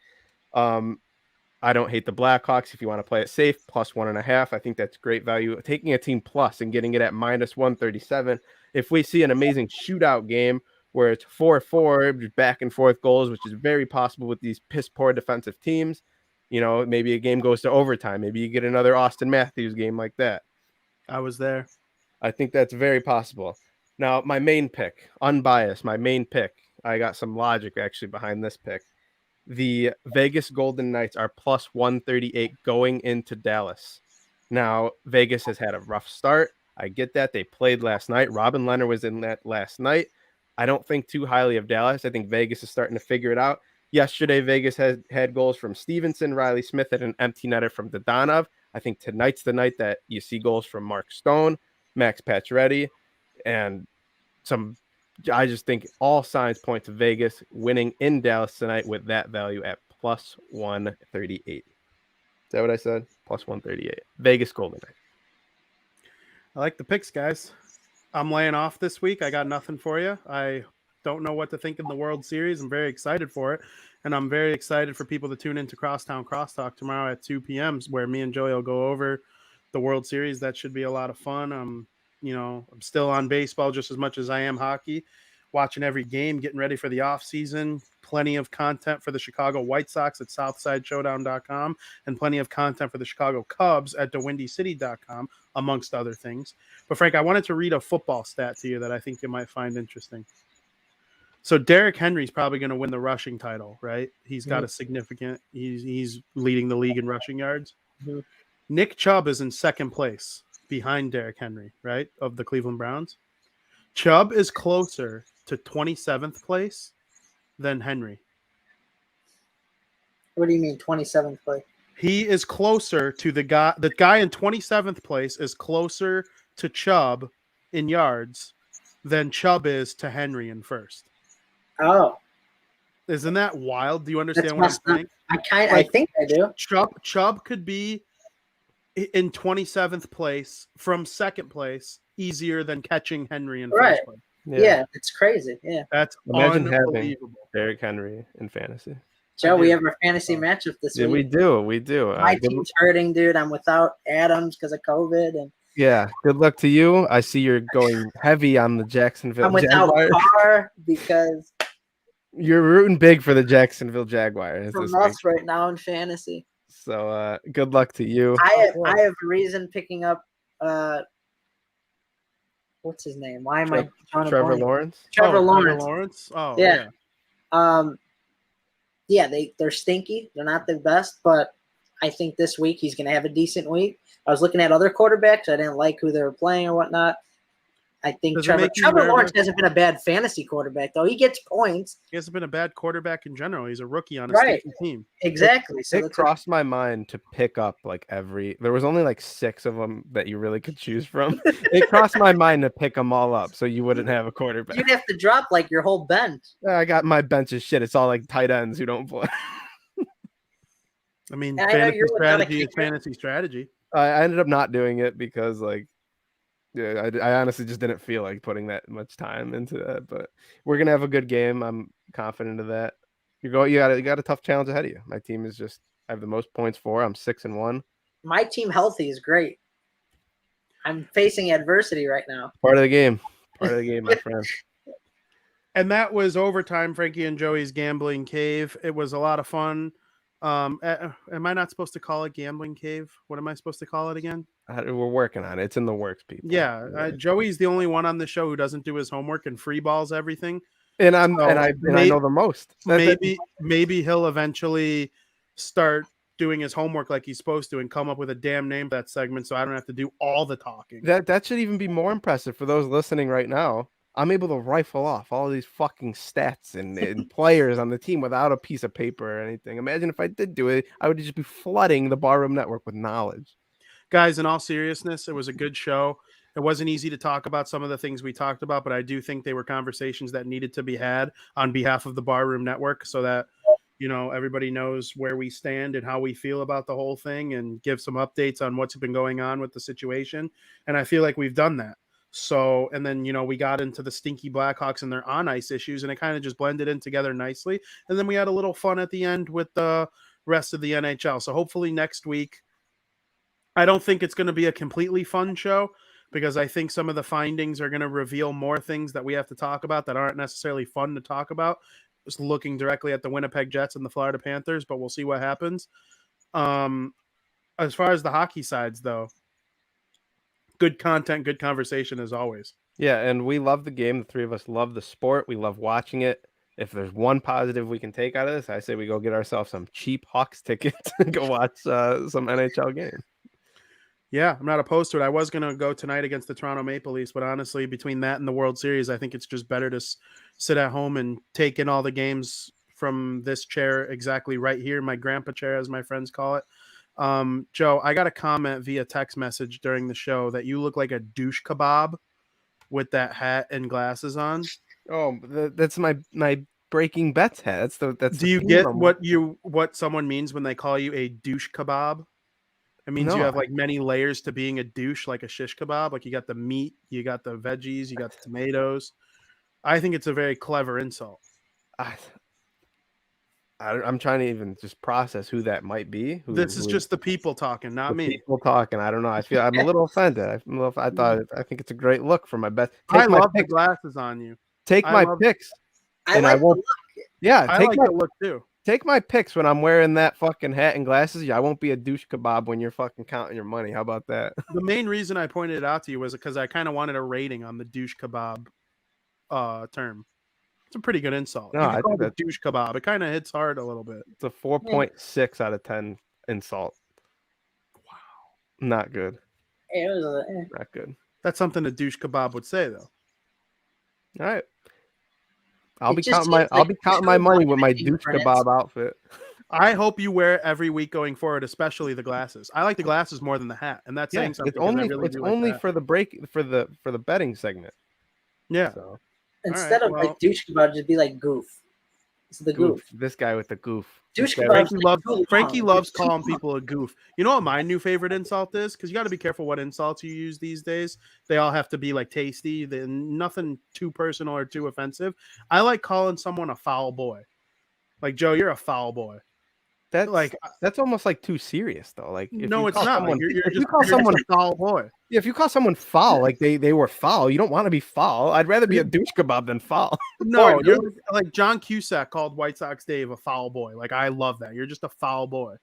I don't hate the Blackhawks. If you want to play it safe, plus 1.5. I think that's great value. Taking a team plus and getting it at minus 137. If we see an amazing shootout game where it's 4-4, back and forth goals, which is very possible with these piss poor defensive teams, maybe a game goes to overtime. Maybe you get another Austin Matthews game like that. I was there. I think that's very possible. Now, my main pick, unbiased, I got some logic actually behind this pick. The Vegas Golden Knights are plus 138 going into Dallas. Now, Vegas has had a rough start. I get that. They played last night. Robin Leonard was in that last night. I don't think too highly of Dallas. I think Vegas is starting to figure it out. Yesterday, Vegas had goals from Stevenson, Riley Smith, and an empty netter from Dadonov. I think tonight's the night that you see goals from Mark Stone, Max Pacioretty, and I just think all signs point to Vegas winning in Dallas tonight with that value at plus 138. Is that what I said? Plus 138. Vegas Golden Knights. I like the picks, guys. I'm laying off this week. I got nothing for you. I don't know what to think in the World Series. I'm very excited for it. And I'm very excited for people to tune into Crosstown Crosstalk tomorrow at 2 p.m. where me and Joey will go over the World Series. That should be a lot of fun. I'm still on baseball just as much as I am hockey, watching every game, getting ready for the off season. Plenty of content for the Chicago White Sox at SouthsideShowdown.com and plenty of content for the Chicago Cubs at TheWindyCity.com, amongst other things. But Frank, I wanted to read a football stat to you that I think you might find interesting. So Derrick Henry's probably going to win the rushing title, right? He's got a significant. He's leading the league in rushing yards. Mm-hmm. Nick Chubb is in second place behind Derrick Henry, right, of the Cleveland Browns. Chubb is closer to 27th place than Henry. What do you mean 27th place? He is closer to the guy in 27th place is closer to Chubb in yards than Chubb is to Henry in first. Oh. Isn't that wild? Do you understand what I'm saying? I think I do. Chubb could be in 27th place from second place easier than catching Henry in first place. Yeah, it's crazy. Yeah. That's Imagine unbelievable. having Derrick Henry in fantasy. Joe, we have our fantasy matchup this Yeah, week. we do. My team's hurting, dude. I'm without Adams because of COVID. And yeah, good luck to you. I see you're going heavy on the Jacksonville I'm without Jaguars. Carr because You're rooting big for the Jacksonville Jaguars. from us right now in fantasy. So good luck to you. I have reason picking up what's his name? Why am I drawing a Trevor blank? Lawrence? Trevor Lawrence. Trevor Lawrence? Oh, Yeah. Yeah, they're stinky. They're not the best, but I think this week he's going to have a decent week. I was looking at other quarterbacks. I didn't like who they were playing or whatnot. I think Trevor Lawrence hasn't been a bad fantasy quarterback, though. He gets points. He hasn't been a bad quarterback in general. He's a rookie on a stinky team. Exactly. So It crossed my mind to pick up there was only like 6 of them that you really could choose from. It crossed my mind to pick them all up so you wouldn't have a quarterback. You'd have to drop like your whole bench. I got my bench of shit. It's all like tight ends who don't play. I mean, I know fantasy you're without a strategy is kicker. fantasy strategy. I ended up not doing it because I honestly just didn't feel like putting that much time into that. But we're gonna have a good game. I'm confident of that. You got a tough challenge ahead of you. My team is I have the most points for. I'm 6-1. My team healthy is great. I'm facing adversity right now. Part of the game, my friend. And that was overtime, Frankie and Joey's Gambling Cave. It was a lot of fun. Am I not supposed to call it Gambling Cave? What am I supposed to call it again? We're working on it. It's in the works, people. Yeah, Joey's the only one on the show who doesn't do his homework and free balls everything. And I know the most. Maybe he'll eventually start doing his homework like he's supposed to and come up with a damn name for that segment so I don't have to do all the talking. That should even be more impressive for those listening right now. I'm able to rifle off all these fucking stats and players on the team without a piece of paper or anything. Imagine if I did do it, I would just be flooding the Barroom Network with knowledge. Guys, in all seriousness, it was a good show. It wasn't easy to talk about some of the things we talked about, but I do think they were conversations that needed to be had on behalf of the Barroom Network so that, everybody knows where we stand and how we feel about the whole thing and give some updates on what's been going on with the situation. And I feel like we've done that. So, and then, we got into the stinky Blackhawks and their on ice issues, and it kind of just blended in together nicely. And then we had a little fun at the end with the rest of the NHL. So hopefully next week, I don't think it's going to be a completely fun show because I think some of the findings are going to reveal more things that we have to talk about that aren't necessarily fun to talk about. Just looking directly at the Winnipeg Jets and the Florida Panthers, but we'll see what happens. As far as the hockey sides, though, good content, good conversation as always. Yeah, and we love the game. The three of us love the sport. We love watching it. If there's one positive we can take out of this, I say we go get ourselves some cheap Hawks tickets and go watch some NHL games. Yeah, I'm not opposed to it. I was going to go tonight against the Toronto Maple Leafs, but honestly, between that and the World Series, I think it's just better to sit at home and take in all the games from this chair exactly right here, my grandpa chair, as my friends call it. Joe, I got a comment via text message during the show that you look like a douche kebab with that hat and glasses on. Oh, that's my Breaking Bets hat. That's. Do you get what someone means when they call you a douche kebab? It means you have like many layers to being a douche, like a shish kebab. Like you got the meat, you got the veggies, you got the tomatoes. I think it's a very clever insult. I'm trying to even just process who that might be. This is just the people talking, not me. People talking. I don't know. I'm a little offended. I think it's a great look for my best. I love the glasses on you. Take my picks. I like the look. Yeah, I like the look too. Take my picks when I'm wearing that fucking hat and glasses. I won't be a douche kebab when you're fucking counting your money. How about that? The main reason I pointed it out to you was because I kind of wanted a rating on the douche kebab term. It's a pretty good insult. No, I think that douche kebab. It kind of hits hard a little bit. It's a 4.6 out of 10 insult. Wow, not good. It was not good. That's something a douche kebab would say, though. All right. I'll be counting my money with my douche kebab outfit. I hope you wear it every week going forward, especially the glasses. I like the glasses more than the hat, and that's saying something. It's only for the betting segment. Yeah. So. Instead of like douche kebab, just be like goof. It's the goof. This guy with the goof. Douche kebab. Frankie loves calling people a goof. You know what my new favorite insult is? Because you got to be careful what insults you use these days. They all have to be like tasty. Nothing too personal or too offensive. I like calling someone a foul boy. Like, Joe, you're a foul boy. That's almost like too serious though. Like no, it's not. You're just a foul boy. Yeah, if you call someone foul, like they were foul, you don't want to be foul. I'd rather be a douche kebab than foul. No, you're like John Cusack called White Sox Dave a foul boy. Like I love that. You're just a foul boy.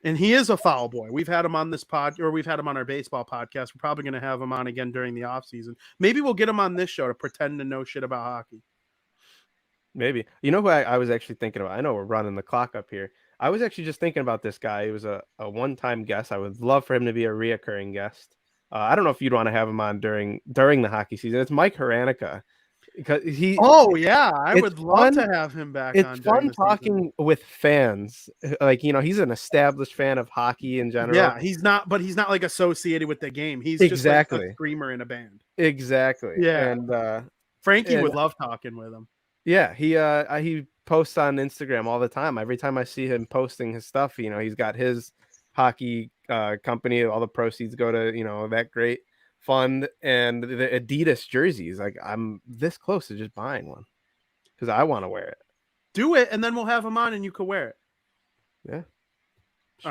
And he is a foul boy. We've had him on this we've had him on our baseball podcast. We're probably going to have him on again during the offseason. Maybe we'll get him on this show to pretend to know shit about hockey. Maybe. You know who I was actually thinking about? I know we're running the clock up here. I was actually just thinking about this guy. He was a one-time guest. I would love for him to be a reoccurring guest. I don't know if you'd want to have him on during the hockey season. It's Mike Haranica. Because I would love to have him back. It's fun talking with fans. Like, he's an established fan of hockey in general. Yeah, he's not like associated with the game. He's just like a screamer in a band. Exactly. Yeah. And Frankie would love talking with him. Yeah, he posts on Instagram all the time. Every time I see him posting his stuff, he's got his hockey company. All the proceeds go to that great fund, and the Adidas jerseys. Like, I'm this close to just buying one because I want to wear it. Do it, and then we'll have him on, and you can wear it. Yeah. Shoot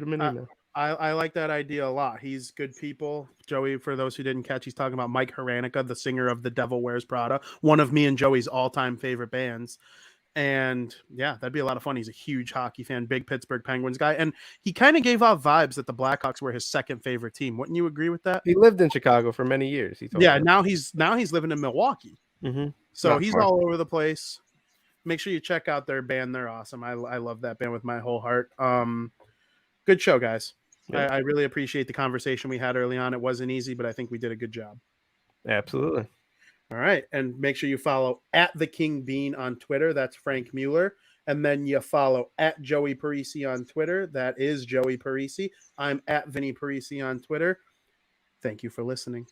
him an email. I like that idea a lot. He's good people. Joey, for those who didn't catch, he's talking about Mike Haranica, the singer of The Devil Wears Prada, one of me and Joey's all-time favorite bands. And yeah, that'd be a lot of fun. He's a huge hockey fan, big Pittsburgh Penguins guy. And he kind of gave off vibes that the Blackhawks were his second favorite team. Wouldn't you agree with that? He lived in Chicago for many years. Now he's living in Milwaukee. Mm-hmm. So he's all over the place. Make sure you check out their band. They're awesome. I love that band with my whole heart. Good show, guys. Yeah. I really appreciate the conversation we had early on. It wasn't easy, but I think we did a good job. Absolutely. All right. And make sure you follow at the King Bean on Twitter. That's Frank Mueller. And then you follow at Joey Parisi on Twitter. That is Joey Parisi. I'm at Vinny Parisi on Twitter. Thank you for listening.